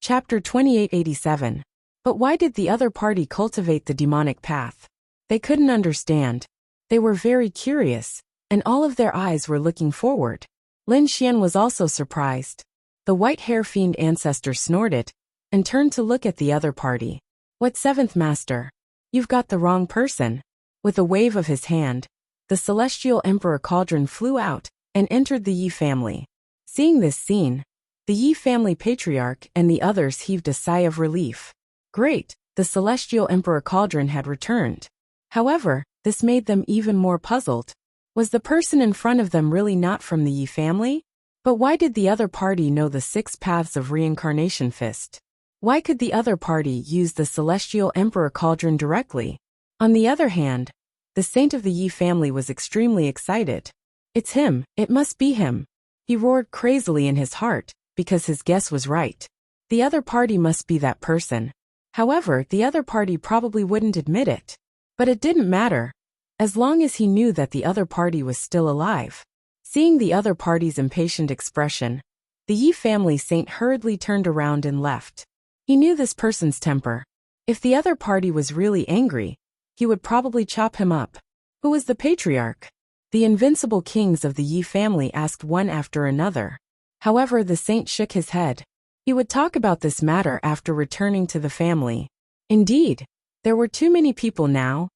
Chapter 2887. But why did the other party cultivate the demonic path? They couldn't understand. They were very curious, and all of their eyes were looking forward. Lin Xian was also surprised. The white-hair fiend ancestor snorted and turned to look at the other party. "What, seventh master? You've got the wrong person." With a wave of his hand, the celestial emperor cauldron flew out and entered the Yi family. Seeing this scene, the Yi family patriarch and the others heaved a sigh of relief. Great, the celestial emperor cauldron had returned. However, this made them even more puzzled. Was the person in front of them really not from the Yi family? But why did the other party know the 6 paths of reincarnation fist? Why could the other party use the celestial emperor cauldron directly? On the other hand, the saint of the Yi family was extremely excited. "It's him, it must be him." He roared crazily in his heart, because his guess was right. The other party must be that person. However, the other party probably wouldn't admit it. But it didn't matter, as long as he knew that the other party was still alive. Seeing the other party's impatient expression, the Yi family saint hurriedly turned around and left. He knew this person's temper. If the other party was really angry, he would probably chop him up. Who was the patriarch? The invincible kings of the Yi family asked one after another. However, the saint shook his head. He would talk about this matter after returning to the family. Indeed, there were too many people now,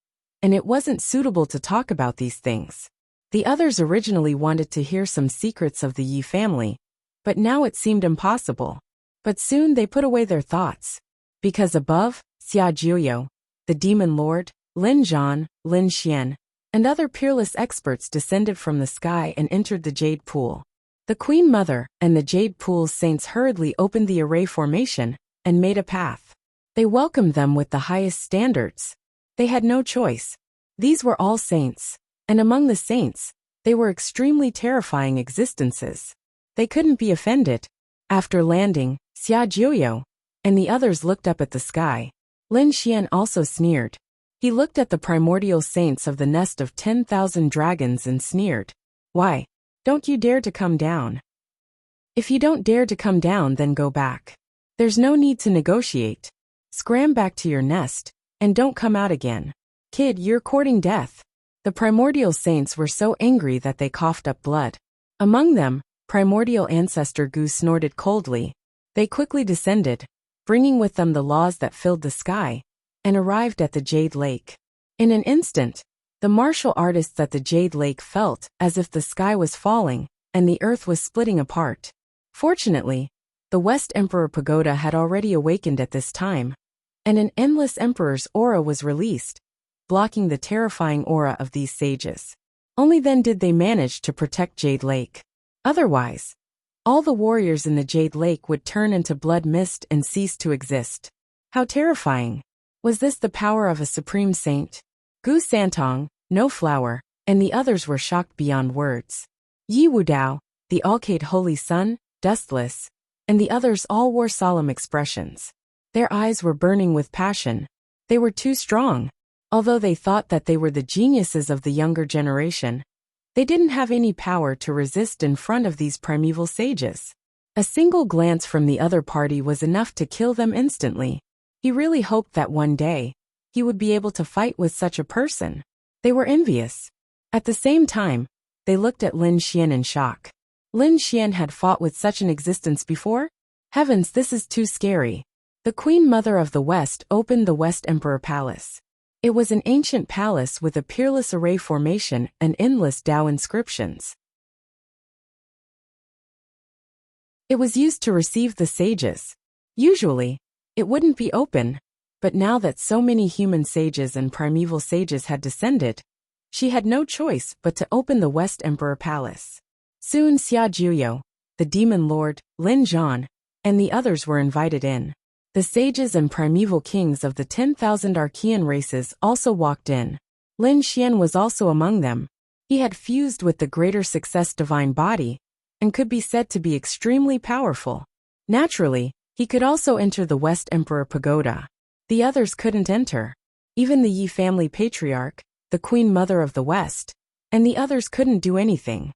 and it wasn't suitable to talk about these things. The others originally wanted to hear some secrets of the Yi family, but now it seemed impossible. But soon they put away their thoughts. Because above, Xia Jiuyo, the demon lord, Lin Zhan, Lin Xian, and other peerless experts descended from the sky and entered the Jade Pool. The Queen Mother and the Jade Pool's saints hurriedly opened the array formation and made a path. They welcomed them with the highest standards. They had no choice. These were all saints, and among the saints, they were extremely terrifying existences. They couldn't be offended. After landing, Xia Jiuyo and the others looked up at the sky. Lin Xian also sneered. He looked at the primordial saints of the nest of 10,000 dragons and sneered. Why? Don't you dare to come down? If you don't dare to come down, then go back. There's no need to negotiate. Scram back to your nest, and don't come out again. Kid, you're courting death. The primordial saints were so angry that they coughed up blood. Among them, primordial ancestor Gu snorted coldly. They quickly descended, bringing with them the laws that filled the sky, and arrived at the Jade Lake. In an instant, the martial artists at the Jade Lake felt as if the sky was falling and the earth was splitting apart. Fortunately, the West Emperor Pagoda had already awakened at this time, and an endless emperor's aura was released, blocking the terrifying aura of these sages. Only then did they manage to protect Jade Lake. Otherwise, all the warriors in the Jade Lake would turn into blood mist and cease to exist. How terrifying! Was this the power of a supreme saint? Gu Santong, No Flower, and the others were shocked beyond words. Yi Wudao, the Alcate Holy Sun, Dustless, and the others all wore solemn expressions. Their eyes were burning with passion. They were too strong. Although they thought that they were the geniuses of the younger generation, they didn't have any power to resist in front of these primeval sages. A single glance from the other party was enough to kill them instantly. He really hoped that one day, he would be able to fight with such a person. They were envious. At the same time, they looked at Lin Xian in shock. Lin Xian had fought with such an existence before? Heavens, this is too scary. The Queen Mother of the West opened the West Emperor Palace. It was an ancient palace with a peerless array formation and endless Tao inscriptions. It was used to receive the sages. Usually, it wouldn't be open, but now that so many human sages and primeval sages had descended, she had no choice but to open the West Emperor Palace. Soon Xia Jiuyo, the demon lord, Lin Zhan, and the others were invited in. The sages and primeval kings of the 10,000 Archean races also walked in. Lin Xian was also among them. He had fused with the greater success divine body, and could be said to be extremely powerful. Naturally, he could also enter the West Emperor Pagoda. The others couldn't enter. Even the Yi family patriarch, the Queen Mother of the West, and the others couldn't do anything.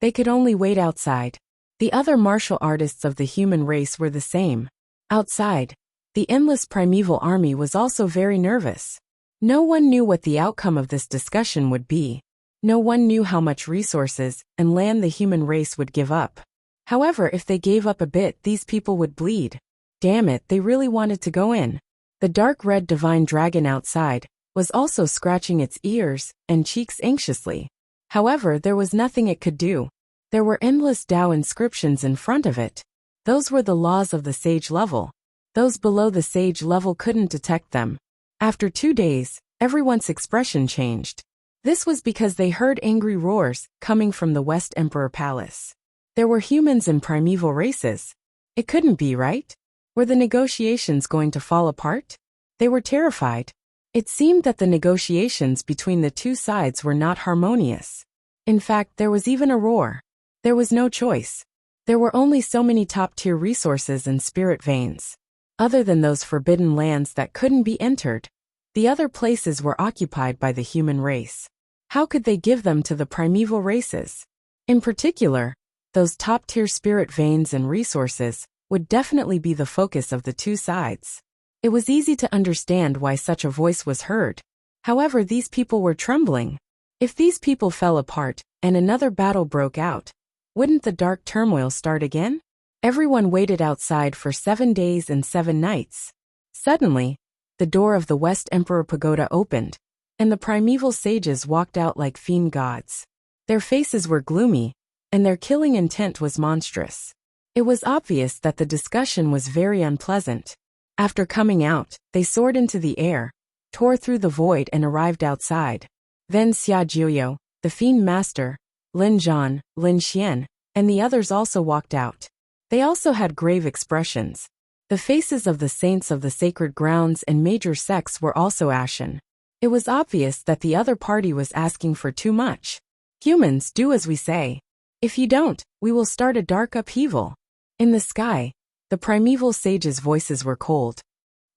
They could only wait outside. The other martial artists of the human race were the same. Outside, the endless primeval army was also very nervous. No one knew what the outcome of this discussion would be. No one knew how much resources and land the human race would give up. However, if they gave up a bit, these people would bleed. Damn it, they really wanted to go in. The dark red divine dragon outside was also scratching its ears and cheeks anxiously. However, there was nothing it could do. There were endless Tao inscriptions in front of it. Those were the laws of the sage level. Those below the sage level couldn't detect them. After 2 days, everyone's expression changed. This was because they heard angry roars coming from the West Emperor Palace. There were humans and primeval races. It couldn't be, right? Were the negotiations going to fall apart? They were terrified. It seemed that the negotiations between the two sides were not harmonious. In fact, there was even a roar. There was no choice. There were only so many top-tier resources and spirit veins. Other than those forbidden lands that couldn't be entered, the other places were occupied by the human race. How could they give them to the primeval races? In particular, those top-tier spirit veins and resources would definitely be the focus of the two sides. It was easy to understand why such a voice was heard. However, these people were trembling. If these people fell apart and another battle broke out, wouldn't the dark turmoil start again? Everyone waited outside for 7 days and 7 nights. Suddenly, the door of the West Emperor Pagoda opened, and the primeval sages walked out like fiend gods. Their faces were gloomy, and their killing intent was monstrous. It was obvious that the discussion was very unpleasant. After coming out, they soared into the air, tore through the void and arrived outside. Then Xia Jiuyo, the Fiend Master, Lin Zhan, Lin Xian, and the others also walked out. They also had grave expressions. The faces of the saints of the sacred grounds and major sects were also ashen. It was obvious that the other party was asking for too much. Humans, do as we say. If you don't, we will start a dark upheaval. In the sky, the primeval sages' voices were cold.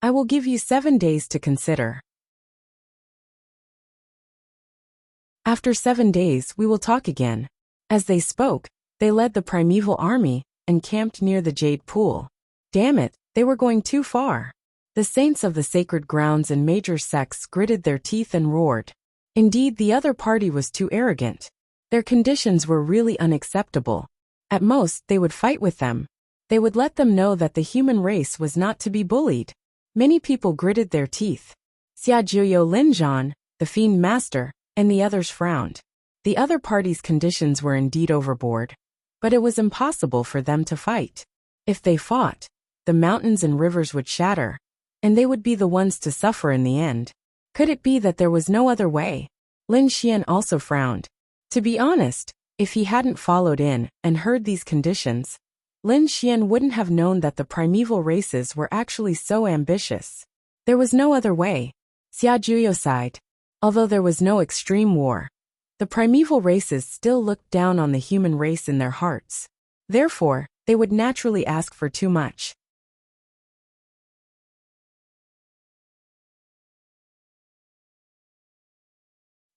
I will give you 7 days to consider. After 7 days, we will talk again. As they spoke, they led the primeval army and camped near the Jade Pool. Damn it, they were going too far. The saints of the sacred grounds and major sects gritted their teeth and roared. Indeed, the other party was too arrogant. Their conditions were really unacceptable. At most, they would fight with them. They would let them know that the human race was not to be bullied. Many people gritted their teeth. Xia Jiuyo, Lin Zhan, the Fiend Master, and the others frowned. The other party's conditions were indeed overboard. But it was impossible for them to fight. If they fought, the mountains and rivers would shatter, and they would be the ones to suffer in the end. Could it be that there was no other way? Lin Xian also frowned. To be honest, if he hadn't followed in and heard these conditions, Lin Xian wouldn't have known that the primeval races were actually so ambitious. There was no other way. Xia Jiuyo sighed. Although there was no extreme war, the primeval races still looked down on the human race in their hearts. Therefore, they would naturally ask for too much.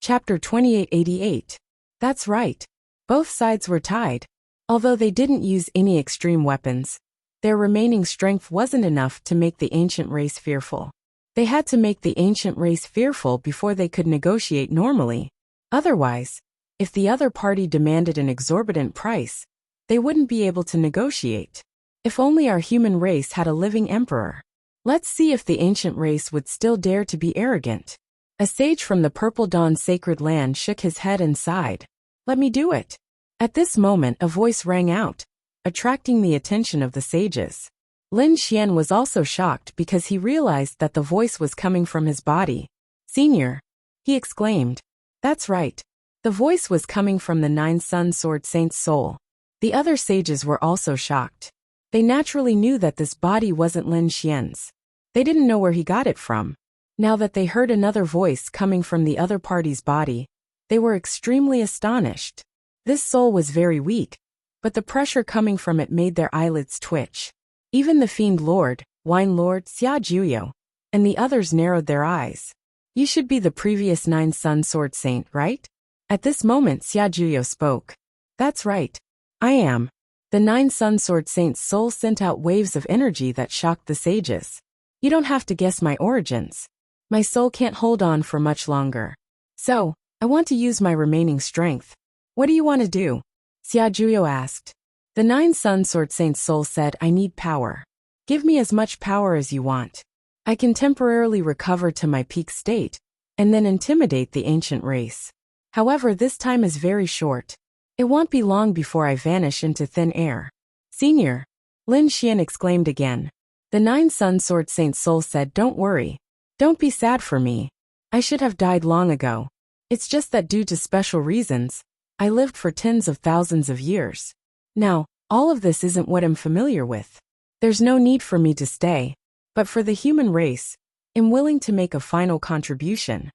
Chapter 2888. That's right. Both sides were tied. Although they didn't use any extreme weapons, their remaining strength wasn't enough to make the ancient race fearful. They had to make the ancient race fearful before they could negotiate normally. Otherwise, if the other party demanded an exorbitant price, they wouldn't be able to negotiate. If only our human race had a living emperor. Let's see if the ancient race would still dare to be arrogant. A sage from the Purple Dawn sacred land shook his head and sighed. Let me do it. At this moment a voice rang out, attracting the attention of the sages. Lin Xian was also shocked because he realized that the voice was coming from his body. Senior, he exclaimed. That's right. The voice was coming from the 9-Sun Sword Saint's soul. The other sages were also shocked. They naturally knew that this body wasn't Lin Xian's. They didn't know where he got it from. Now that they heard another voice coming from the other party's body, they were extremely astonished. This soul was very weak, but the pressure coming from it made their eyelids twitch. Even the Fiend Lord, Wine Lord, Xia Jiuyo, and the others narrowed their eyes. You should be the previous 9-Sun Sword Saint, right? At this moment Xia Jiuyo spoke. That's right. I am. The 9-Sun Sword Saint's soul sent out waves of energy that shocked the sages. You don't have to guess my origins. My soul can't hold on for much longer. So, I want to use my remaining strength. What do you want to do? Xia Jiuyo asked. The 9-Sun Sword Saint's soul said, I need power. Give me as much power as you want. I can temporarily recover to my peak state, and then intimidate the ancient race. However, this time is very short. It won't be long before I vanish into thin air. Senior, Lin Xian exclaimed again. The 9-Sun Sword Saint's soul said, don't worry. Don't be sad for me. I should have died long ago. It's just that due to special reasons, I lived for tens of thousands of years. Now, all of this isn't what I'm familiar with. There's no need for me to stay, but for the human race, I'm willing to make a final contribution.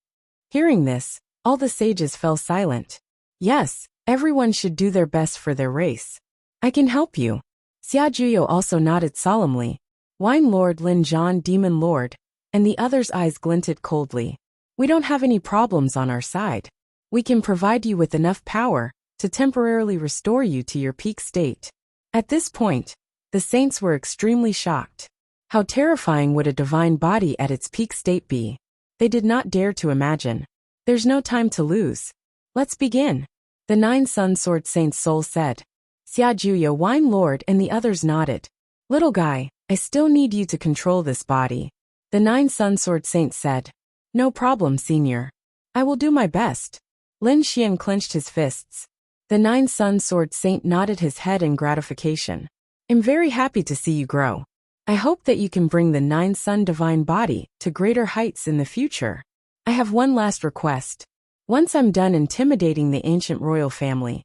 Hearing this, all the sages fell silent. Yes, everyone should do their best for their race. I can help you. Xia Jiuyo also nodded solemnly. Wine Lord, Lin Zhan, Demon Lord, and the others' eyes glinted coldly. We don't have any problems on our side. We can provide you with enough power to temporarily restore you to your peak state. At this point, the saints were extremely shocked. How terrifying would a divine body at its peak state be? They did not dare to imagine. There's no time to lose. Let's begin. The 9-Sun Sword Saint's soul said. Xia Jiuyo, Wine Lord, and the others nodded. Little guy, I still need you to control this body. The 9-Sun Sword Saint said. No problem, Senior. I will do my best. Lin Xian clenched his fists. The 9-Sun Sword Saint nodded his head in gratification. I'm very happy to see you grow. I hope that you can bring the 9-sun divine body to greater heights in the future. I have one last request. Once I'm done intimidating the ancient royal family,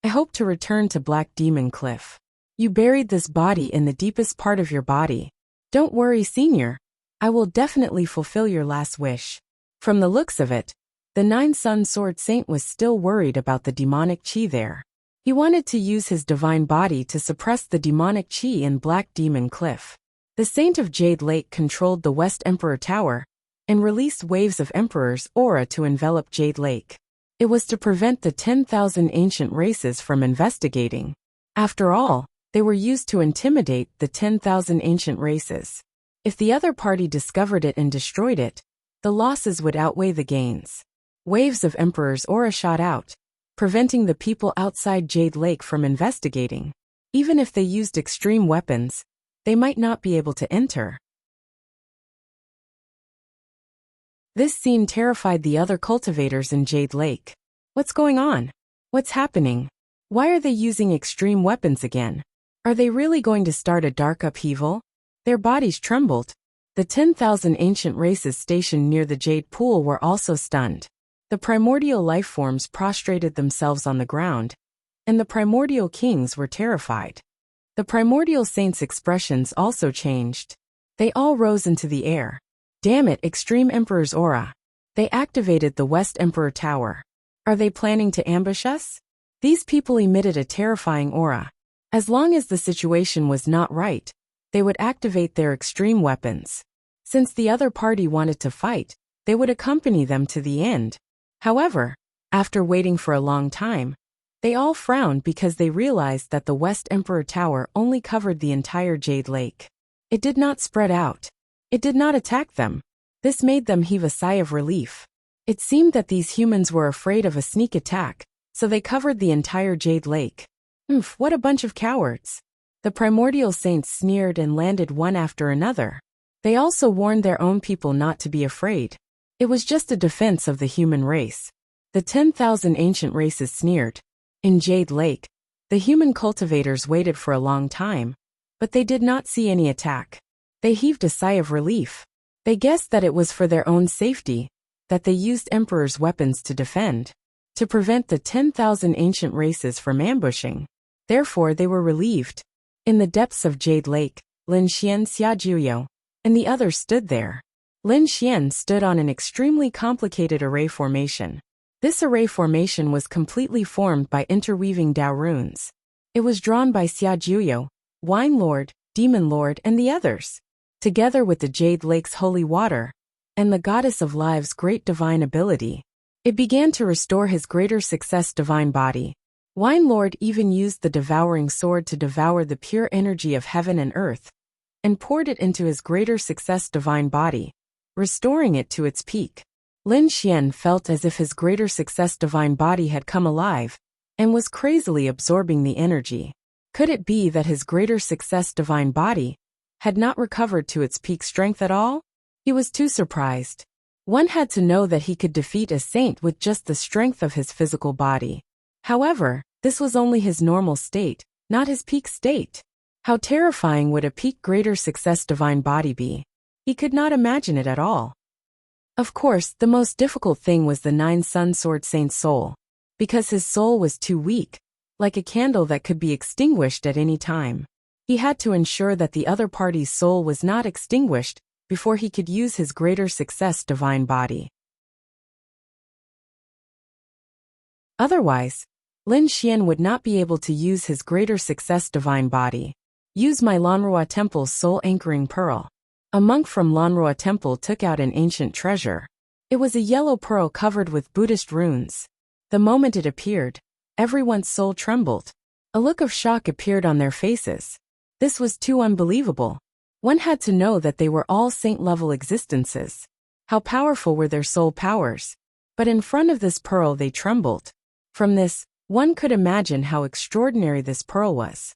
I hope to return to Black Demon Cliff. You buried this body in the deepest part of your body. Don't worry, Senior. I will definitely fulfill your last wish. From the looks of it, the 9-sun sword saint was still worried about the demonic chi there. He wanted to use his divine body to suppress the demonic chi in Black Demon Cliff. The Saint of Jade Lake controlled the West Emperor Tower and released waves of Emperor's aura to envelop Jade Lake. It was to prevent the 10,000 ancient races from investigating. After all, they were used to intimidate the 10,000 ancient races. If the other party discovered it and destroyed it, the losses would outweigh the gains. Waves of Emperor's aura shot out, preventing the people outside Jade Lake from investigating. Even if they used extreme weapons, they might not be able to enter. This scene terrified the other cultivators in Jade Lake. What's going on? What's happening? Why are they using extreme weapons again? Are they really going to start a dark upheaval? Their bodies trembled. The 10,000 ancient races stationed near the Jade Pool were also stunned. The primordial life forms prostrated themselves on the ground, and the primordial kings were terrified. The primordial saints' expressions also changed. They all rose into the air. Damn it, Extreme Emperor's aura. They activated the West Emperor Tower. Are they planning to ambush us? These people emitted a terrifying aura. As long as the situation was not right, they would activate their extreme weapons. Since the other party wanted to fight, they would accompany them to the end. However, after waiting for a long time, they all frowned because they realized that the West Emperor Tower only covered the entire Jade Lake. It did not spread out. It did not attack them. This made them heave a sigh of relief. It seemed that these humans were afraid of a sneak attack, so they covered the entire Jade Lake. What a bunch of cowards. The primordial saints sneered and landed one after another. They also warned their own people not to be afraid. It was just a defense of the human race. The 10,000 ancient races sneered. In Jade Lake, the human cultivators waited for a long time, but they did not see any attack. They heaved a sigh of relief. They guessed that it was for their own safety, that they used Emperor's weapons to defend, to prevent the 10,000 ancient races from ambushing. Therefore they were relieved. In the depths of Jade Lake, Lin Xian Xiajuyo and the others stood there. Lin Xian stood on an extremely complicated array formation. This array formation was completely formed by interweaving Dao runes. It was drawn by Xiajuyo, Wine Lord, Demon Lord and the others, together with the Jade Lake's holy water, and the Goddess of Live's great divine ability. It began to restore his greater success divine body. Wine Lord even used the devouring sword to devour the pure energy of heaven and earth, and poured it into his greater success divine body, restoring it to its peak. Lin Xian felt as if his greater success divine body had come alive, and was crazily absorbing the energy. Could it be that his greater success divine body had not recovered to its peak strength at all? He was too surprised. One had to know that he could defeat a saint with just the strength of his physical body. However, this was only his normal state, not his peak state. How terrifying would a peak greater success divine body be? He could not imagine it at all. Of course, the most difficult thing was the 9-sun sword saint's soul, because his soul was too weak, like a candle that could be extinguished at any time. He had to ensure that the other party's soul was not extinguished before he could use his greater success divine body. Otherwise, Lin Xian would not be able to use his greater success divine body. Use my Lanrua Temple's soul anchoring pearl. A monk from Lanrua Temple took out an ancient treasure. It was a yellow pearl covered with Buddhist runes. The moment it appeared, everyone's soul trembled. A look of shock appeared on their faces. This was too unbelievable. One had to know that they were all saint-level existences. How powerful were their soul powers? But in front of this pearl they trembled. From this, one could imagine how extraordinary this pearl was.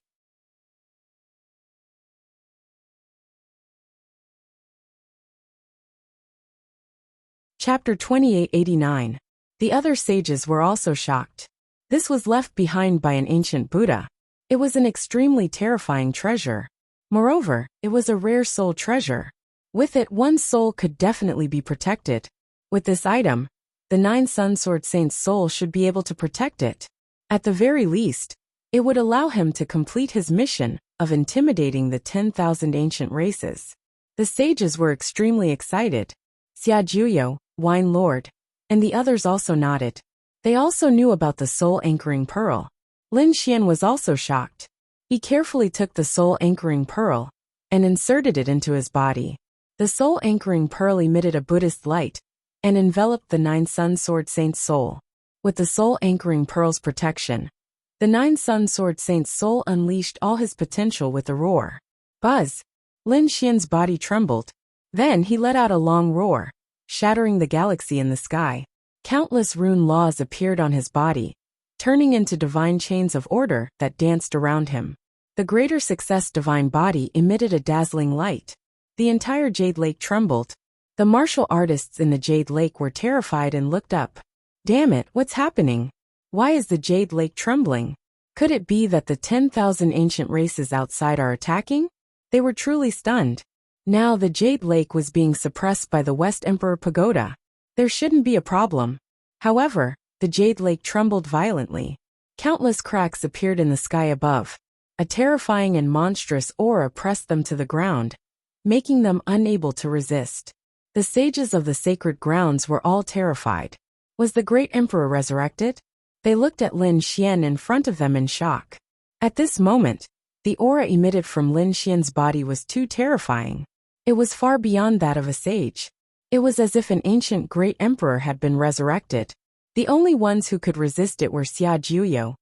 Chapter 2889. The other sages were also shocked. This was left behind by an ancient Buddha. It was an extremely terrifying treasure. Moreover, it was a rare soul treasure. With it, one's soul could definitely be protected. With this item, the 9 Sun Sword Saint's soul should be able to protect it. At the very least, it would allow him to complete his mission of intimidating the 10,000 ancient races. The sages were extremely excited. Xia Juyo, Wine Lord, and the others also nodded. They also knew about the soul anchoring pearl. Lin Xian was also shocked. He carefully took the soul anchoring pearl and inserted it into his body. The soul anchoring pearl emitted a Buddhist light and enveloped the 9 Sun Sword Saint's soul. With the soul anchoring pearl's protection, the 9 Sun Sword Saint's soul unleashed all his potential with a roar. Buzz! Lin Xian's body trembled. Then he let out a long roar, shattering the galaxy in the sky. Countless rune laws appeared on his body, turning into divine chains of order that danced around him. The Greater Success divine body emitted a dazzling light. The entire Jade Lake trembled. The martial artists in the Jade Lake were terrified and looked up. Damn it, what's happening? Why is the Jade Lake trembling? Could it be that the 10,000 ancient races outside are attacking? They were truly stunned. Now the Jade Lake was being suppressed by the West Emperor Pagoda. There shouldn't be a problem. However, the Jade Lake trembled violently. Countless cracks appeared in the sky above. A terrifying and monstrous aura pressed them to the ground, making them unable to resist. The sages of the sacred grounds were all terrified. Was the great emperor resurrected? They looked at Lin Xian in front of them in shock. At this moment, the aura emitted from Lin Xian's body was too terrifying. It was far beyond that of a sage. It was as if an ancient great emperor had been resurrected. The only ones who could resist it were Xia Juyo,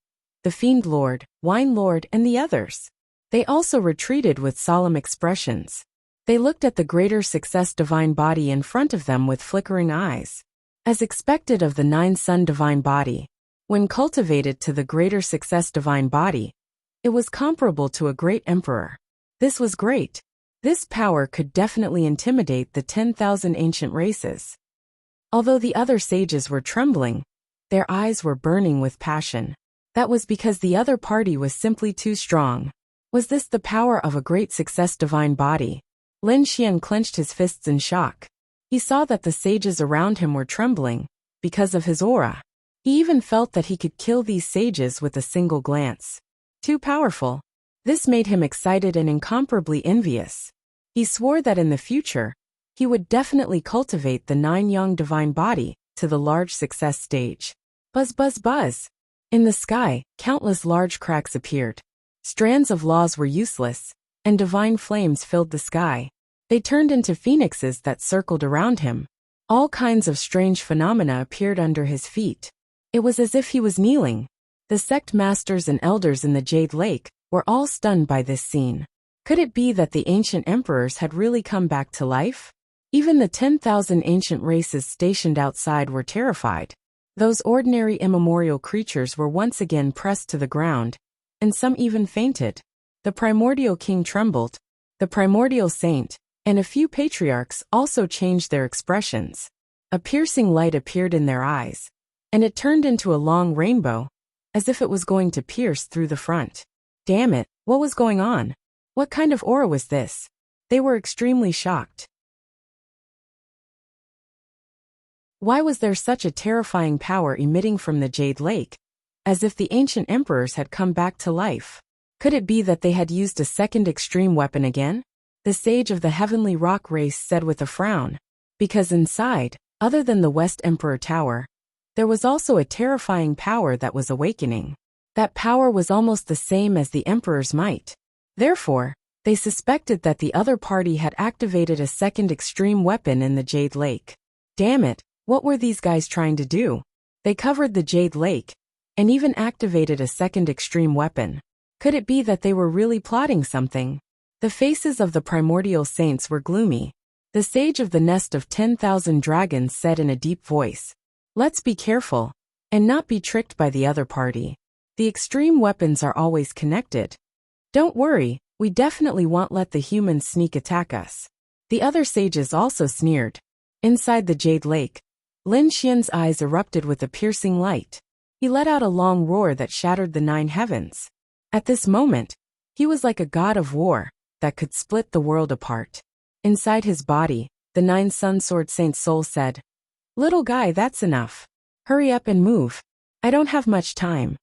the Fiend Lord, Wine Lord, and the others. They also retreated with solemn expressions. They looked at the Greater Success divine body in front of them with flickering eyes. As expected of the 9 Sun divine body, when cultivated to the Greater Success divine body, it was comparable to a great emperor. This was great. This power could definitely intimidate the 10,000 ancient races. Although the other sages were trembling, their eyes were burning with passion. That was because the other party was simply too strong. Was this the power of a Great Success divine body? Lin Xian clenched his fists in shock. He saw that the sages around him were trembling because of his aura. He even felt that he could kill these sages with a single glance. Too powerful. This made him excited and incomparably envious. He swore that in the future, he would definitely cultivate the 9 Yang divine body to the large success stage. Buzz buzz buzz. In the sky, countless large cracks appeared. Strands of laws were useless, and divine flames filled the sky. They turned into phoenixes that circled around him. All kinds of strange phenomena appeared under his feet. It was as if he was kneeling. The sect masters and elders in the Jade Lake were all stunned by this scene. Could it be that the ancient emperors had really come back to life? Even the 10,000 ancient races stationed outside were terrified. Those ordinary immemorial creatures were once again pressed to the ground, and some even fainted. The primordial king trembled. The primordial saint and a few patriarchs also changed their expressions. A piercing light appeared in their eyes, and it turned into a long rainbow, as if it was going to pierce through the front. Damn it, what was going on? What kind of aura was this? They were extremely shocked. Why was there such a terrifying power emitting from the Jade Lake, as if the ancient emperors had come back to life? Could it be that they had used a second extreme weapon again? The sage of the heavenly rock race said with a frown. Because inside, other than the West Emperor Tower, there was also a terrifying power that was awakening. That power was almost the same as the Emperor's might. Therefore, they suspected that the other party had activated a second extreme weapon in the Jade Lake. Damn it, what were these guys trying to do? They covered the Jade Lake, and even activated a second extreme weapon. Could it be that they were really plotting something? The faces of the primordial saints were gloomy. The sage of the nest of 10,000 dragons said in a deep voice, "Let's be careful, and not be tricked by the other party. The extreme weapons are always connected. Don't worry, we definitely won't let the humans sneak attack us." The other sages also sneered. Inside the Jade Lake, Lin Xian's eyes erupted with a piercing light. He let out a long roar that shattered the 9 heavens. At this moment, he was like a god of war that could split the world apart. Inside his body, the 9 Sun Sword Saint's soul said, "Little guy, that's enough. Hurry up and move. I don't have much time."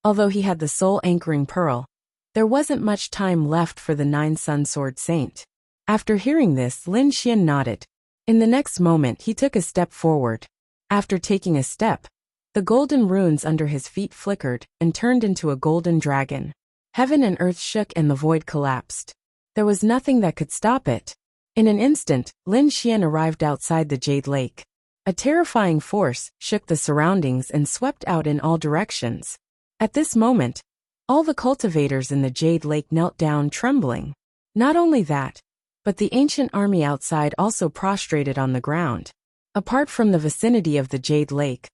Although he had the soul anchoring pearl, there wasn't much time left for the 9 Sun Sword Saint. After hearing this, Lin Xian nodded. In the next moment he took a step forward. After taking a step, the golden runes under his feet flickered and turned into a golden dragon. Heaven and earth shook and the void collapsed. There was nothing that could stop it. In an instant, Lin Xian arrived outside the Jade Lake. A terrifying force shook the surroundings and swept out in all directions. At this moment, all the cultivators in the Jade Lake knelt down trembling. Not only that, but the ancient army outside also prostrated on the ground. Apart from the vicinity of the Jade Lake,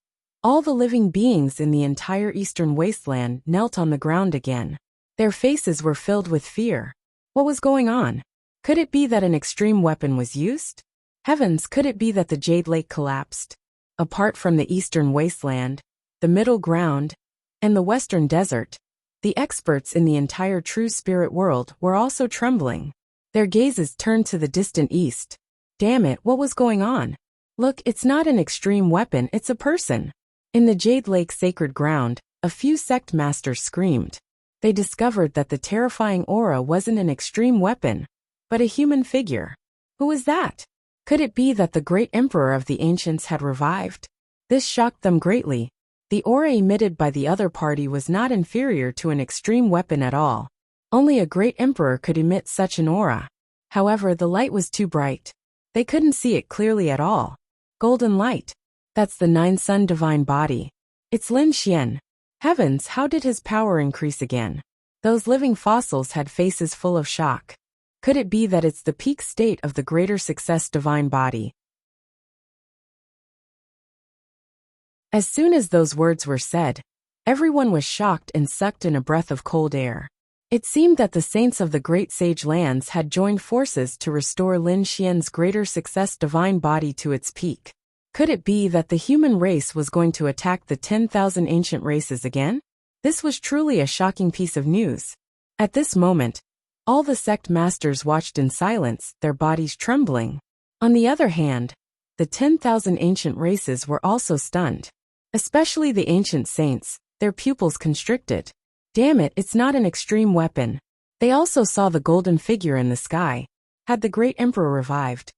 all the living beings in the entire eastern wasteland knelt on the ground again. Their faces were filled with fear. What was going on? Could it be that an extreme weapon was used? Heavens, could it be that the Jade Lake collapsed? Apart from the eastern wasteland, the middle ground, and the western desert, the experts in the entire true spirit world were also trembling. Their gazes turned to the distant east. Damn it, what was going on? Look, it's not an extreme weapon, it's a person. In the Jade Lake sacred ground, a few sect masters screamed. They discovered that the terrifying aura wasn't an extreme weapon, but a human figure. Who was that? Could it be that the great emperor of the ancients had revived? This shocked them greatly. The aura emitted by the other party was not inferior to an extreme weapon at all. Only a great emperor could emit such an aura. However, the light was too bright. They couldn't see it clearly at all. Golden light. That's the 9 Sun divine body. It's Lin Xian. Heavens, how did his power increase again? Those living fossils had faces full of shock. Could it be that it's the peak state of the greater success divine body? As soon as those words were said, everyone was shocked and sucked in a breath of cold air. It seemed that the saints of the great sage lands had joined forces to restore Lin Xian's greater success divine body to its peak. Could it be that the human race was going to attack the 10,000 ancient races again? This was truly a shocking piece of news. At this moment, all the sect masters watched in silence, their bodies trembling. On the other hand, the 10,000 ancient races were also stunned. Especially the ancient saints, their pupils constricted. Damn it, it's not an extreme weapon. They also saw the golden figure in the sky. Had the great emperor revived?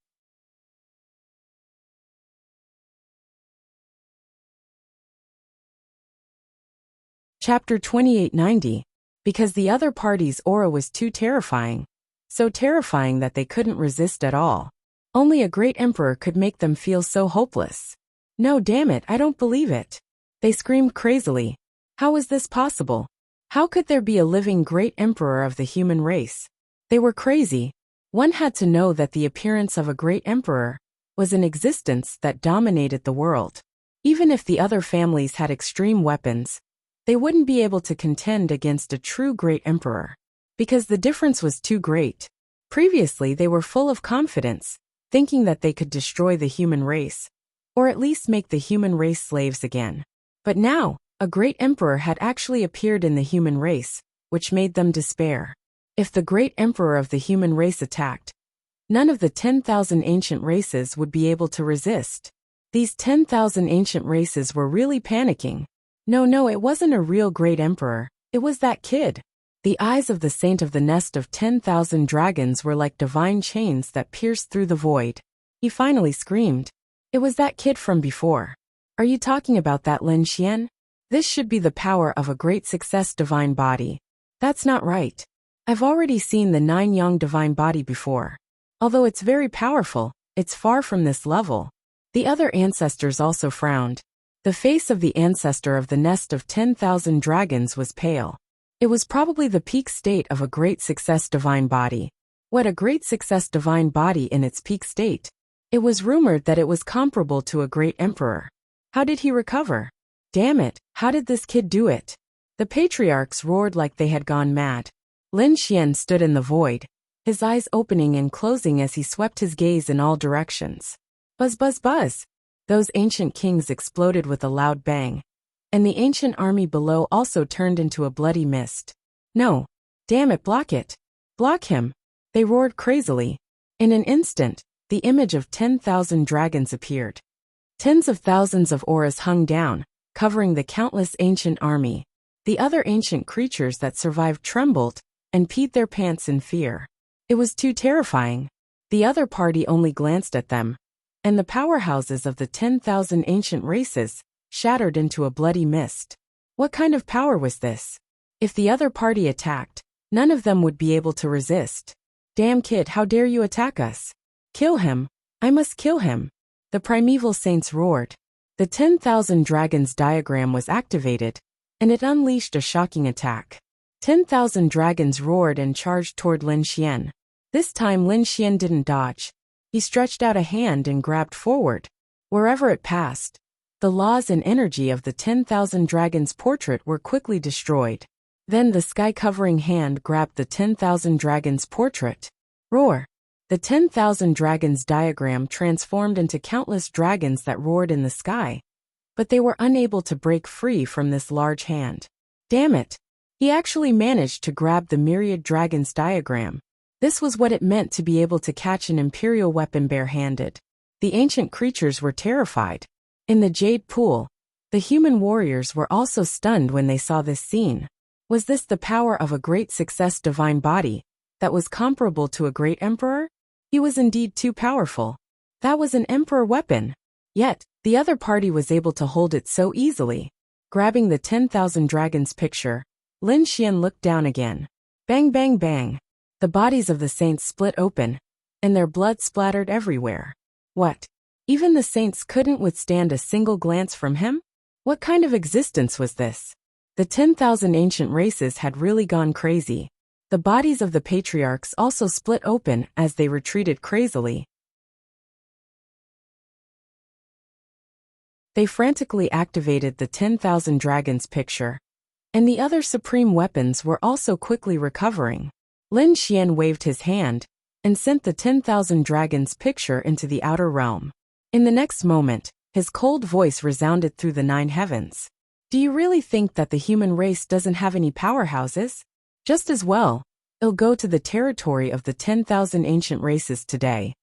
Chapter 2890. Because the other party's aura was too terrifying. So terrifying that they couldn't resist at all. Only a great emperor could make them feel so hopeless. No, damn it, I don't believe it. They screamed crazily. How was this possible? How could there be a living great emperor of the human race? They were crazy. One had to know that the appearance of a great emperor was an existence that dominated the world. Even if the other families had extreme weapons, they wouldn't be able to contend against a true great emperor. Because the difference was too great. Previously they were full of confidence, thinking that they could destroy the human race, or at least make the human race slaves again. But now, a great emperor had actually appeared in the human race, which made them despair. If the great emperor of the human race attacked, none of the 10,000 ancient races would be able to resist. These 10,000 ancient races were really panicking. No, it wasn't a real great emperor, it was that kid. The eyes of the saint of the nest of 10,000 dragons were like divine chains that pierced through the void. He finally screamed. It was that kid from before. Are you talking about that Lin Xian? This should be the power of a great success divine body. That's not right. I've already seen the 9 Yang divine body before. Although it's very powerful, it's far from this level. The other ancestors also frowned. The face of the ancestor of the nest of 10,000 dragons was pale. It was probably the peak state of a great success divine body. What a great success divine body in its peak state. It was rumored that it was comparable to a great emperor. How did he recover? Damn it, how did this kid do it? The patriarchs roared like they had gone mad. Lin Xian stood in the void, his eyes opening and closing as he swept his gaze in all directions. Buzz, buzz, buzz. Those ancient kings exploded with a loud bang, and the ancient army below also turned into a bloody mist. No. Damn it, block it. Block him. They roared crazily. In an instant, the image of 10,000 dragons appeared. Tens of thousands of auras hung down, covering the countless ancient army. The other ancient creatures that survived trembled and peed their pants in fear. It was too terrifying. The other party only glanced at them, and the powerhouses of the 10,000 ancient races shattered into a bloody mist. What kind of power was this? If the other party attacked, none of them would be able to resist. Damn kid, how dare you attack us? Kill him. I must kill him. The primeval saints roared. The 10,000 dragons diagram was activated, and it unleashed a shocking attack. 10,000 dragons roared and charged toward Lin Xian. This time Lin Xian didn't dodge. He stretched out a hand and grabbed forward. Wherever it passed, the laws and energy of the 10,000 dragons portrait were quickly destroyed. Then the sky-covering hand grabbed the 10,000 dragons portrait. Roar! The 10,000 dragons diagram transformed into countless dragons that roared in the sky. But they were unable to break free from this large hand. Damn it! He actually managed to grab the myriad dragons diagram. This was what it meant to be able to catch an imperial weapon bare-handed. The ancient creatures were terrified. In the jade pool, the human warriors were also stunned when they saw this scene. Was this the power of a great success divine body that was comparable to a great emperor? He was indeed too powerful. That was an emperor weapon. Yet, the other party was able to hold it so easily. Grabbing the 10,000 dragons picture, Lin Xian looked down again. Bang bang bang. The bodies of the saints split open, and their blood splattered everywhere. What? Even the saints couldn't withstand a single glance from him? What kind of existence was this? The 10,000 ancient races had really gone crazy. The bodies of the patriarchs also split open as they retreated crazily. They frantically activated the 10,000 dragons picture, and the other supreme weapons were also quickly recovering. Lin Xian waved his hand and sent the 10,000 dragons picture into the outer realm. In the next moment, his cold voice resounded through the 9 heavens. Do you really think that the human race doesn't have any powerhouses? Just as well, it'll go to the territory of the 10,000 ancient races today.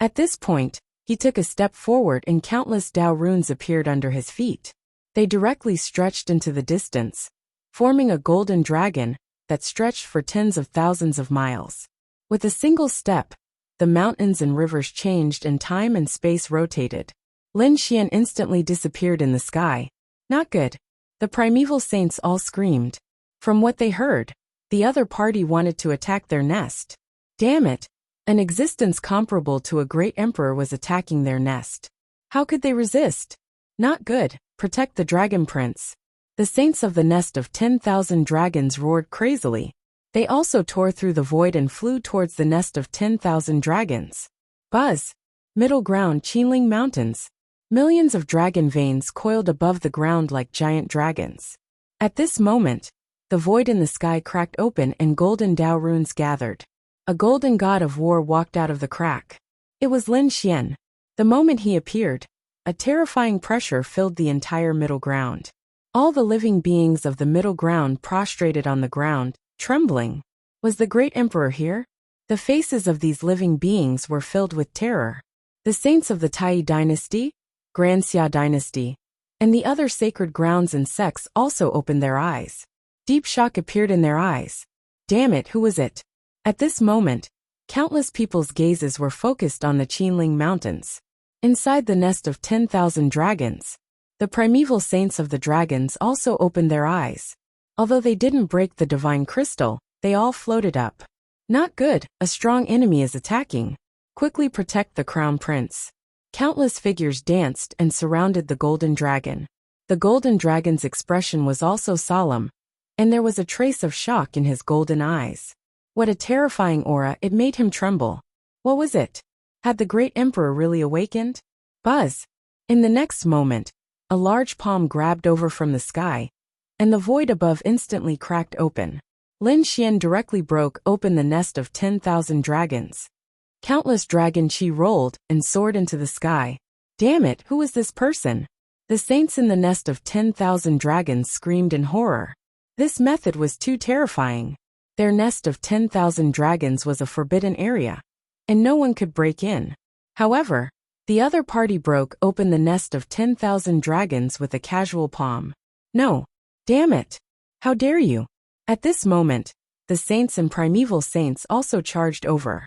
At this point, he took a step forward and countless Dao runes appeared under his feet. They directly stretched into the distance, forming a golden dragon that stretched for tens of thousands of miles. With a single step, the mountains and rivers changed and time and space rotated. Lin Xian instantly disappeared in the sky. Not good. The primeval saints all screamed. From what they heard, the other party wanted to attack their nest. Damn it! An existence comparable to a great emperor was attacking their nest. How could they resist? Not good. Protect the dragon prince. The saints of the nest of 10,000 dragons roared crazily. They also tore through the void and flew towards the nest of 10,000 dragons. Buzz! Middle ground Qinling Mountains. Millions of dragon veins coiled above the ground like giant dragons. At this moment, the void in the sky cracked open and golden Dao runes gathered. A golden god of war walked out of the crack. It was Lin Xian. The moment he appeared, a terrifying pressure filled the entire middle ground. All the living beings of the middle ground prostrated on the ground, trembling. Was the great emperor here? The faces of these living beings were filled with terror. The saints of the Tai dynasty, Granxia dynasty, and the other sacred grounds and sects also opened their eyes. Deep shock appeared in their eyes. Damn it, who was it? At this moment, countless people's gazes were focused on the Qinling Mountains. Inside the nest of 10,000 dragons, the primeval saints of the dragons also opened their eyes. Although they didn't break the divine crystal, they all floated up. Not good, a strong enemy is attacking. Quickly protect the crown prince. Countless figures danced and surrounded the golden dragon. The golden dragon's expression was also solemn, and there was a trace of shock in his golden eyes. What a terrifying aura, it made him tremble. What was it? Had the great emperor really awakened? Buzz! In the next moment, a large palm grabbed over from the sky, and the void above instantly cracked open. Lin Xian directly broke open the nest of 10,000 dragons. Countless dragon chi rolled and soared into the sky. Damn it, who is this person? The saints in the nest of 10,000 dragons screamed in horror. This method was too terrifying. Their nest of 10,000 dragons was a forbidden area, and no one could break in. However, the other party broke open the nest of 10,000 dragons with a casual palm. No. Damn it. How dare you? At this moment, the saints and primeval saints also charged over.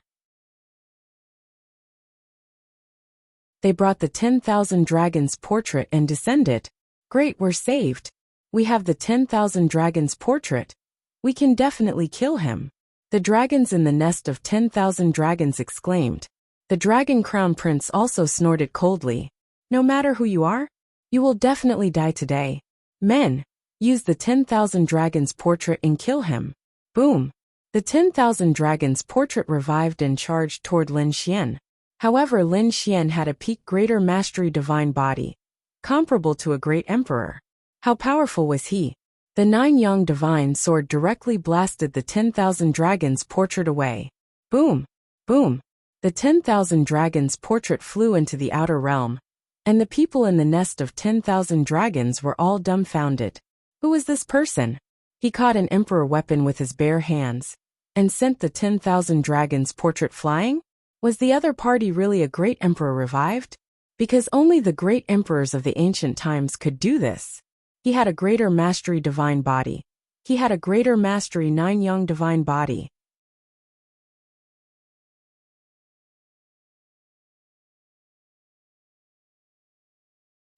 They brought the 10,000 dragons portrait and descended. Great, we're saved. We have the 10,000 dragons portrait. We can definitely kill him. The dragons in the nest of 10,000 dragons exclaimed. The dragon crown prince also snorted coldly. No matter who you are, you will definitely die today. Men, use the 10,000 dragons portrait and kill him. Boom. The 10,000 dragons portrait revived and charged toward Lin Xian. However, Lin Xian had a peak greater mastery divine body, comparable to a great emperor. How powerful was he? The 9-yang divine sword directly blasted the 10,000 dragons portrait away. Boom. Boom. The 10,000 dragons portrait flew into the outer realm, and the people in the nest of 10,000 dragons were all dumbfounded. Who was this person? He caught an emperor weapon with his bare hands, and sent the 10,000 dragons portrait flying? Was the other party really a great emperor revived? Because only the great emperors of the ancient times could do this. He had a greater mastery divine body. He had a greater mastery 9-yang divine body.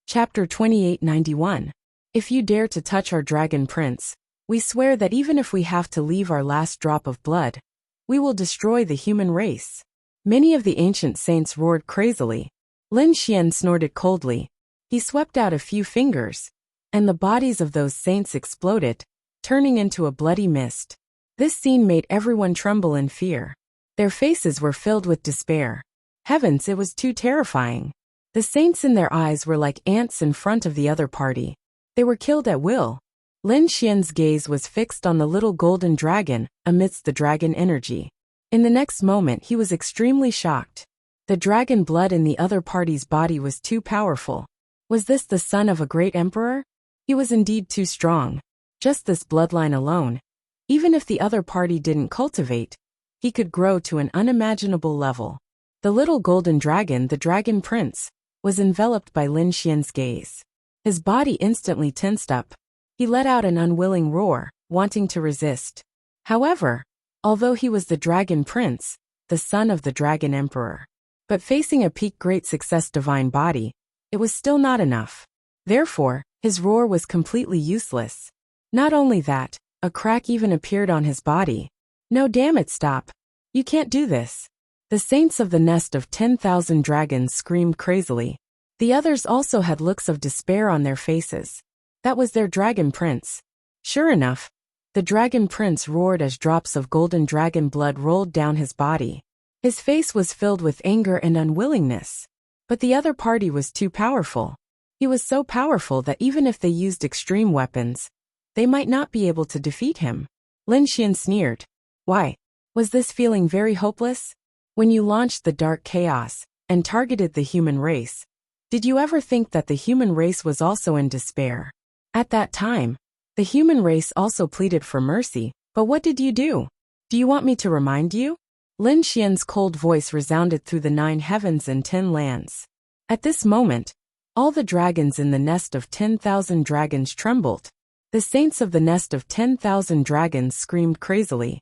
Chapter 2891. If you dare to touch our dragon prince, we swear that even if we have to leave our last drop of blood, we will destroy the human race. Many of the ancient saints roared crazily. Lin Xian snorted coldly. He swept out a few fingers, and the bodies of those saints exploded, turning into a bloody mist. This scene made everyone tremble in fear. Their faces were filled with despair. Heavens, it was too terrifying. The saints in their eyes were like ants in front of the other party. They were killed at will. Lin Xian's gaze was fixed on the little golden dragon amidst the dragon energy. In the next moment he was extremely shocked. The dragon blood in the other party's body was too powerful. Was this the son of a great emperor? He was indeed too strong. Just this bloodline alone, even if the other party didn't cultivate, he could grow to an unimaginable level. The little golden dragon, the dragon prince, was enveloped by Lin Xian's gaze. His body instantly tensed up. He let out an unwilling roar, wanting to resist. However, although he was the dragon prince, the son of the dragon emperor, but facing a peak great success divine body, it was still not enough. Therefore, his roar was completely useless. Not only that, a crack even appeared on his body. No, damn it, stop. You can't do this. The saints of the nest of 10,000 dragons screamed crazily. The others also had looks of despair on their faces. That was their dragon prince. Sure enough, the dragon prince roared as drops of golden dragon blood rolled down his body. His face was filled with anger and unwillingness. But the other party was too powerful. He was so powerful that even if they used extreme weapons, they might not be able to defeat him. Lin Xian sneered. Why? Was this feeling very hopeless? When you launched the dark chaos and targeted the human race, did you ever think that the human race was also in despair? At that time, the human race also pleaded for mercy, but what did you do? Do you want me to remind you? Lin Xian's cold voice resounded through the 9 heavens and 10 lands. At this moment, all the dragons in the nest of 10,000 dragons trembled. The saints of the nest of 10,000 dragons screamed crazily.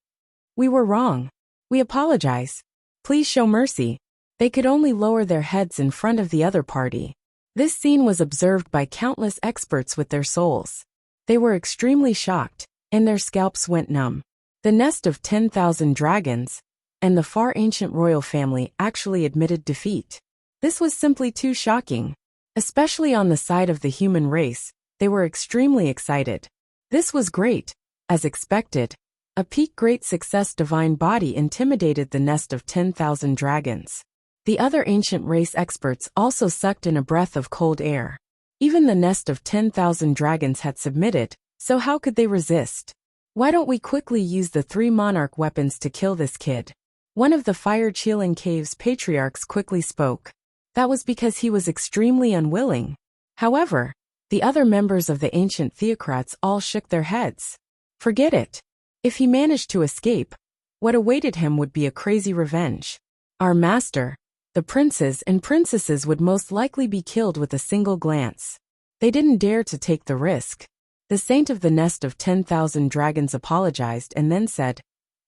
We were wrong. We apologize. Please show mercy. They could only lower their heads in front of the other party. This scene was observed by countless experts with their souls. They were extremely shocked, and their scalps went numb. The nest of 10,000 dragons, and the far ancient royal family actually admitted defeat. This was simply too shocking. Especially on the side of the human race, they were extremely excited. This was great. As expected, a peak great success divine body intimidated the nest of 10,000 dragons. The other ancient race experts also sucked in a breath of cold air. Even the nest of 10,000 dragons had submitted, so how could they resist? Why don't we quickly use the 3 monarch weapons to kill this kid? One of the Fire Chilling Cave's patriarchs quickly spoke. That was because he was extremely unwilling. However, the other members of the ancient theocrats all shook their heads. Forget it. If he managed to escape, what awaited him would be a crazy revenge. Our master, the princes and princesses would most likely be killed with a single glance. They didn't dare to take the risk. The saint of the nest of 10,000 dragons apologized and then said,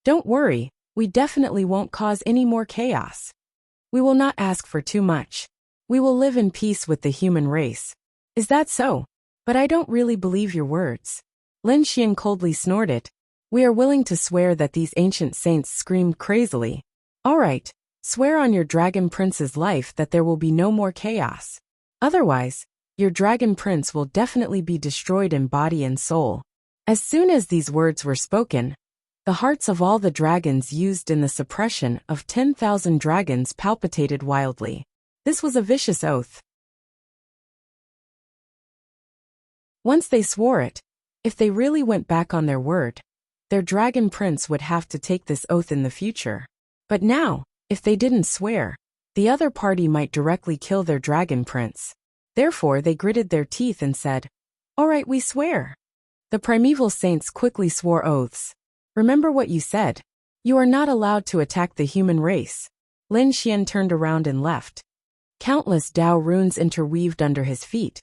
"Don't worry, we definitely won't cause any more chaos. We will not ask for too much. We will live in peace with the human race." "Is that so? But I don't really believe your words." Lin Xian coldly snorted. "We are willing to swear that these ancient saints screamed crazily." "All right, swear on your dragon prince's life that there will be no more chaos. Otherwise, your dragon prince will definitely be destroyed in body and soul." As soon as these words were spoken, the hearts of all the dragons used in the suppression of 10,000 dragons palpitated wildly. This was a vicious oath. Once they swore it, if they really went back on their word, their dragon prince would have to take this oath in the future. But now, if they didn't swear, the other party might directly kill their dragon prince. Therefore they gritted their teeth and said, "All right, we swear." The primeval saints quickly swore oaths. "Remember what you said. You are not allowed to attack the human race." Lin Xian turned around and left. Countless Dao runes interweaved under his feet,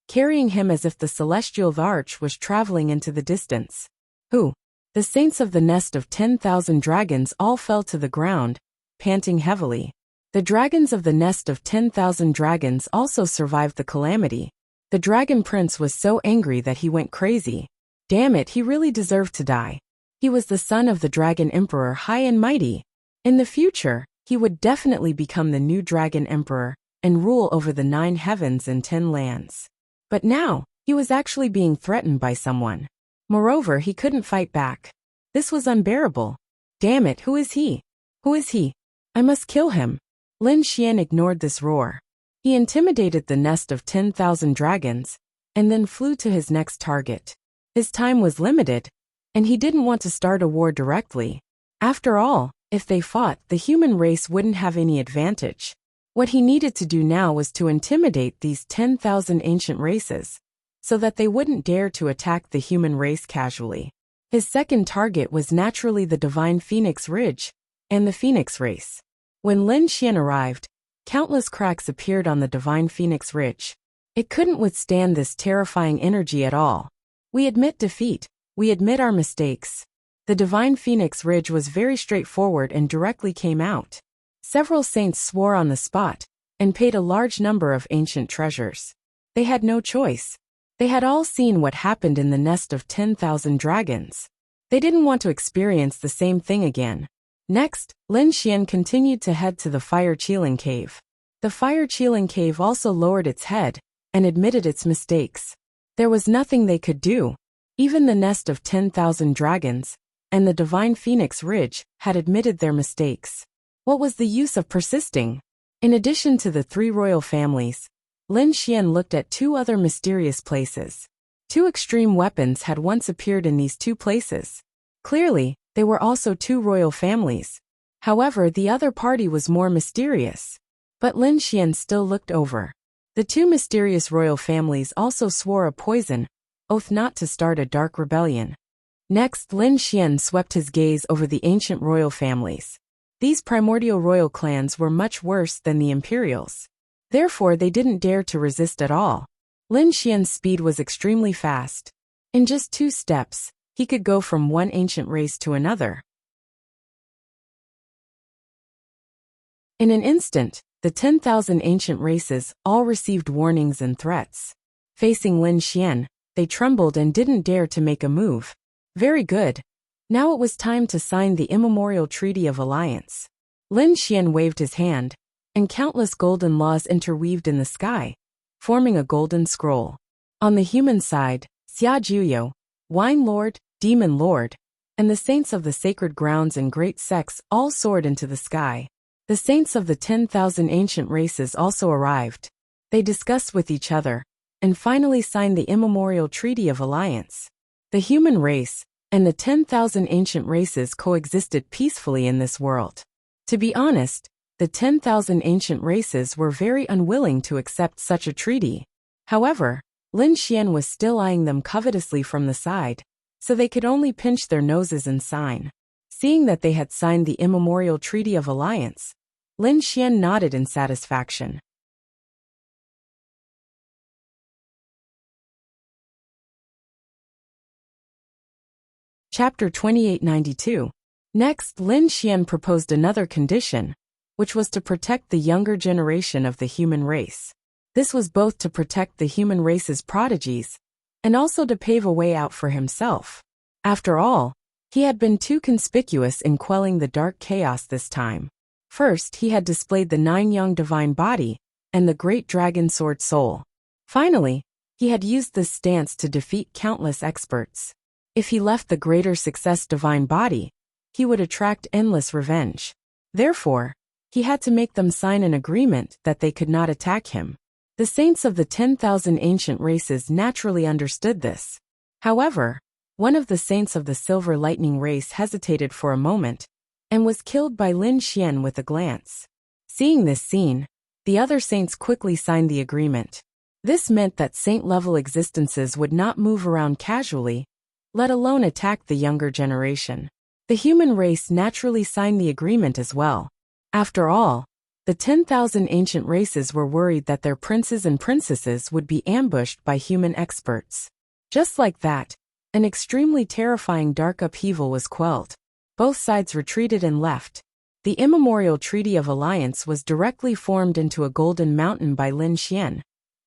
carrying him as if the celestial arch was traveling into the distance. Who? The saints of the nest of 10,000 dragons all fell to the ground, panting heavily. The dragons of the nest of 10,000 dragons also survived the calamity. The dragon prince was so angry that he went crazy. Damn it, he really deserved to die. He was the son of the dragon emperor high and mighty. In the future, he would definitely become the new dragon emperor and rule over the 9 heavens and 10 lands. But now, he was actually being threatened by someone. Moreover, he couldn't fight back. This was unbearable. Damn it, who is he? Who is he? I must kill him. Lin Xian ignored this roar. He intimidated the nest of 10,000 dragons, and then flew to his next target. His time was limited, and he didn't want to start a war directly. After all, if they fought, the human race wouldn't have any advantage. What he needed to do now was to intimidate these 10,000 ancient races, so that they wouldn't dare to attack the human race casually. His second target was naturally the divine Phoenix Ridge, and the Phoenix race. When Lin Xian arrived, countless cracks appeared on the divine Phoenix Ridge. It couldn't withstand this terrifying energy at all. "We admit defeat. We admit our mistakes." The divine Phoenix Ridge was very straightforward and directly came out. Several saints swore on the spot, and paid a large number of ancient treasures. They had no choice. They had all seen what happened in the nest of 10,000 dragons. They didn't want to experience the same thing again. Next, Lin Xian continued to head to the Fire Qilin Cave. The Fire Qilin Cave also lowered its head, and admitted its mistakes. There was nothing they could do. Even the nest of 10,000 dragons, and the divine Phoenix Ridge, had admitted their mistakes. What was the use of persisting? In addition to the 3 royal families, Lin Xian looked at 2 other mysterious places. 2 extreme weapons had once appeared in these 2 places. Clearly, they were also 2 royal families. However, the other party was more mysterious. But Lin Xian still looked over. The 2 mysterious royal families also swore a poison oath not to start a dark rebellion. Next, Lin Xian swept his gaze over the ancient royal families. These primordial royal clans were much worse than the imperials. Therefore, they didn't dare to resist at all. Lin Xian's speed was extremely fast. In just 2 steps, he could go from one ancient race to another. In an instant, the 10,000 ancient races all received warnings and threats. Facing Lin Xian, they trembled and didn't dare to make a move. Very good. Now it was time to sign the immemorial Treaty of Alliance. Lin Xian waved his hand, and countless golden laws interweaved in the sky, forming a golden scroll. On the human side, Xia Juyo, Wine Lord, Demon Lord, and the saints of the sacred grounds and great sects all soared into the sky. The saints of the 10,000 ancient races also arrived. They discussed with each other, and finally signed the immemorial Treaty of Alliance. The human race and the 10,000 ancient races coexisted peacefully in this world. To be honest, the 10,000 ancient races were very unwilling to accept such a treaty. However, Lin Xian was still eyeing them covetously from the side, so they could only pinch their noses and sign. Seeing that they had signed the immemorial Treaty of Alliance, Lin Xian nodded in satisfaction. Chapter 2892. Next, Lin Xian proposed another condition, which was to protect the younger generation of the human race. This was both to protect the human race's prodigies, and also to pave a way out for himself. After all, he had been too conspicuous in quelling the dark chaos this time. First, he had displayed the 9 young divine body, and the great dragon sword soul. Finally, he had used this stance to defeat countless experts. If he left the greater success divine body, he would attract endless revenge. Therefore, he had to make them sign an agreement that they could not attack him. The saints of the 10,000 ancient races naturally understood this. However, one of the saints of the Silver Lightning race hesitated for a moment, and was killed by Lin Xian with a glance. Seeing this scene, the other saints quickly signed the agreement. This meant that saint-level existences would not move around casually, let alone attack the younger generation. The human race naturally signed the agreement as well. After all, the 10,000 ancient races were worried that their princes and princesses would be ambushed by human experts. Just like that, an extremely terrifying dark upheaval was quelled. Both sides retreated and left. The immemorial Treaty of Alliance was directly formed into a golden mountain by Lin Xian,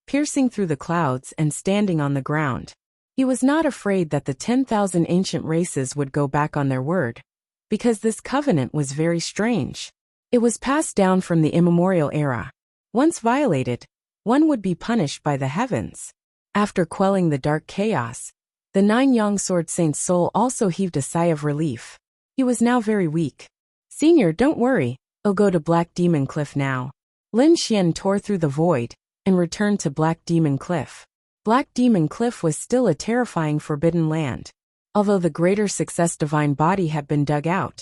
piercing through the clouds and standing on the ground. He was not afraid that the 10,000 ancient races would go back on their word, because this covenant was very strange. It was passed down from the immemorial era. Once violated, one would be punished by the heavens. After quelling the dark chaos, the 9 young sword saints' soul also heaved a sigh of relief. He was now very weak. Senior, don't worry, I'll go to Black Demon Cliff now. Lin Xian tore through the void and returned to Black Demon Cliff. Black Demon Cliff was still a terrifying forbidden land. Although the greater success divine body had been dug out,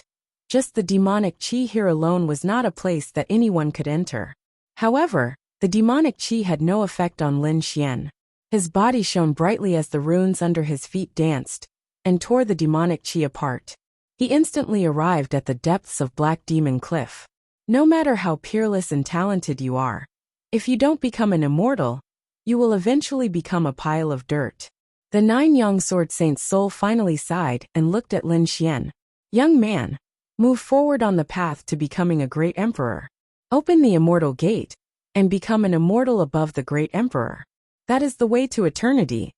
just the demonic chi here alone was not a place that anyone could enter. However, the demonic chi had no effect on Lin Xian. His body shone brightly as the runes under his feet danced and tore the demonic chi apart. He instantly arrived at the depths of Black Demon Cliff. No matter how peerless and talented you are, if you don't become an immortal, you will eventually become a pile of dirt. The 9 young sword saints' soul finally sighed and looked at Lin Xian. Young man, move forward on the path to becoming a great emperor. Open the immortal gate and become an immortal above the great emperor. That is the way to eternity.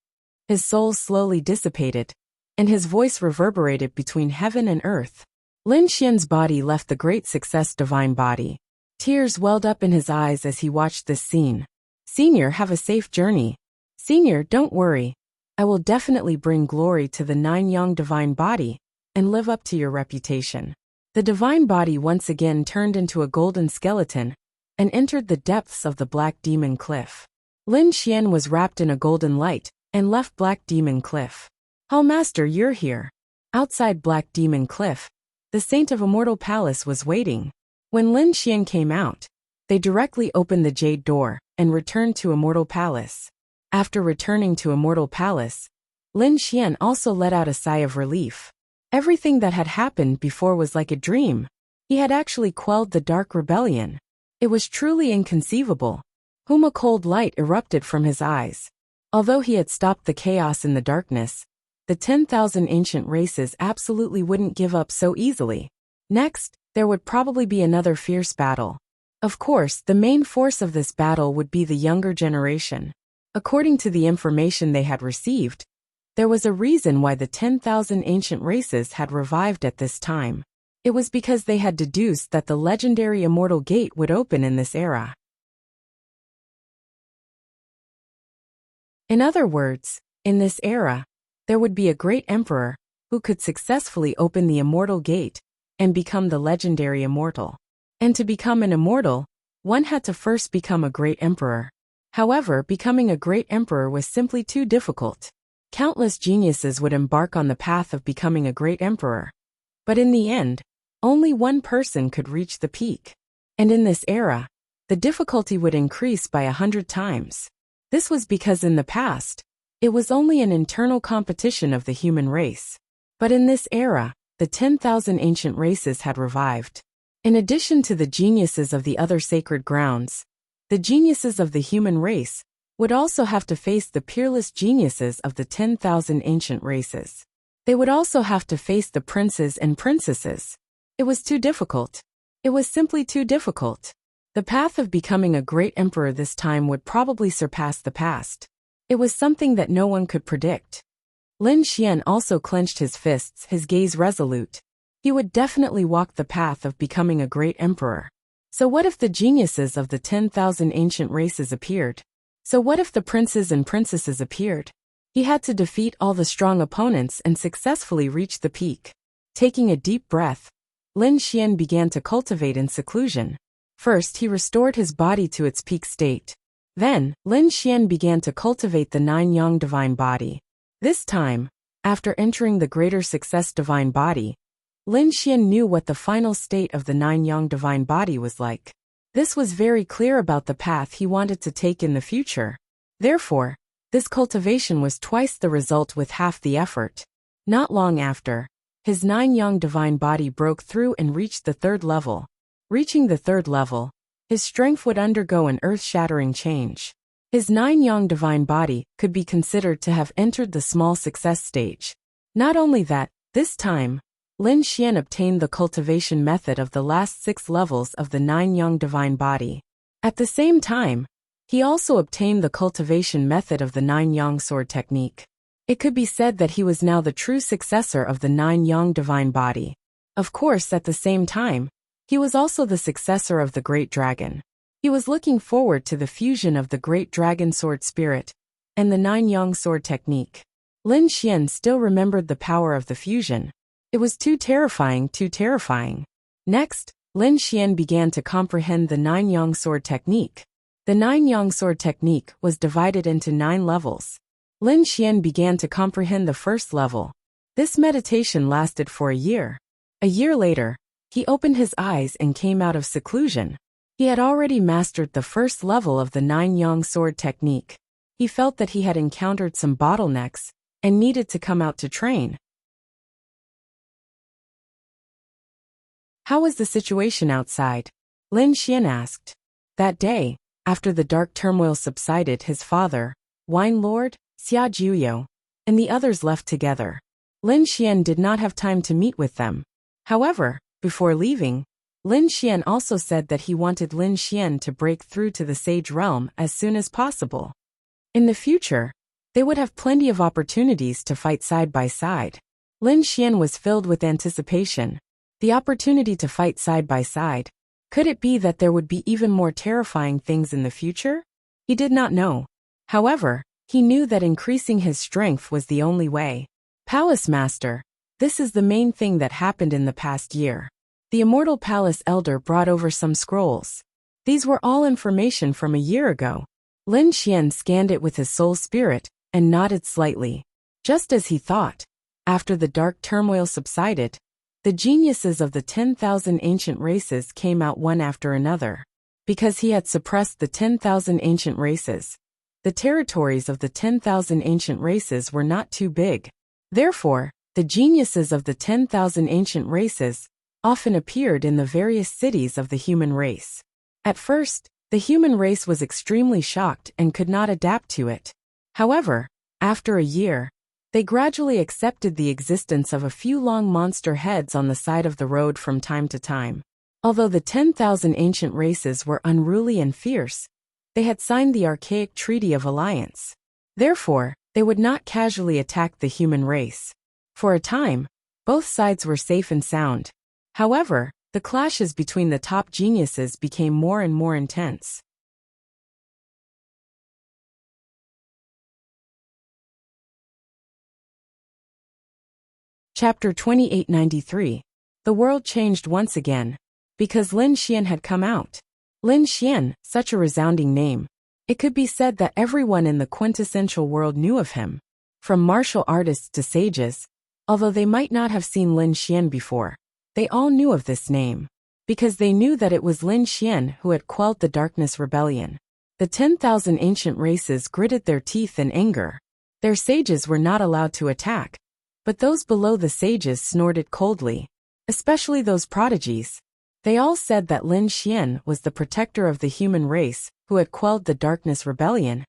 His soul slowly dissipated, and his voice reverberated between heaven and earth. Lin Xian's body left the great success divine body. Tears welled up in his eyes as he watched this scene. Senior, have a safe journey. Senior, don't worry. I will definitely bring glory to the 9 young divine body and live up to your reputation. The divine body once again turned into a golden skeleton and entered the depths of the Black Demon Cliff. Lin Xian was wrapped in a golden light and left Black Demon Cliff. Oh Master, you're here. Outside Black Demon Cliff, the Saint of Immortal Palace was waiting. When Lin Xian came out, they directly opened the jade door and returned to Immortal Palace. After returning to Immortal Palace, Lin Xian also let out a sigh of relief. Everything that had happened before was like a dream. He had actually quelled the dark rebellion. It was truly inconceivable. A cold light erupted from his eyes. Although he had stopped the chaos in the darkness, the 10,000 ancient races absolutely wouldn't give up so easily. Next, there would probably be another fierce battle. Of course, the main force of this battle would be the younger generation. According to the information they had received, there was a reason why the 10,000 ancient races had revived at this time. It was because they had deduced that the legendary Immortal Gate would open in this era. In other words, in this era, there would be a great emperor who could successfully open the Immortal Gate and become the legendary immortal. And to become an immortal, one had to first become a great emperor. However, becoming a great emperor was simply too difficult. Countless geniuses would embark on the path of becoming a great emperor. But in the end, only one person could reach the peak. And in this era, the difficulty would increase by 100 times. This was because in the past, It was only an internal competition of the human race. But in this era, the 10,000 ancient races had revived. In addition to the geniuses of the other sacred grounds, the geniuses of the human race would also have to face the peerless geniuses of the 10,000 ancient races. They would also have to face the princes and princesses. It was too difficult. It was simply too difficult. The path of becoming a great emperor this time would probably surpass the past. It was something that no one could predict. Lin Xian also clenched his fists, his gaze resolute. He would definitely walk the path of becoming a great emperor. So what if the geniuses of the 10,000 ancient races appeared? So what if the princes and princesses appeared? He had to defeat all the strong opponents and successfully reach the peak. Taking a deep breath, Lin Xian began to cultivate in seclusion. First, he restored his body to its peak state. Then, Lin Xian began to cultivate the 9 yang divine body. This time, after entering the greater success divine body, Lin Xian knew what the final state of the 9 yang divine body was like. This was very clear about the path he wanted to take in the future. Therefore, this cultivation was twice the result with half the effort. Not long after, his 9 yang divine body broke through and reached the 3rd level. Reaching the 3rd level, his strength would undergo an earth-shattering change. His 9 yang divine body could be considered to have entered the small success stage. Not only that, this time, Lin Xian obtained the cultivation method of the last 6 levels of the 9 yang divine body. At the same time, he also obtained the cultivation method of the 9 yang sword technique. It could be said that he was now the true successor of the 9 yang divine body. Of course, at the same time, he was also the successor of the Great Dragon. He was looking forward to the fusion of the Great Dragon sword spirit and the 9 yang sword technique. Lin Xian still remembered the power of the fusion. It was too terrifying, too terrifying. Next, Lin Xian began to comprehend the 9 yang sword technique. The 9 yang sword technique was divided into 9 levels. Lin Xian began to comprehend the first level. This meditation lasted for a year. A year later, he opened his eyes and came out of seclusion. He had already mastered the first level of the 9 yang sword technique. He felt that he had encountered some bottlenecks and needed to come out to train. How was the situation outside? Lin Xian asked. That day, after the dark turmoil subsided, his father, Wine Lord, Xia Juyo, and the others left together. Lin Xian did not have time to meet with them. However, before leaving, Lin Xian also said that he wanted Lin Xian to break through to the Sage Realm as soon as possible. In the future, they would have plenty of opportunities to fight side by side. Lin Xian was filled with anticipation. The opportunity to fight side by side. Could it be that there would be even more terrifying things in the future? He did not know. However, he knew that increasing his strength was the only way. Palace Master, this is the main thing that happened in the past year. The Immortal Palace Elder brought over some scrolls. These were all information from a year ago. Lin Xian scanned it with his soul spirit and nodded slightly. Just as he thought. After the dark turmoil subsided, the geniuses of the 10,000 ancient races came out one after another. Because he had suppressed the 10,000 ancient races, the territories of the 10,000 ancient races were not too big. Therefore, the geniuses of the 10,000 ancient races often appeared in the various cities of the human race. At first, the human race was extremely shocked and could not adapt to it. However, after a year, they gradually accepted the existence of a few long monster heads on the side of the road from time to time. Although the 10,000 ancient races were unruly and fierce, they had signed the archaic Treaty of Alliance. Therefore, they would not casually attack the human race. For a time, both sides were safe and sound. However, the clashes between the top geniuses became more and more intense. Chapter 2893. The world changed once again. Because Lin Xian had come out. Lin Xian, such a resounding name. It could be said that everyone in the quintessential world knew of him. From martial artists to sages, although they might not have seen Lin Xian before, they all knew of this name. Because they knew that it was Lin Xian who had quelled the Darkness Rebellion. The 10,000 ancient races gritted their teeth in anger. Their sages were not allowed to attack, but those below the sages snorted coldly, especially those prodigies. They all said that Lin Xian was the protector of the human race who had quelled the darkness rebellion,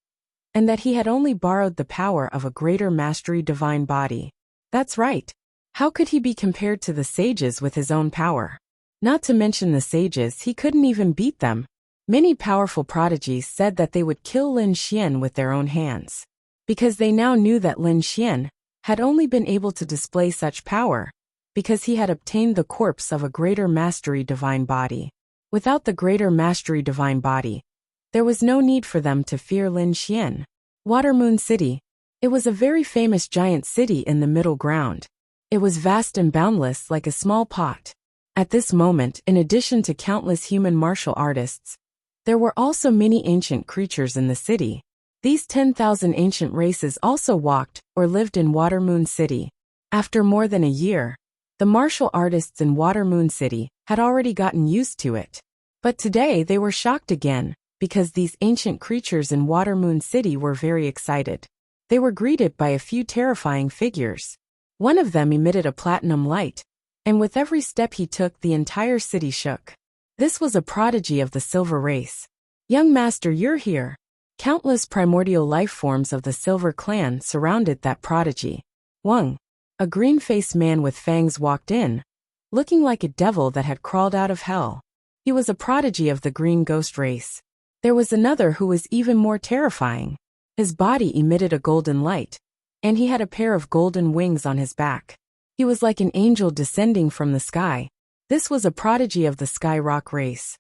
and that he had only borrowed the power of a greater mastery divine body. That's right. How could he be compared to the sages with his own power? Not to mention the sages, he couldn't even beat them. Many powerful prodigies said that they would kill Lin Xian with their own hands, because they now knew that Lin Xian had only been able to display such power because he had obtained the corpse of a greater mastery divine body. Without the greater mastery divine body, there was no need for them to fear Lin Xian. Watermoon City. It was a very famous giant city in the middle ground. It was vast and boundless like a small pot. At this moment, in addition to countless human martial artists, there were also many ancient creatures in the city. These 10,000 ancient races also walked or lived in Watermoon City. After more than a year, the martial artists in Watermoon City had already gotten used to it. But today they were shocked again, because these ancient creatures in Watermoon City were very excited. They were greeted by a few terrifying figures. One of them emitted a platinum light, and with every step he took, the entire city shook. This was a prodigy of the silver race. "Young master, you're here." Countless primordial life forms of the silver clan surrounded that prodigy. Wang, a green-faced man with fangs, walked in, looking like a devil that had crawled out of hell. He was a prodigy of the green ghost race. There was another who was even more terrifying. His body emitted a golden light, and he had a pair of golden wings on his back. He was like an angel descending from the sky. This was a prodigy of the Sky Rock race.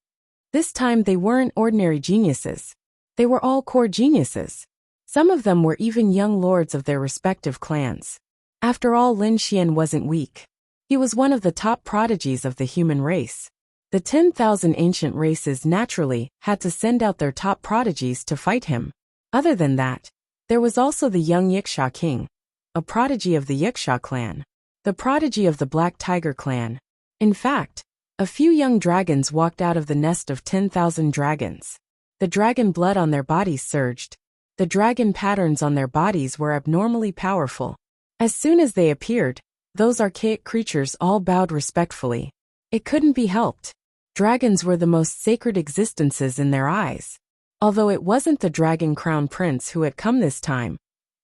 This time they weren't ordinary geniuses. They were all core geniuses. Some of them were even young lords of their respective clans. After all, Lin Xian wasn't weak. He was one of the top prodigies of the human race. The 10,000 ancient races naturally had to send out their top prodigies to fight him. Other than that, there was also the young Yiksha king, a prodigy of the Yiksha clan, the prodigy of the Black Tiger clan. In fact, a few young dragons walked out of the nest of 10,000 dragons. The dragon blood on their bodies surged. The dragon patterns on their bodies were abnormally powerful. As soon as they appeared, those archaic creatures all bowed respectfully. It couldn't be helped. Dragons were the most sacred existences in their eyes. Although it wasn't the Dragon Crown Prince who had come this time,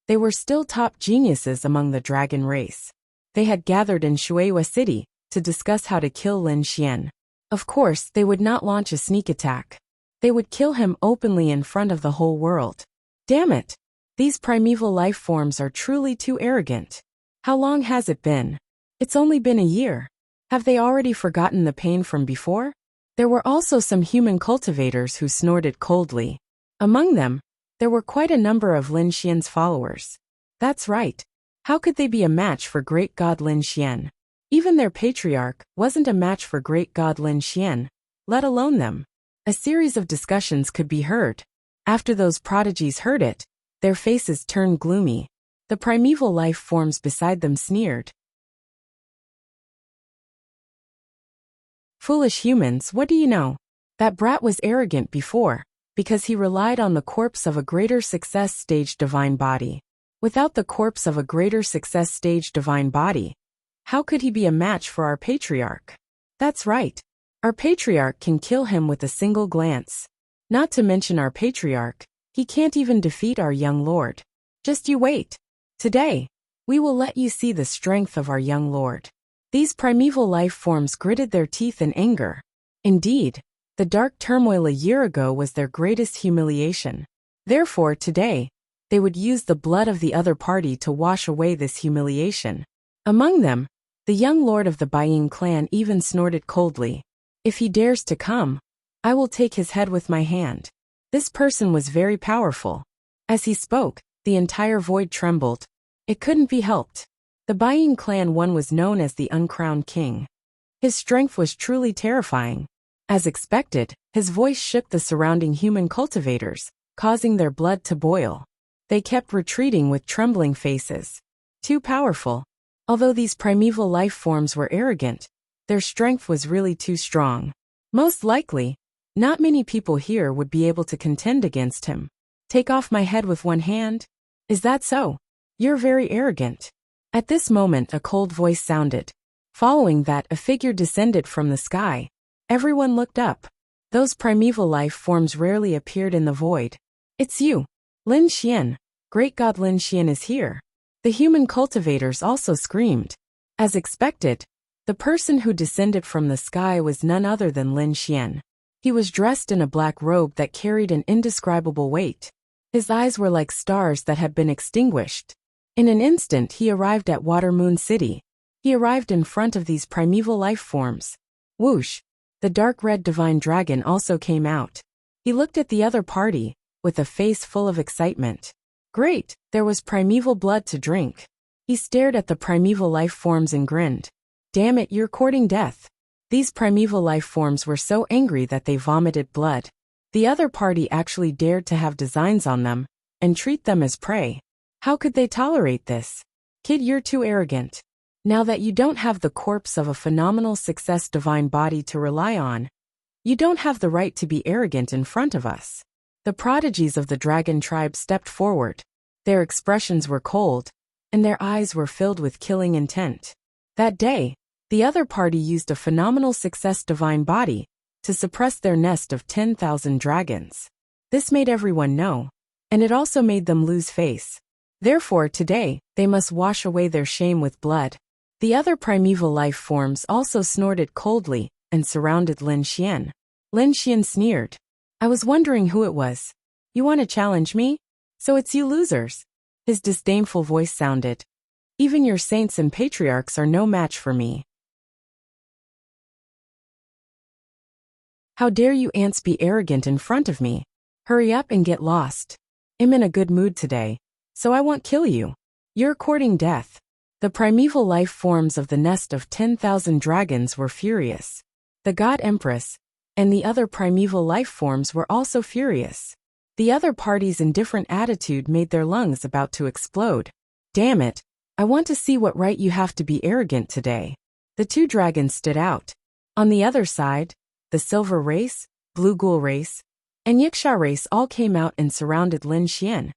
they were still top geniuses among the dragon race. They had gathered in Shueihua City to discuss how to kill Lin Xian. Of course, they would not launch a sneak attack. They would kill him openly in front of the whole world. Damn it! These primeval life forms are truly too arrogant. How long has it been? It's only been a year. Have they already forgotten the pain from before? There were also some human cultivators who snorted coldly. Among them, there were quite a number of Lin Xian's followers. That's right. How could they be a match for great god Lin Xian? Even their patriarch wasn't a match for great god Lin Xian, let alone them. A series of discussions could be heard. After those prodigies heard it, their faces turned gloomy. The primeval life forms beside them sneered. "Foolish humans, what do you know? That brat was arrogant before, because he relied on the corpse of a greater success stage divine body. Without the corpse of a greater success stage divine body, how could he be a match for our patriarch? That's right. Our patriarch can kill him with a single glance. Not to mention our patriarch, he can't even defeat our young lord. Just you wait. Today, we will let you see the strength of our young lord." These primeval life forms gritted their teeth in anger. Indeed, the dark turmoil a year ago was their greatest humiliation. Therefore, today, they would use the blood of the other party to wash away this humiliation. Among them, the young lord of the Baiying clan even snorted coldly. "If he dares to come, I will take his head with my hand." This person was very powerful. As he spoke, the entire void trembled. It couldn't be helped. The Baiying clan one was known as the Uncrowned King. His strength was truly terrifying. As expected, his voice shook the surrounding human cultivators, causing their blood to boil. They kept retreating with trembling faces. Too powerful. Although these primeval life forms were arrogant, their strength was really too strong. Most likely, not many people here would be able to contend against him. "Take off my head with one hand? Is that so?" You're very arrogant. At this moment a cold voice sounded. Following that, a figure descended from the sky. Everyone looked up. Those primeval life forms rarely appeared in the void. It's you, Lin Xian. Great God, Lin Xian is here. The human cultivators also screamed. As expected, the person who descended from the sky was none other than Lin Xian. He was dressed in a black robe that carried an indescribable weight. His eyes were like stars that had been extinguished. In an instant he arrived at Water Moon City. He arrived in front of these primeval life forms. Whoosh! The dark red divine dragon also came out. He looked at the other party, with a face full of excitement. Great, there was primeval blood to drink. He stared at the primeval life forms and grinned. Damn it, you're courting death. These primeval life forms were so angry that they vomited blood. The other party actually dared to have designs on them, and treat them as prey. How could they tolerate this? Kid, you're too arrogant. Now that you don't have the corpse of a phenomenal success divine body to rely on, you don't have the right to be arrogant in front of us. The prodigies of the dragon tribe stepped forward. Their expressions were cold, and their eyes were filled with killing intent. That day, the other party used a phenomenal success divine body to suppress their nest of 10,000 dragons. This made everyone know, and it also made them lose face. Therefore, today, they must wash away their shame with blood. The other primeval life forms also snorted coldly and surrounded Lin Xian. Lin Xian sneered. I was wondering who it was. You want to challenge me? So it's you losers. His disdainful voice sounded. Even your saints and patriarchs are no match for me. How dare you ants be arrogant in front of me? Hurry up and get lost. I'm in a good mood today, so I won't kill you. You're courting death. The primeval life forms of the nest of 10,000 dragons were furious. The God Empress and the other primeval life forms were also furious. The other party's indifferent attitude made their lungs about to explode. Damn it, I want to see what right you have to be arrogant today. The two dragons stood out. On the other side, the Silver Race, Blue Ghoul Race, and Wuxia Race all came out and surrounded Lin Xian.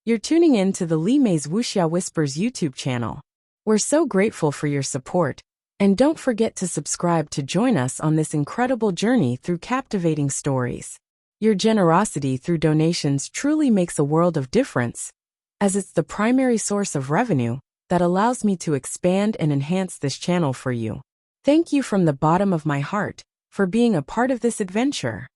You're tuning in to the Li Mei's Wuxia Whispers YouTube channel. We're so grateful for your support, and don't forget to subscribe to join us on this incredible journey through captivating stories. Your generosity through donations truly makes a world of difference, as it's the primary source of revenue that allows me to expand and enhance this channel for you. Thank you from the bottom of my heart for being a part of this adventure.